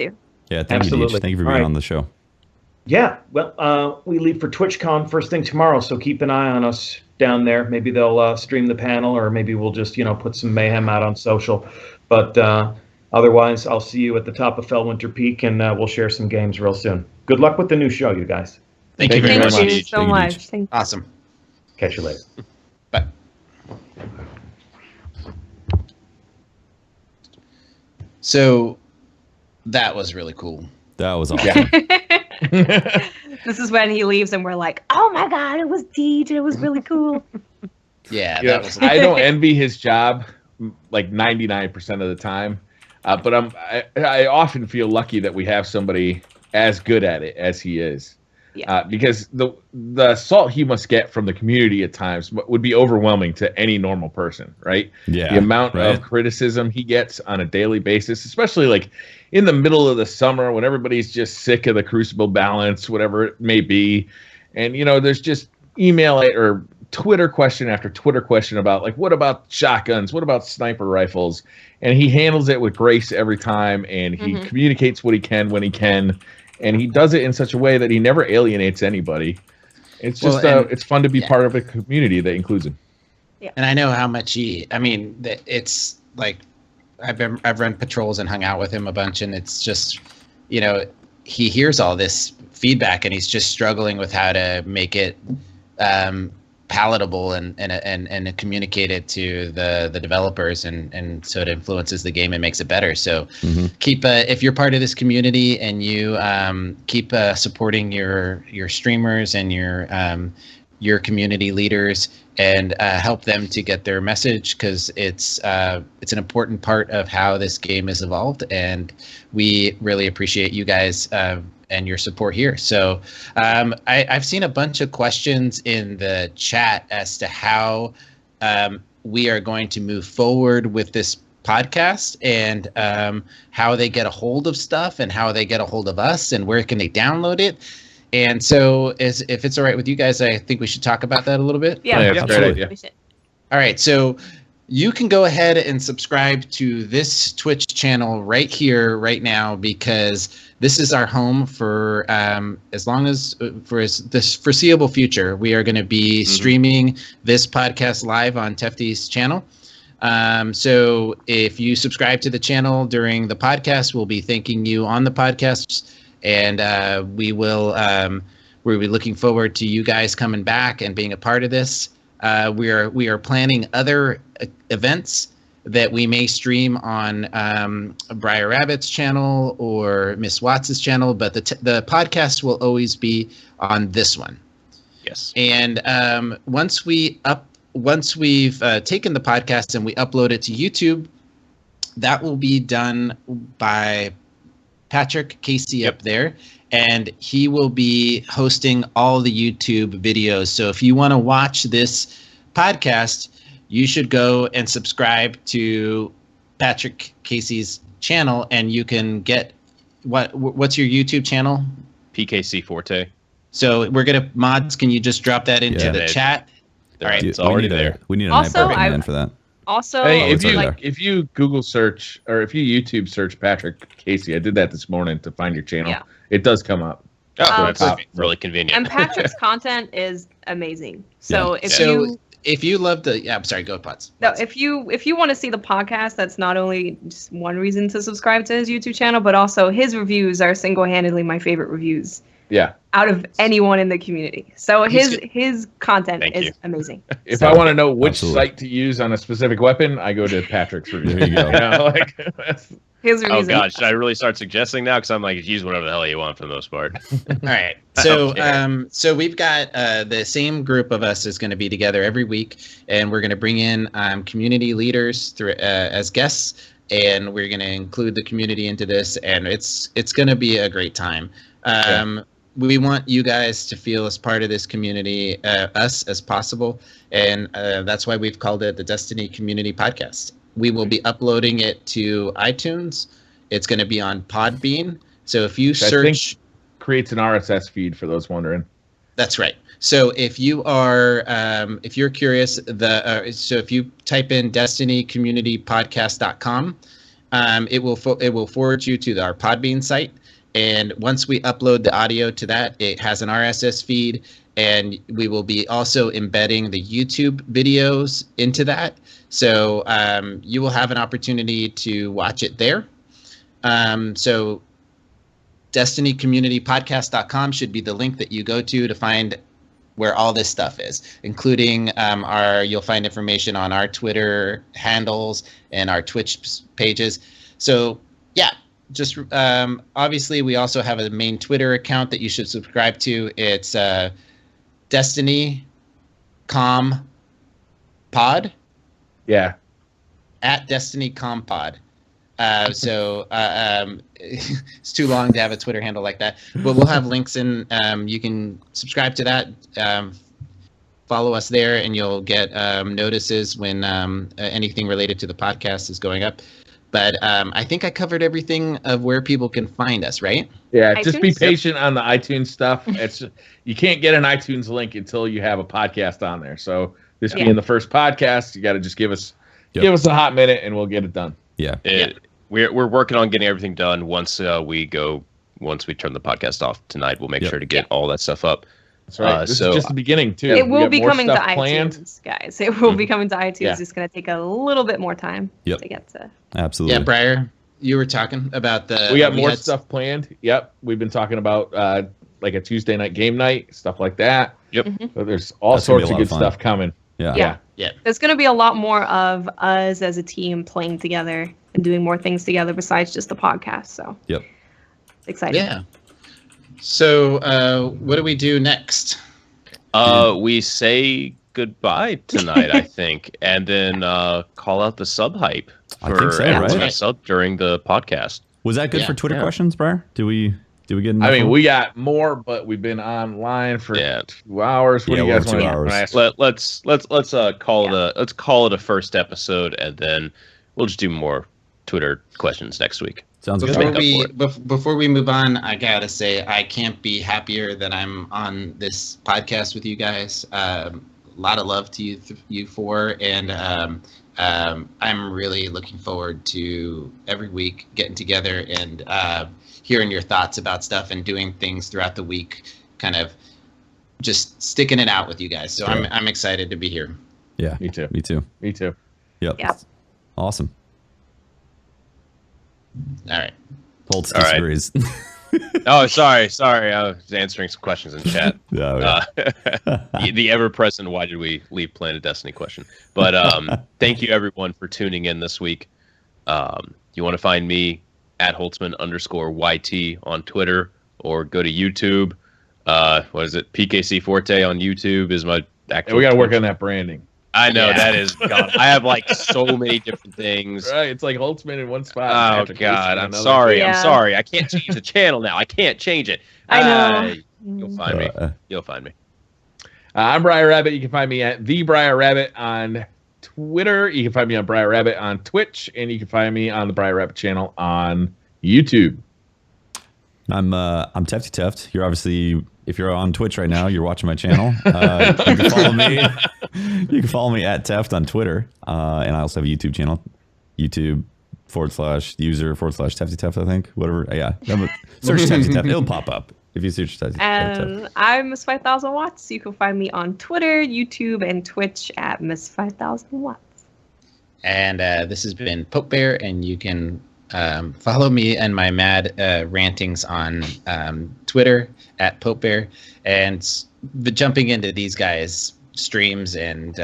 Yeah, thank you, Deej. Thank you for being on the show. Yeah, well, we leave for Twitchcon first thing tomorrow, so keep an eye on us down there. Maybe they'll stream the panel, or maybe we'll just, you know, put some mayhem out on social. But otherwise, I'll see you at the top of Fellwinter Peak, and we'll share some games real soon. Good luck with the new show, you guys. Thank you very much. Thank you so much. Awesome. Catch you later. Bye. So that was really cool. That was awesome. This is when he leaves and we're like, oh my God, it was Deej. It was really cool. Yeah, that was. I don't envy his job like 99% of the time, but I often feel lucky that we have somebody as good at it as he is. Yeah. Because the assault he must get from the community at times would be overwhelming to any normal person, right? Yeah. The amount of criticism he gets on a daily basis, especially like in the middle of the summer when everybody's just sick of the Crucible balance, whatever it may be. And, you know, there's just email or Twitter question after Twitter question about, like, what about shotguns? What about sniper rifles? And he handles it with grace every time, and he communicates what he can when he can. And he does it in such a way that he never alienates anybody. It's just it's fun to be part of a community that includes him. Yeah. And I know how much it's like I've run patrols and hung out with him a bunch, and it's just, you know, he hears all this feedback and he's just struggling with how to make it palatable and communicate it to the developers, and so it influences the game and makes it better. So keep if you're part of this community and you keep supporting your streamers and your community leaders, and help them to get their message, because it's an important part of how this game has evolved, and we really appreciate you guys and your support here. So I've seen a bunch of questions in the chat as to how we are going to move forward with this podcast, and how they get a hold of stuff, and how they get a hold of us, and where can they download it. And so if it's all right with you guys, I think we should talk about that a little bit. Yeah, that's a great idea. We should. All right, so you can go ahead and subscribe to this Twitch channel right here, right now, because this is our home for this foreseeable future. We are going to be streaming this podcast live on Tefty's channel. So if you subscribe to the channel during the podcast, we'll be thanking you on the podcast. and we will. We'll be looking forward to you guys coming back and being a part of this. We are planning other events that we may stream on Briar Rabbit's channel or Miss Watts' channel, but the podcast will always be on this one. Yes. And once we've taken the podcast and we upload it to YouTube, that will be done by Patrick Casey up there, and he will be hosting all the YouTube videos. So if you want to watch this podcast, you should go and subscribe to Patrick Casey's channel, and you can get what's your YouTube channel? PKC Forte. So we're gonna mods. Can you just drop that into the chat? All right, it's already there. We need a Also, night man for that. Also, Hey, Oh, if you Google search or if you YouTube search Patrick Casey, I did that this morning to find your channel. Yeah. It does come up. Oh, Um, that's really convenient. and Patrick's content is amazing. So Yeah. If you love I'm sorry, go Pots. No, if you want to see the podcast, that's not only just one reason to subscribe to his YouTube channel, but also his reviews are single-handedly my favorite reviews Yeah. out of anyone in the community. So his content Thank is you. amazing. If I want to know which Absolutely. site to use on a specific weapon, I go to Patrick's review. There you go. His Oh reviews. God, should I really start suggesting now? Because I'm like, use whatever the hell you want for the most part. All right. So Okay. so we've got the same group of us is going to be together every week, and we're going to bring in community leaders through as guests, and we're going to include the community into this, and it's going to be a great time. We want you guys to feel as part of this community, us as possible, and that's why we've called it the Destiny Community Podcast. We will be uploading it to iTunes. It's going to be on Podbean. So if you search, creates an RSS feed for those wondering. that's right. So if you are, if you're curious, so if you type in destinycommunitypodcast.com, it will forward you to our Podbean site. And once we upload the audio to that, it has an RSS feed, and we will be also embedding the YouTube videos into that. So you will have an opportunity to watch it there. So destinycommunitypodcast.com should be the link that you go to find where all this stuff is, including you'll find information on our Twitter handles and our Twitch pages. So yeah, just obviously we also have a main Twitter account that you should subscribe to. It's Destiny Com Pod. Yeah. At Destiny Compod. So it's too long to have a Twitter handle like that, but we'll have links in. You can subscribe to that, follow us there, and you'll get notices when anything related to the podcast is going up. But I think I covered everything of where people can find us, right? Yeah, just be iTunes? patient on the iTunes stuff. It's you can't get an iTunes link until you have a podcast on there. So this being the first podcast, you got to just give us a hot minute, and we'll get it done. Yeah. We're working on getting everything done. Once we turn the podcast off tonight, we'll make sure to get all that stuff up. That's right. This is just the beginning too. It will We got be more coming to stuff iTunes, planned. guys. It will be coming to iTunes. Yeah. It's going to take a little bit more time to get to. Absolutely. Yeah, Briar, you were talking about We got more stuff planned. Yep, we've been talking about like a Tuesday night game night, stuff like that. Yep. So there's all That's gonna be sorts a of lot good of fun. stuff coming. Yeah. There's going to be a lot more of us as a team playing together and doing more things together besides just the podcast. So Yep. exciting. Yeah. So what do we do next? We say goodbye tonight, I think, and then call out the sub hype I think so, everyone right? to sub during the podcast. Was that good for Twitter questions, Briar? Did we get enough? I mean, of them? we got more, but we've been online for 2 hours. What do you we're guys want 2 to hours. ask? Let's call it a first episode, and then we'll just do more Twitter questions next week. Sounds good. Before we move on, I gotta say I can't be happier that I'm on this podcast with you guys. A lot of love to you four, and I'm really looking forward to every week getting together and hearing your thoughts about stuff and doing things throughout the week, kind of just sticking it out with you guys. So Sure. I'm excited to be here. Yeah. Me too. Me too. Me too. Yep. Yeah. Awesome. All right. Holtz All right. disagrees. Oh, sorry. I was answering some questions in chat. Yeah. The ever-present "Why did we leave Planet Destiny?" question. But thank you everyone for tuning in this week. You want to find me at Holtzmann_YT on Twitter, or go to YouTube. What is it? PKC Forte on YouTube is my actual. We got to work on that branding. I know that is. God, I have like so many different things. Right, it's like Holtzmann in one spot. Oh God, I'm sorry. Yeah. I'm sorry. I can't change the channel now. I can't change it. I know. You'll find me. You'll find me. I'm Briar Rabbit. You can find me at the Briar Rabbit on Twitter. You can find me on Briar Rabbit on Twitch, and you can find me on the Briar Rabbit channel on YouTube. I'm Tefty Teft. You're obviously, if you're on Twitch right now, you're watching my channel. You can follow me. You can follow me at Teft on Twitter, and I also have a YouTube channel, YouTube/user/Tefty Teft. I think whatever. Yeah, search Tefty Teft. It'll pop up if you search Tefty Teft. I'm Miss 5000 Watts. You can find me on Twitter, YouTube, and Twitch at Miss 5000 Watts. And this has been Pope Bear, and you can follow me and my mad rantings on Twitter at Pope Bear, and jumping into these guys' streams and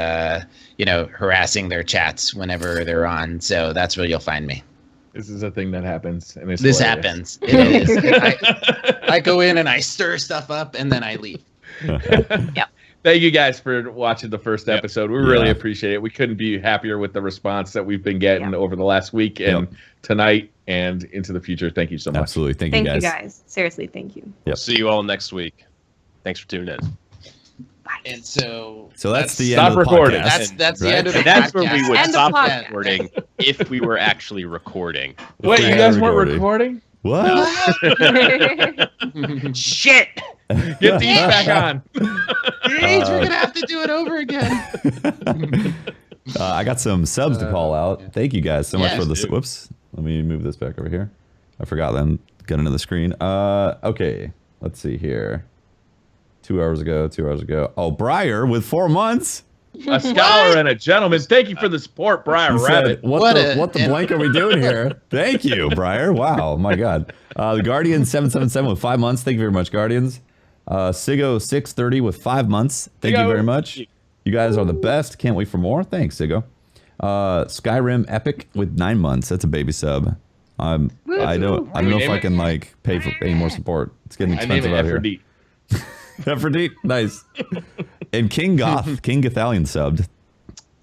harassing their chats whenever they're on. So that's where you'll find me. This is a thing that happens, and this happens. It is. I go in and I stir stuff up, and then I leave. Yep. Thank you guys for watching the first episode. We really appreciate it. We couldn't be happier with the response that we've been getting over the last week and tonight and into the future. Thank you so much. Absolutely. Thank you guys. Seriously, thank you. Yep. See you all next week. Thanks for tuning in. Bye. And so that's the stop end of the recording. podcast. That's the end of the That's podcast. where we would End of stop podcast. recording if we were actually recording. Wait, you guys weren't recording? What? Shit! Get these back on. Deej, we're gonna have to do it over again. I got some subs to call out. Thank you guys so much for the dude. whoops. Let me move this back over here. I forgot them. Got into the screen. Okay. Let's see here. 2 hours ago. Oh, Briar with 4 months. A scholar and a gentleman. Thank you for the support, Briar He said, Rabbit. what the blank are we doing here? Thank you, Briar. Wow, my God. The Guardian 777 with 5 months. Thank you very much, Guardians. Sigo 630 with 5 months. Thank you very much. You guys are the best. Can't wait for more. Thanks, Sigo. Skyrim Epic with 9 months. That's a baby sub. I don't know if I can pay for any more support. It's getting expensive out here. Aphrodite, nice. And King Gothalion subbed.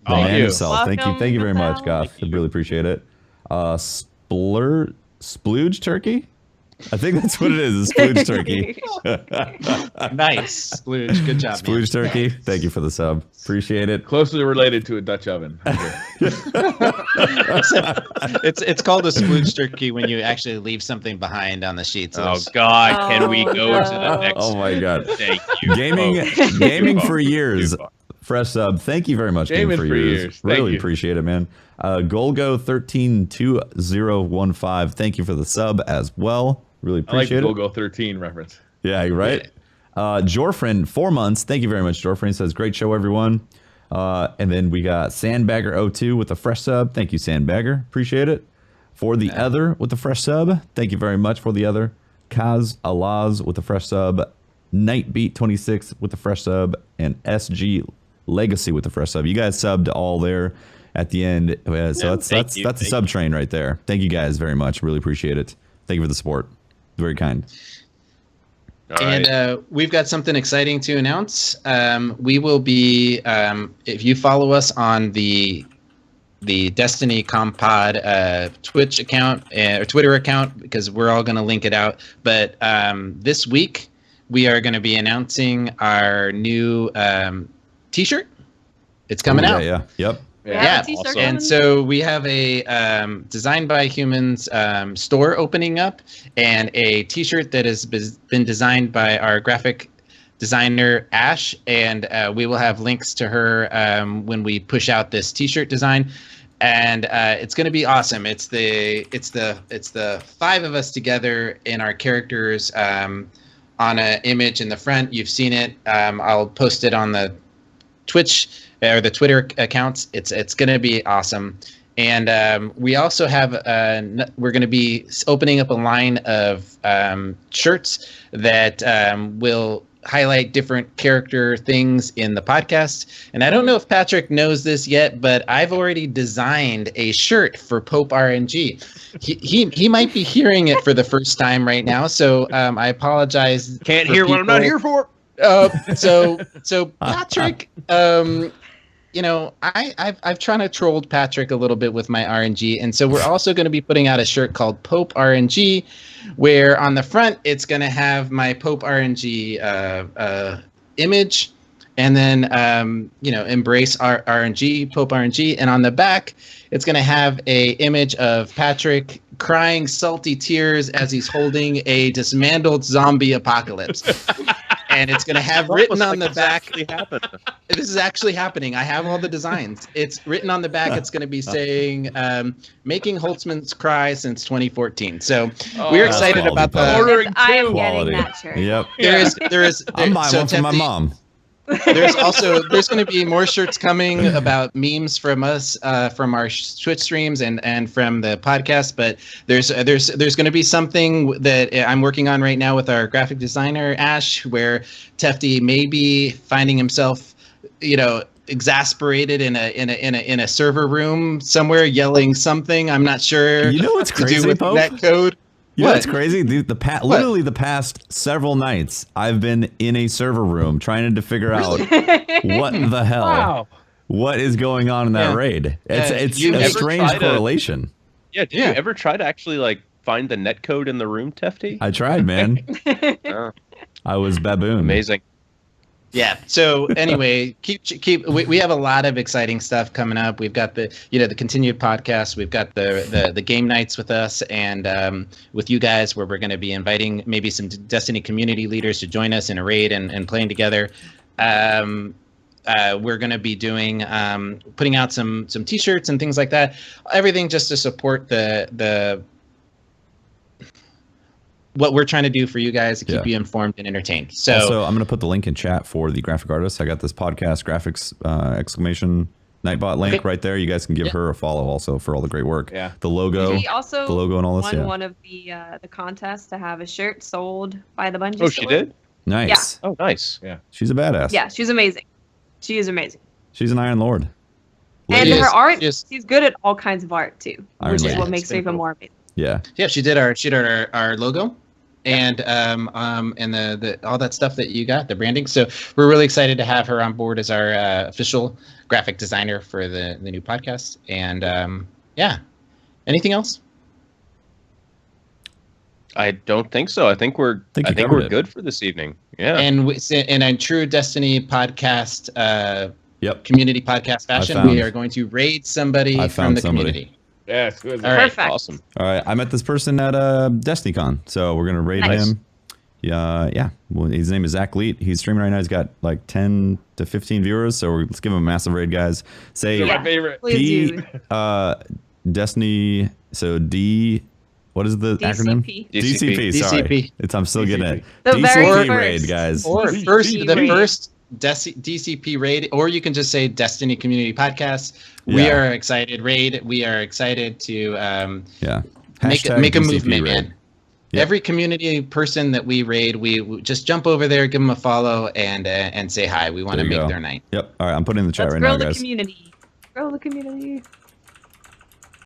The man himself. Thank you very much, Goth. I really appreciate it. Splooge Turkey? I think that's what it is. Splooge Turkey. Nice, Splooge. Good job, Splooge Turkey. Thank you for the sub. Appreciate it. Closely related to a Dutch oven. It's called a splooge turkey when you actually leave something behind on the sheets. Oh God! Can we go to the next? Oh my God! Thank you. Gaming for years. Fresh sub. Thank you very much. Gaming for years. Really appreciate it, man. Golgo 132015. Thank you for the sub as well. Really appreciate it. I like the Golgo 13 reference. Yeah, you're right. Jorfriend 4 months. Thank you very much, Jorfriend. Says great show, everyone. And then we got Sandbagger02 with a fresh sub. Thank you, Sandbagger. Appreciate it. For the other with the fresh sub. Thank you very much for the other. Kaz Alaz with the fresh sub. Nightbeat26 with the fresh sub. And SG Legacy with the fresh sub. You guys subbed all there at the end. So that's a sub train right there. Thank you guys very much. Really appreciate it. Thank you for the support. Very kind. And we've got something exciting to announce. We will be, if you follow us on the Destiny Compod Twitch account or Twitter account, because we're all going to link it out. But this week we are going to be announcing our new T-shirt. It's coming out. Yeah. Yep. Yeah. Awesome. And so we have a Designed by Humans store opening up, and a T-shirt that has been designed by our graphic designer Ash, and we will have links to her when we push out this T-shirt design, and it's going to be awesome. It's the 5 of us together in our characters on an image in the front. You've seen it. I'll post it on the Twitch or the Twitter accounts. It's going to be awesome. And we also have, we're going to be opening up a line of shirts that will highlight different character things in the podcast. And I don't know if Patrick knows this yet, but I've already designed a shirt for Pope RNG. He might be hearing it for the first time right now, so I apologize. Can't hear what I'm not here for. So Patrick, you know, I've trying to troll Patrick a little bit with my RNG, and so we're also going to be putting out a shirt called Pope RNG, where on the front it's going to have my Pope RNG image, and then you know, embrace RNG, Pope RNG, and on the back it's going to have a image of Patrick crying salty tears as he's holding a dismantled zombie apocalypse. And it's going to have written on the back. This is actually happening. I have all the designs. It's written on the back. It's going to be saying, making Holtzmann's cry since 2014. So we're excited about the. I am getting that shirt. Yep. There is. I'm buying one for my mom. There's going to be more shirts coming about memes from us, from our Twitch streams and from the podcast. But there's going to be something that I'm working on right now with our graphic designer Ash, where Tefty may be finding himself, you know, exasperated in a server room somewhere, yelling something. I'm not sure. You know what's crazy, to do with Pope? that code. You know what's crazy? Literally the past several nights, I've been in a server room trying to figure out what the hell, what is going on in that raid. It's a strange correlation. Did you ever try to actually like find the netcode in the room, Tefty? I tried, man. I was baboon. Amazing. Yeah. So anyway, we have a lot of exciting stuff coming up. We've got the continued podcast. We've got the game nights with us and with you guys, where we're going to be inviting maybe some Destiny community leaders to join us in a raid and playing together. We're going to be doing putting out some t-shirts and things like that. Everything just to support the what we're trying to do for you guys to keep you informed and entertained. So also, I'm going to put the link in chat for the graphic artist. I got this podcast graphics exclamation Nightbot link right there. You guys can give her a follow also for all the great work. Yeah. The logo, she also the logo and all this. Won one of the contests to have a shirt sold by the Bungie. Oh, she did? Nice. Yeah. Oh, nice. Yeah. She's a badass. Yeah, she's amazing. She is amazing. She's an Iron Lord. And her art, she's good at all kinds of art too, which is what makes her even more amazing. Yeah. Yeah, she did our logo. And the all that stuff that you got, the branding. So we're really excited to have her on board as our official graphic designer for the new podcast. And yeah, anything else? I don't think so. I think we're good for this evening. Yeah. And in a true Destiny podcast, community podcast fashion, we are going to raid somebody from the community. Yeah, it's good. All right. Perfect. Awesome. All right, I met this person at DestinyCon, so we're gonna raid him. Yeah. Well, his name is Zach Leet. He's streaming right now. He's got like 10 to 15 viewers, so let's give him a massive raid, guys. Say my favorite. Destiny. So D. What is the acronym? DCP. Sorry, DCP. I'm still getting it. The DCP very raid, guys. Or the first DCP raid, or you can just say Destiny Community Podcast. We are excited, raid. We are excited to make a movement, man. Yep. Every community person that we raid, we just jump over there, give them a follow, and say hi. We want to make their night. Yep. All right, I'm putting in the chat right now, guys. Grow the community. Grow the community.